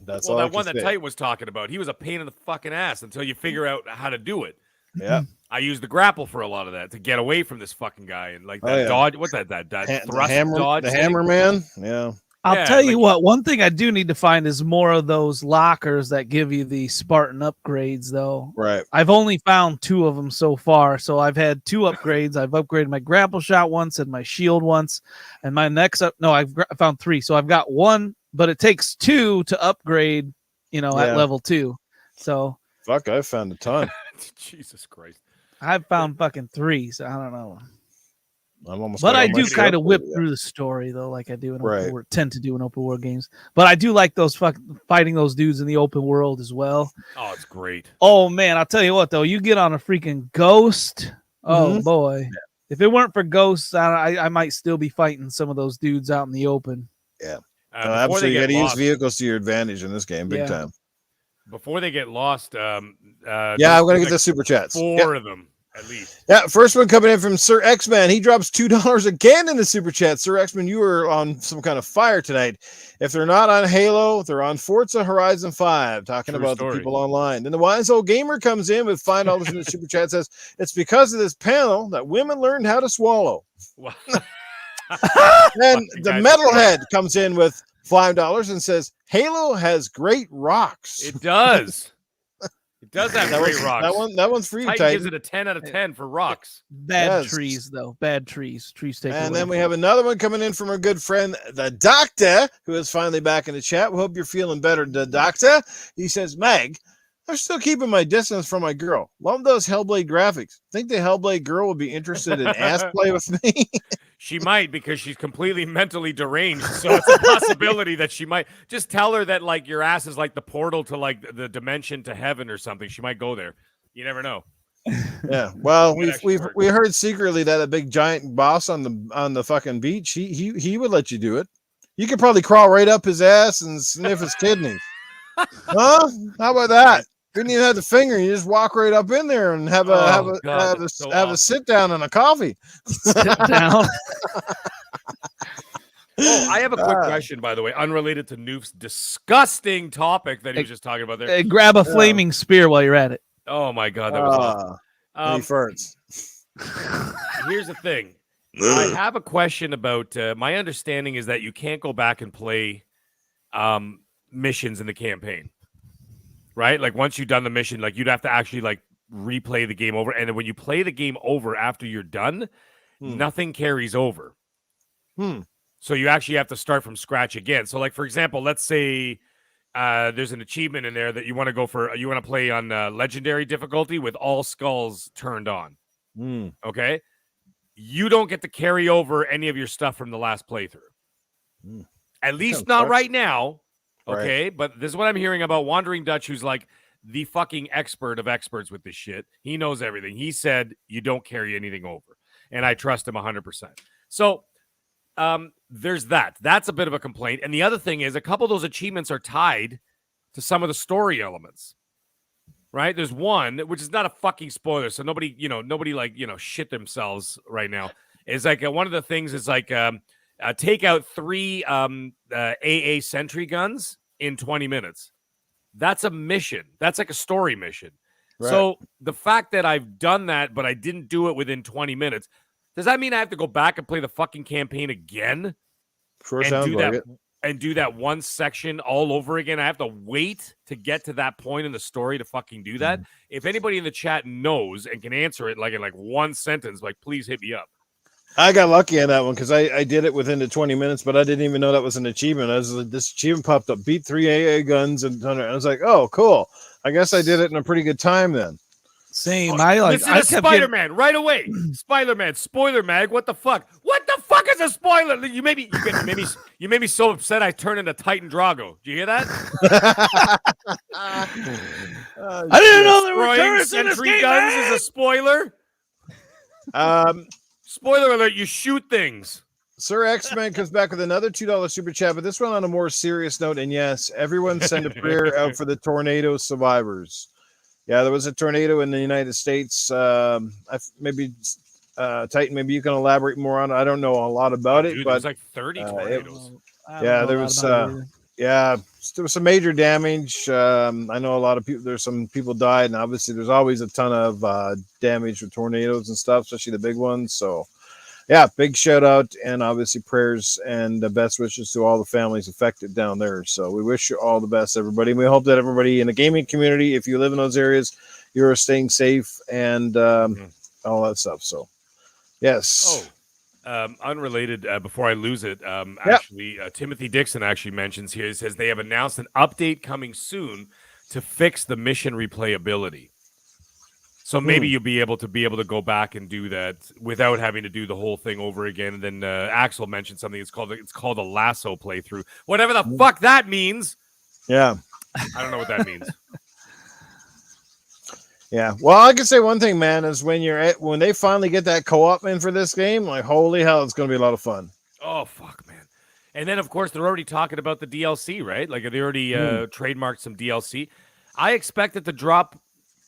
That's all. That one that Titan was talking about, he was a pain in the fucking ass until you figure out how to do it. Yeah. I use the grapple for a lot of that to get away from this fucking guy and like that Oh, yeah. dodge. What that thrust dodge? The thing? hammer man. Yeah. I'll Yeah, tell you like- what, one thing I do need to find is more of those lockers that give you the Spartan upgrades, though. Right. I've only found 2 of them so far. So I've had 2 upgrades. I've upgraded my grapple shot once and my shield once. And my next I found 3. So I've got 1, but it takes 2 to upgrade, at Yeah. level 2. So Fuck, I found a ton. Jesus Christ. I've found fucking 3. So I don't know. I'm almost. But got I all my do shit kind of whip upgraded, through the story though, like I do in Right. open world, tend to do in open world games. But I do like those fighting those dudes in the open world as well. Oh, it's great. Oh man, I'll tell you what though, you get on a freaking ghost. Oh Mhm. boy, if it weren't for ghosts, I might still be fighting some of those dudes out in the open. Yeah. Before they Absolutely. You get got to use lost, vehicles to your advantage in this game, big Yeah. time. before they get lost, Yeah, I'm there's gonna get like the super chats. 4 of them at least. Yeah, first one coming in from Sir X-Man. He drops $2 again in the super chat. Sir X-Man, you were on some kind of fire tonight. If they're not on Halo, they're on Forza Horizon 5, talking True about story. the people online. Then the wise old gamer comes in with $5 in the super chat, says it's because of this panel that women learned how to swallow. Wow. Then Fucking the guys are metalhead comes in with $5 and says Halo has great rocks. It does. It does have That great was- rocks. That one's for you, Titan Titan. gives it a 10 out of 10 for rocks. Bad Yes. trees though, bad trees. Trees take. And away. then we have another one coming in from our good friend, the Doctor, who is finally back in the chat. We hope you're feeling better, the Doctor. He says, Meg, I'm still keeping my distance from my girl. Love those Hellblade graphics. Think the Hellblade girl would be interested in ass play with me? She might because she's completely mentally deranged. So it's a possibility that she might just tell her that like your ass is like the portal to like the dimension to heaven or something. She might go there. You never know. Yeah. Well, Might actually work. we heard secretly that a big giant boss on the fucking beach, he would let you do it. You could probably crawl right up his ass and sniff his kidneys. Huh? How about that? You didn't even have the finger. You just walk right up in there and have Oh, God, that's so a awesome. sit down and a coffee. Sit down. Oh, I have a quick Ah. question, by the way, unrelated to Noof's disgusting topic that he was just talking about there. Hey, grab a flaming spear while you're at it. Oh my God, that was awesome. He farts. Here's the thing. I have a question about my understanding is that you can't go back and play missions in the campaign, right? Like once you've done the mission, like you'd have to actually like replay the game over. And then when you play the game over after you're done, nothing carries over. So you actually have to start from scratch again. So like, for example, let's say there's an achievement in there that you want to go for, you want to play on legendary difficulty with all skulls turned on. Okay. You don't get to carry over any of your stuff from the last playthrough. At least not right now. Okay. But this is what I'm hearing about Wandering Dutch, who's like the fucking expert of experts with this shit. He knows everything. He said you don't carry anything over. And I trust him 100%. So there's that. That's a bit of a complaint. And the other thing is a couple of those achievements are tied to some of the story elements. Right? There's one, which is not a fucking spoiler. So nobody shit themselves right now. It's like one of the things is like take out 3 AA sentry guns in 20 minutes. That's a mission. That's like a story mission. Right. So the fact that I've done that, but I didn't do it within 20 minutes, does that mean I have to go back and play the fucking campaign again? Sure sounds like it. And do that one section all over again? I have to wait to get to that point in the story to fucking do that. If anybody in the chat knows and can answer it like in like one sentence, like please hit me up. I got lucky on that one because I did it within the 20 minutes, but I didn't even know that was an achievement. This achievement popped up, beat 3 AA guns, and I was like, oh, cool. I guess I did it in a pretty good time then. Same. Listen to Spider-Man right away. Spider-Man, spoiler mag. What the fuck? What the fuck is a spoiler? You made me so upset I turned into Titan Drago. Did you hear that? I didn't know there were Destroying turrets in this sentry game, guns man! is a spoiler. Spoiler alert, you shoot things. Sir X-Man comes back with another $2 super chat, but this one on a more serious note. And yes, everyone send a prayer out for the tornado survivors. Yeah, there was a tornado in the United States. Titan, maybe you can elaborate more on it. I don't know a lot about it, Dude, but it was like 30 tornadoes. there was. Yeah, there was some major damage. I know a lot of people. There's some people died, and obviously there's always a ton of damage with tornadoes and stuff, especially the big ones. So, yeah, big shout out, and obviously prayers and the best wishes to all the families affected down there. So we wish you all the best, everybody. We hope that everybody in the gaming community, if you live in those areas, you're staying safe and all that stuff. So, yes. Unrelated, before I lose it, actually, Timothy Dixon actually mentions here, he says they have announced an update coming soon to fix the mission replayability. So maybe you'll be able to go back and do that without having to do the whole thing over again. And then Axel mentioned something. It's called a lasso playthrough. Whatever the fuck that means. Yeah. I don't know what that means. Yeah. Well, I can say one thing, man, is when they finally get that co-op in for this game, like holy hell, it's going to be a lot of fun. Oh fuck, man. And then of course they're already talking about the DLC, right? Like they already trademarked some DLC. I expect it to drop.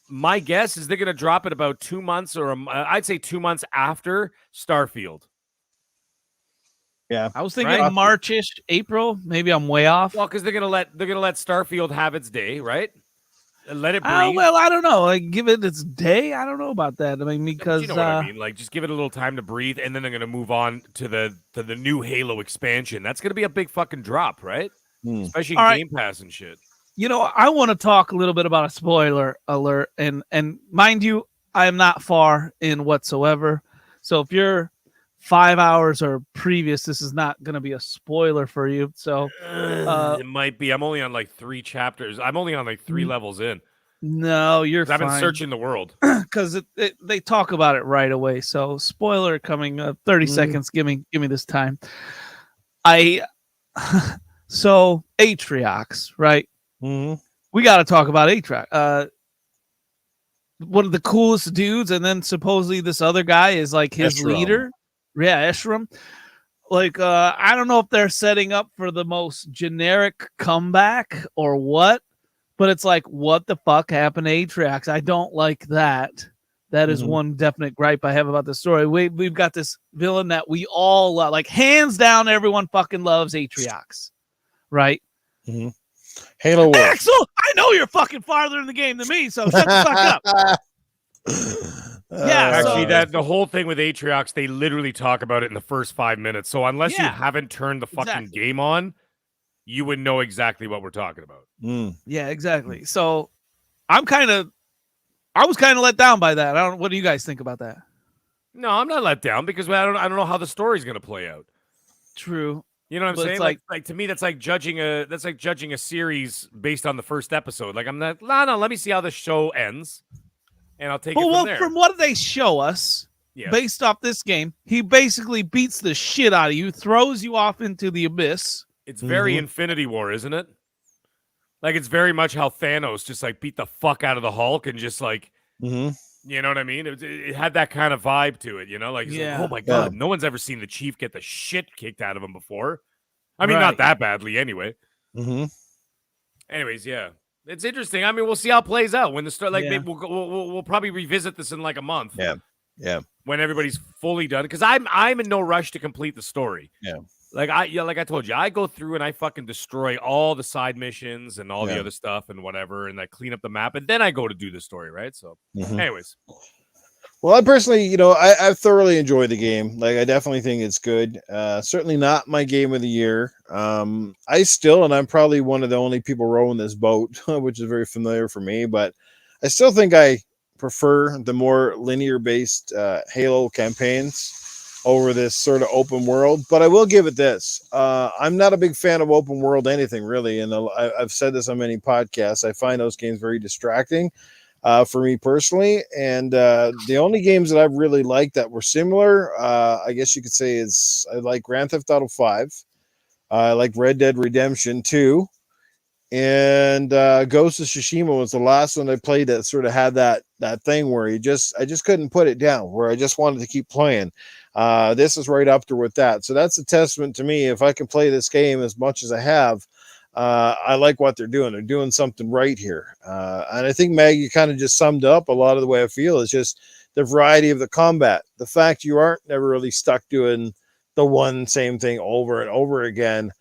My guess is they're going to drop it about 2 months, or I'd say 2 months after Starfield. Yeah, I was thinking March-ish, April. Maybe I'm way off. Well, because they're gonna let Starfield have its day, right? Let it breathe. Well, I don't know. Like, give it its day. I don't know about that. I mean, because you know what I mean. Like, just give it a little time to breathe, and then they're gonna move on to the new Halo expansion. That's gonna be a big fucking drop, right? Especially Game Pass and shit. You know, I want to talk a little bit about a spoiler alert, and mind you, I am not far in whatsoever. So if you're 5 hours or previous, this is not going to be a spoiler for you. So it might be. I'm only on like 3 chapters. I'm only on like 3 levels in. No, you're fine. I've been searching the world because they talk about it right away. So spoiler coming. 30 seconds. Give me this time. So Atriox, right? We got to talk about Atriox. One of the coolest dudes, and then supposedly this other guy is like his leader. Yeah, Eshram. Like, I don't know if they're setting up for the most generic comeback or what, but it's like, what the fuck happened to Atriox? I don't like that. That is one definite gripe I have about the story. We've got this villain that we all love. Like, hands down, everyone fucking loves Atriox, right? Halo World. Axel, I know you're fucking farther in the game than me, so shut the fuck up. Actually, the whole thing with Atriox, they literally talk about it in the first 5 minutes. So unless you haven't turned the fucking game on, you would know exactly what we're talking about. Yeah, exactly. So I was kind of let down by that. What do you guys think about that? No, I'm not let down because I don't know how the story's going to play out. True. You know what I'm saying? Like to me, that's like judging a series based on the first episode. Like I'm not. No, let me see how the show ends, and I'll take it from there. From what they show us, based off this game, he basically beats the shit out of you, throws you off into the abyss. It's very Infinity War, isn't it? Like it's very much how Thanos just like beat the fuck out of the Hulk and just like, you know what I mean? It had that kind of vibe to it, you know? Like, like, oh my God, no one's ever seen the Chief get the shit kicked out of him before. I mean, not that badly anyway. Anyways, yeah. It's interesting. I mean, we'll see how it plays out when the start. Like, maybe we'll probably revisit this in like a month. Yeah. When everybody's fully done, because I'm in no rush to complete the story. Yeah. Like I told you, I go through and I fucking destroy all the side missions and all the other stuff and whatever, and I clean up the map, and then I go to do the story, right? So, anyways. Well, I personally, I thoroughly enjoy the game. Like, I definitely think it's good. Certainly not my game of the year. And I'm probably one of the only people rowing this boat, which is very familiar for me, but I still think I prefer the more linear-based Halo campaigns over this sort of open world. But I will give it this. I'm not a big fan of open world anything, really, and I've said this on many podcasts. I find those games very distracting. For me personally, and the only games that I've really liked that were similar, I guess you could say, is I like Grand Theft Auto 5, I like Red Dead Redemption 2, and Ghost of Tsushima was the last one I played that sort of had that thing where I just couldn't put it down, where I just wanted to keep playing. This is right up there with that, so that's a testament to me. If I can play this game as much as I have, I like what they're doing. They're doing something right here. And I think, Maggie, kind of just summed up a lot of the way I feel. It's just the variety of the combat. The fact you aren't never really stuck doing the one same thing over and over again.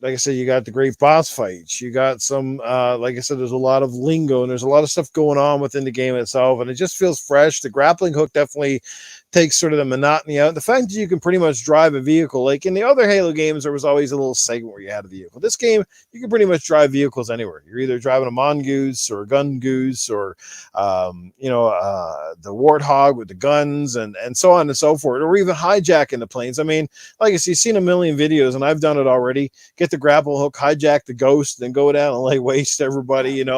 like I said, you got the great boss fights. You got some, like I said, there's a lot of lingo and there's a lot of stuff going on within the game itself, and it just feels fresh. The grappling hook definitely takes sort of the monotony out. The fact that you can pretty much drive a vehicle, like in the other Halo games, there was always a little segment where you had a vehicle. This game, you can pretty much drive vehicles anywhere. You're either driving a mongoose or a gun goose or, the warthog with the guns and so on and so forth, or even hijacking the planes. I mean, like I see, you've seen a million videos, and I've done it already. Get the grapple hook, hijack the ghost, then go down and lay waste to everybody, and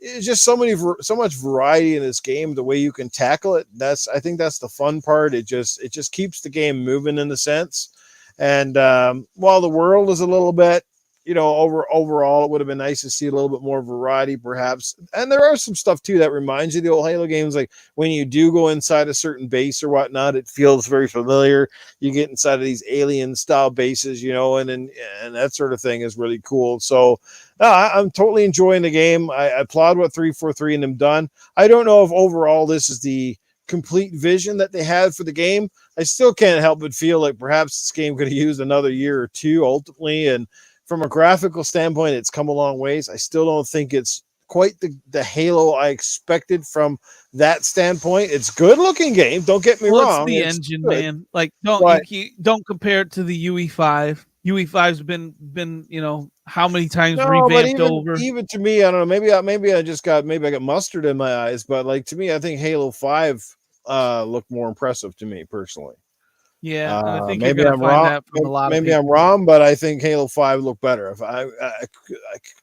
it's just so much variety in this game. The way you can tackle it, I think that's the fun part. It just keeps the game moving in a sense. And while the world is a little bit, overall, it would have been nice to see a little bit more variety, perhaps. And there are some stuff too that reminds you of the old Halo games. Like when you do go inside a certain base or whatnot, it feels very familiar. You get inside of these alien style bases, and that sort of thing is really cool. So I'm totally enjoying the game. I applaud what 343 and them done. I don't know if overall this is the complete vision that they had for the game. I still can't help but feel like perhaps this game could have used another year or two ultimately. And from a graphical standpoint, it's come a long ways. I still don't think it's quite the Halo I expected from that standpoint. It's good looking game. Don't get me wrong. It's the engine, good, man. Like don't compare it to the UE5. UE5's been how many times revamped over. Even to me, I don't know. Maybe I got mustard in my eyes, but like to me, I think Halo 5 looked more impressive to me personally. Yeah, and I think maybe I'm wrong. Maybe I'm wrong, but I think Halo 5 looked better. If I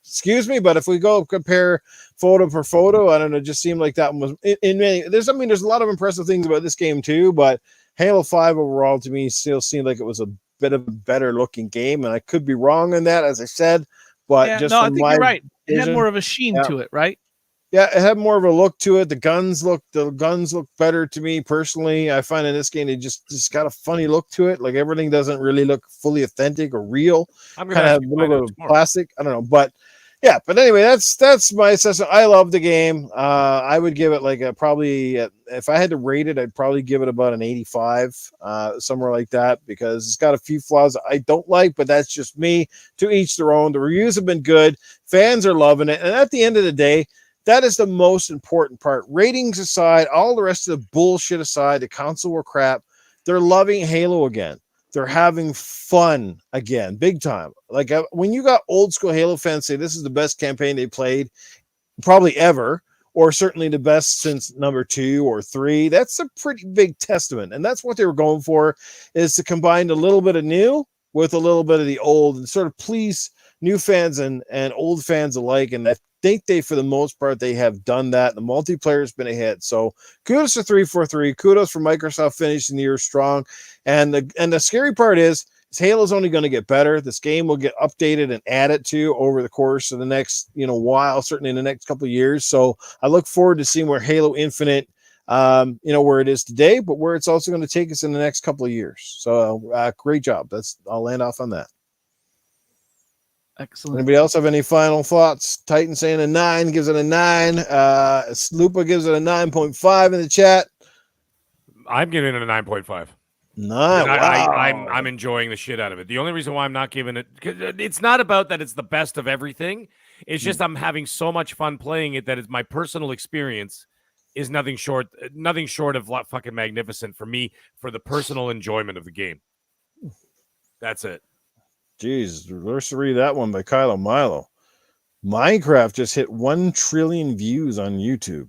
excuse me, but if we go compare photo for photo, I don't know, it just seemed like that one was in many. There's a lot of impressive things about this game too, but Halo 5 overall to me still seemed like it was a bit of a better looking game, and I could be wrong on that, as I said. But I think you're right. It had more of a sheen to it, right? Yeah, it had more of a look to it. The guns look better to me personally. I find in this game it just got a funny look to it. Like everything doesn't really look fully authentic or real. Kind of have a little bit of plastic. I don't know, but yeah. But anyway, that's my assessment. I love the game. I would give it like if I had to rate it, I'd probably give it about an 85, somewhere like that, because it's got a few flaws I don't like, but that's just me. To each their own. The reviews have been good. Fans are loving it, and at the end of the day, that is the most important part. Ratings aside, all the rest of the bullshit aside, the console were crap. They're loving Halo again. They're having fun again, big time. Like when you got old school Halo fans say this is the best campaign they played probably ever, or certainly the best since number 2 or 3, that's a pretty big testament. And that's what they were going for, is to combine a little bit of new with a little bit of the old and sort of please new fans and old fans alike. And I think for the most part, they have done that. The multiplayer has been a hit. So kudos to 343. Kudos for Microsoft finishing the year strong. And the scary part is Halo's only going to get better. This game will get updated and added to over the course of the next, while, certainly in the next couple of years. So I look forward to seeing where Halo Infinite, where it is today, but where it's also going to take us in the next couple of years. So great job. I'll land off on that. Excellent. Anybody else have any final thoughts? Titan saying a 9, gives it a 9. Lupa gives it a 9.5 in the chat. I'm giving it a 9.5. 9. Wow. I'm enjoying the shit out of it. The only reason why I'm not giving it, it's not about that it's the best of everything. It's just I'm having so much fun playing it that it's my personal experience is nothing short of fucking magnificent for me, for the personal enjoyment of the game. That's it. Jeez, let's read that one by Kylo Milo. Minecraft just hit 1 trillion views on YouTube.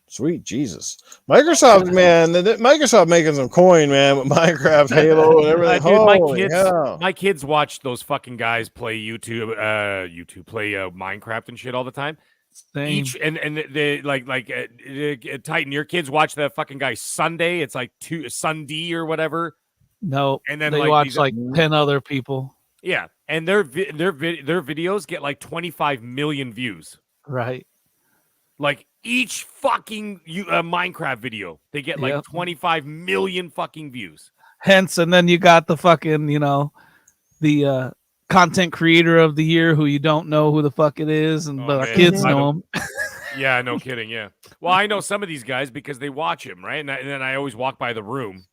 Sweet Jesus. Microsoft, man, Microsoft making some coin, man, with Minecraft, Halo, and everything. Dude, my kids watch those fucking guys play Minecraft and shit all the time. Same. They Titan, your kids watch that fucking guy Sunday. It's like Sunday or whatever. No, and then they watch 10 other people. Yeah, and their videos get like 25 million views. Right. Like each fucking Minecraft video, they get like 25 million fucking views. Hence, and then you got the fucking, the content creator of the year who you don't know who the fuck it is, and our kids know him. Yeah, no kidding. Yeah. Well, I know some of these guys because they watch him, right? And then I always walk by the room,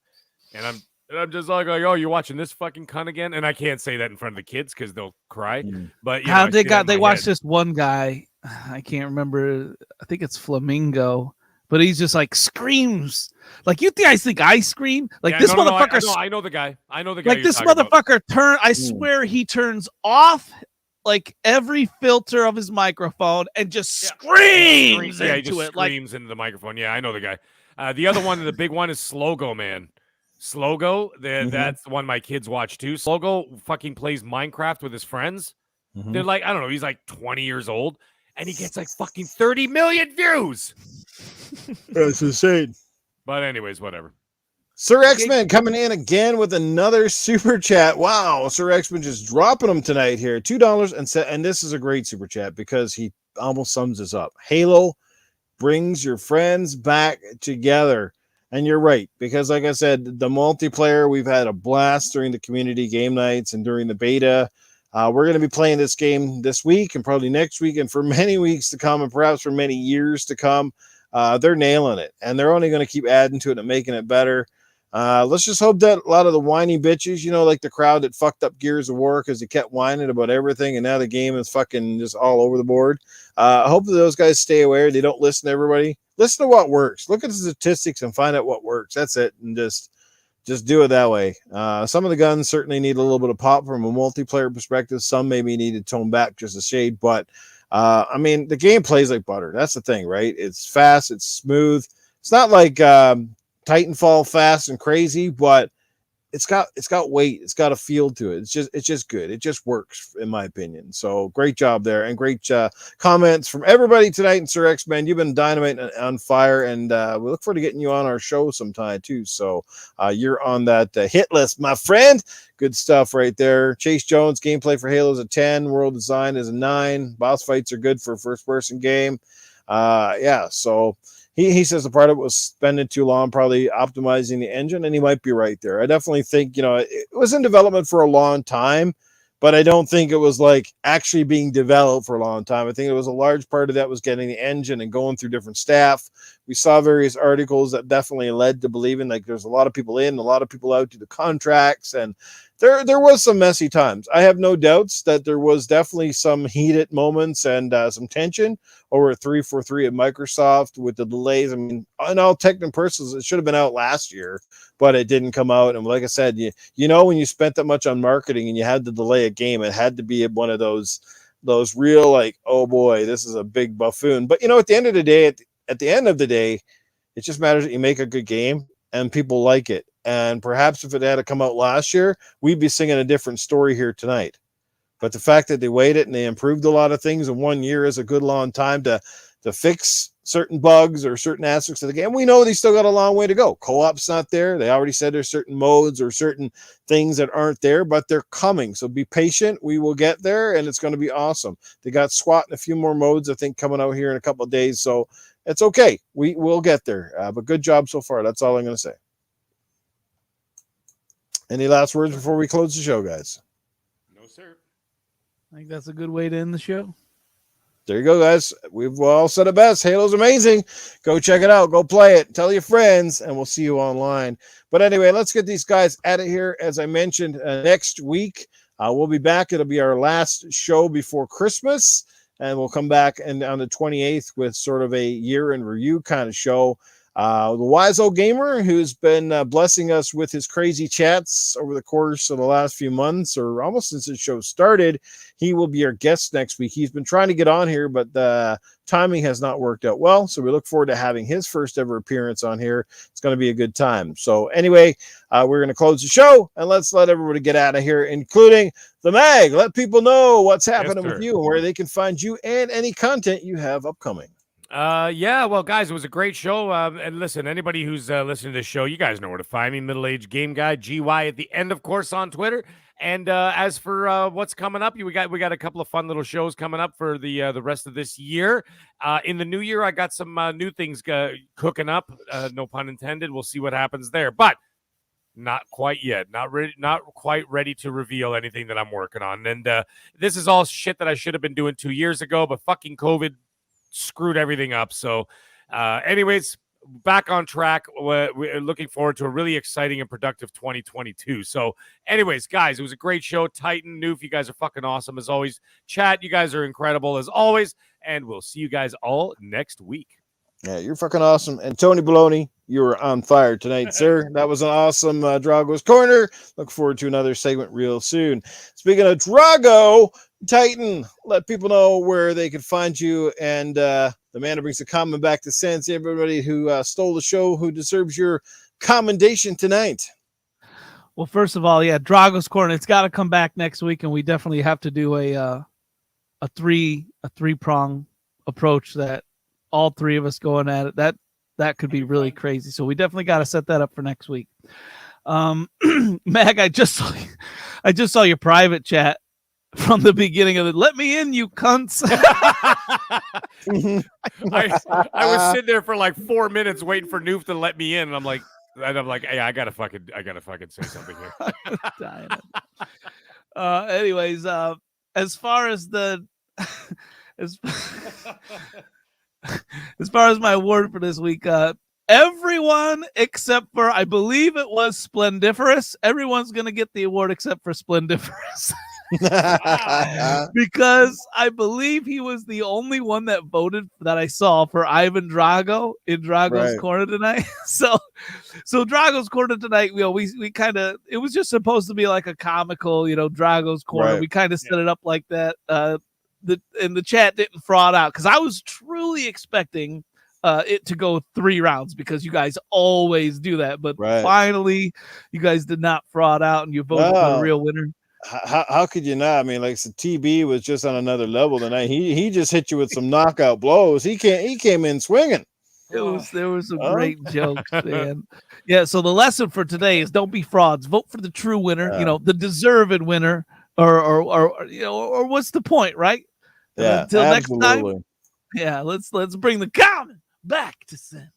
and And I'm just like, oh, you're watching this fucking cunt again? And I can't say that in front of the kids because they'll cry. But you know, I see that in they my watched head. this one guy. I can't remember. I think it's Flamingo, but he's just like screams. Like you guys think I scream? Like Yeah, this no, motherfucker. I know the guy. I know the guy. Like you're this talking about. motherfucker I swear he turns off like every filter of his microphone and just screams Yeah, he into just it. Like screams into the microphone. Yeah, I know the guy. The other one, the big one, is Slogo, man. Slogo, that's the one my kids watch too. Slogo fucking plays Minecraft with his friends. They're like, I don't know, he's like 20 years old, and he gets like fucking 30 million views. That's insane. But anyways, whatever. Sir X-Men coming in again with another super chat. Wow, Sir X-Men just dropping them tonight here. $2 and this is a great super chat because he almost sums this up. Halo brings your friends back together. And you're right, because like I said, the multiplayer, we've had a blast during the community game nights and during the beta. We're going to be playing this game this week and probably next week and for many weeks to come and perhaps for many years to come. They're nailing it, and they're only going to keep adding to it and making it better. Let's just hope that a lot of the whiny bitches, you know, like the crowd that fucked up Gears of War because they kept whining about everything, and now the game is fucking just all over the board. I hope that those guys stay aware. They don't listen to everybody. Listen to what works. Look at the statistics and find out what works. That's it, and just do it that way. Some of the guns certainly need a little bit of pop from a multiplayer perspective. Some maybe need to tone back just a shade, but I mean, the game plays like butter. That's the thing, right? It's fast. It's smooth. It's not like Titanfall fast and crazy, but it's got weight. It's got a feel to it. It's just good. It just works, in my opinion. So great job there, and great comments from everybody tonight. And Sir X-Men, you've been dynamite and on fire, and we look forward to getting you on our show sometime too. So you're on that hit list, my friend. Good stuff right there. Chase Jones, gameplay for Halo is a 10. World design is a 9. Boss fights are good for a first-person game. Yeah, so he says the part of it was spending too long probably optimizing the engine, and he might be right there. I definitely think, you know, it was in development for a long time, but I don't think it was like actually being developed for a long time. I think it was a large part of that was getting the engine and going through different staff. We saw various articles that definitely led to believing like there's a lot of people in, a lot of people out to the contracts, and there was some messy times. I have no doubts that there was definitely some heated moments and some tension over 343 at Microsoft with the delays. I mean, in all technical purposes, it should have been out last year, but it didn't come out. And like I said, you know, when you spent that much on marketing and you had to delay a game, it had to be one of those real like, oh boy, this is a big buffoon. But you know, at the end of the day, at the end of the day, it just matters that you make a good game and people like it. And perhaps if it had to come out last year, we'd be singing a different story here tonight. But the fact that they waited and they improved a lot of things in 1 year is a good long time to fix certain bugs or certain aspects of the game. We know they still got a long way to go. Co-op's not there. They already said there's certain modes or certain things that aren't there, but they're coming. So be patient. We will get there, and it's going to be awesome. They got SWAT and a few more modes, I think, coming out here in a couple of days. So it's okay. We will get there. But good job so far. That's all I'm going to say. Any last words before we close the show, guys? No, sir. I think that's a good way to end the show. There you go, guys. We've all said it best. Halo's amazing. Go check it out. Go play it. Tell your friends, and we'll see you online. But anyway, let's get these guys out of here. As I mentioned, next week, we'll be back. It'll be our last show before Christmas, and we'll come back and on the 28th with sort of a year in review kind of show. The wise old gamer who's been blessing us with his crazy chats over the course of the last few months or almost since the show started, he will be our guest next week. He's been trying to get on here, but the timing has not worked out well. So we look forward to having his first ever appearance on here. It's going to be a good time. So anyway, we're going to close the show and let's let everybody get out of here, including the Mag. Let people know what's happening with you and where they can find you and any content you have upcoming. Yeah, well, guys, it was a great show. And listen, anybody who's listening to this show, you guys know where to find me. Middle-aged game guy, GY at the end, of course, on Twitter. And as for what's coming up, we got a couple of fun little shows coming up for the rest of this year. In the new year, I got some new things cooking up. No pun intended. We'll see what happens there, but not quite yet. Not quite ready to reveal anything that I'm working on. And this is all shit that I should have been doing 2 years ago, but fucking COVID screwed everything up. So anyways, back on track. We're looking forward to a really exciting and productive 2022. So, anyways, guys, it was a great show. Titan, Noof, you guys are fucking awesome as always. Chat, you guys are incredible as always. And we'll see you guys all next week. Yeah, you're fucking awesome. And Tony Baloney, you were on fire tonight, sir. That was an awesome Drago's Corner. Look forward to another segment real soon. Speaking of Drago, Titan, let people know where they can find you. And the man who brings the common back to sense, everybody who stole the show, who deserves your commendation tonight. Well, first of all, yeah, Drago's Corner. It's got to come back next week, and we definitely have to do a three-prong approach that all three of us going at it. That could be really crazy. So we definitely got to set that up for next week. Mag, I just saw your private chat from the beginning of it. Let me in, you cunts. I was sitting there for like 4 minutes waiting for Noof to let me in, and I'm like, hey, I gotta fucking say something here. Anyways, as far as the as far as my award for this week, everyone except for, I believe it was Splendiferous. Everyone's gonna get the award except for Splendiferous. Because I believe he was the only one that voted that I saw for Ivan Drago in Drago's Corner tonight. So Drago's Corner tonight, we kind of, it was just supposed to be like a comical, Drago's Corner. Right. We kind of set it up like that. The chat didn't fraud out because I was truly expecting it to go 3 rounds because you guys always do that. But finally, you guys did not fraud out and you voted for the real winner. How could you not? I mean, like, so TB was just on another level tonight. He just hit you with some knockout blows. He came in swinging. There was some great jokes, man. Yeah. So the lesson for today is don't be frauds. Vote for the true winner. The deserved winner, or what's the point, right? Yeah. Until absolutely. next time. Yeah. Let's bring the common back to sense.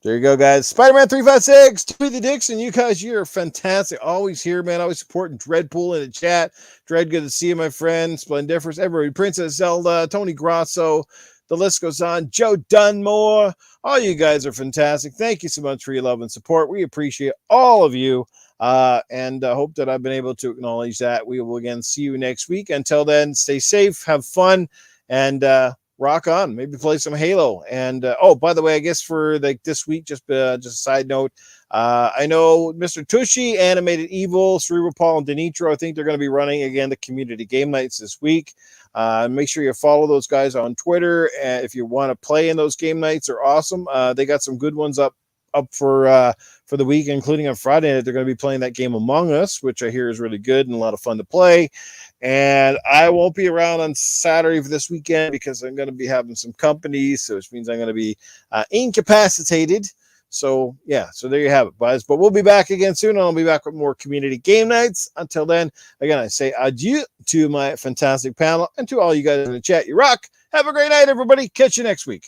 There you go, guys. Spider-Man 356, Tweety Dixon, you guys, you're fantastic. Always here, man. Always supporting Dreadpool in the chat. Dread, good to see you, my friend. Splendiferous, everybody. Princess Zelda, Tony Grosso. The list goes on. Joe Dunmore. All you guys are fantastic. Thank you so much for your love and support. We appreciate all of you. And hope that I've been able to acknowledge that. We will again see you next week. Until then, stay safe, have fun, and rock on. Maybe play some Halo. And by the way, I guess for like this week, just a side note, I know Mr. Tushy, Animated Evil, Cerebral Paul, and Denitro, I think they're going to be running again the community game nights this week. Make sure you follow those guys on Twitter. If you want to play in those game nights, they're awesome. They got some good ones up for the week, including on Friday night. They're going to be playing that game Among Us, which I hear is really good and a lot of fun to play. And I won't be around on Saturday for this weekend because I'm going to be having some company, so which means I'm going to be incapacitated. So yeah, so there you have it, guys. But we'll be back again soon, and I'll be back with more community game nights. Until then, again, I say adieu to my fantastic panel and to all you guys in the chat. You rock. Have a great night, everybody. Catch you next week.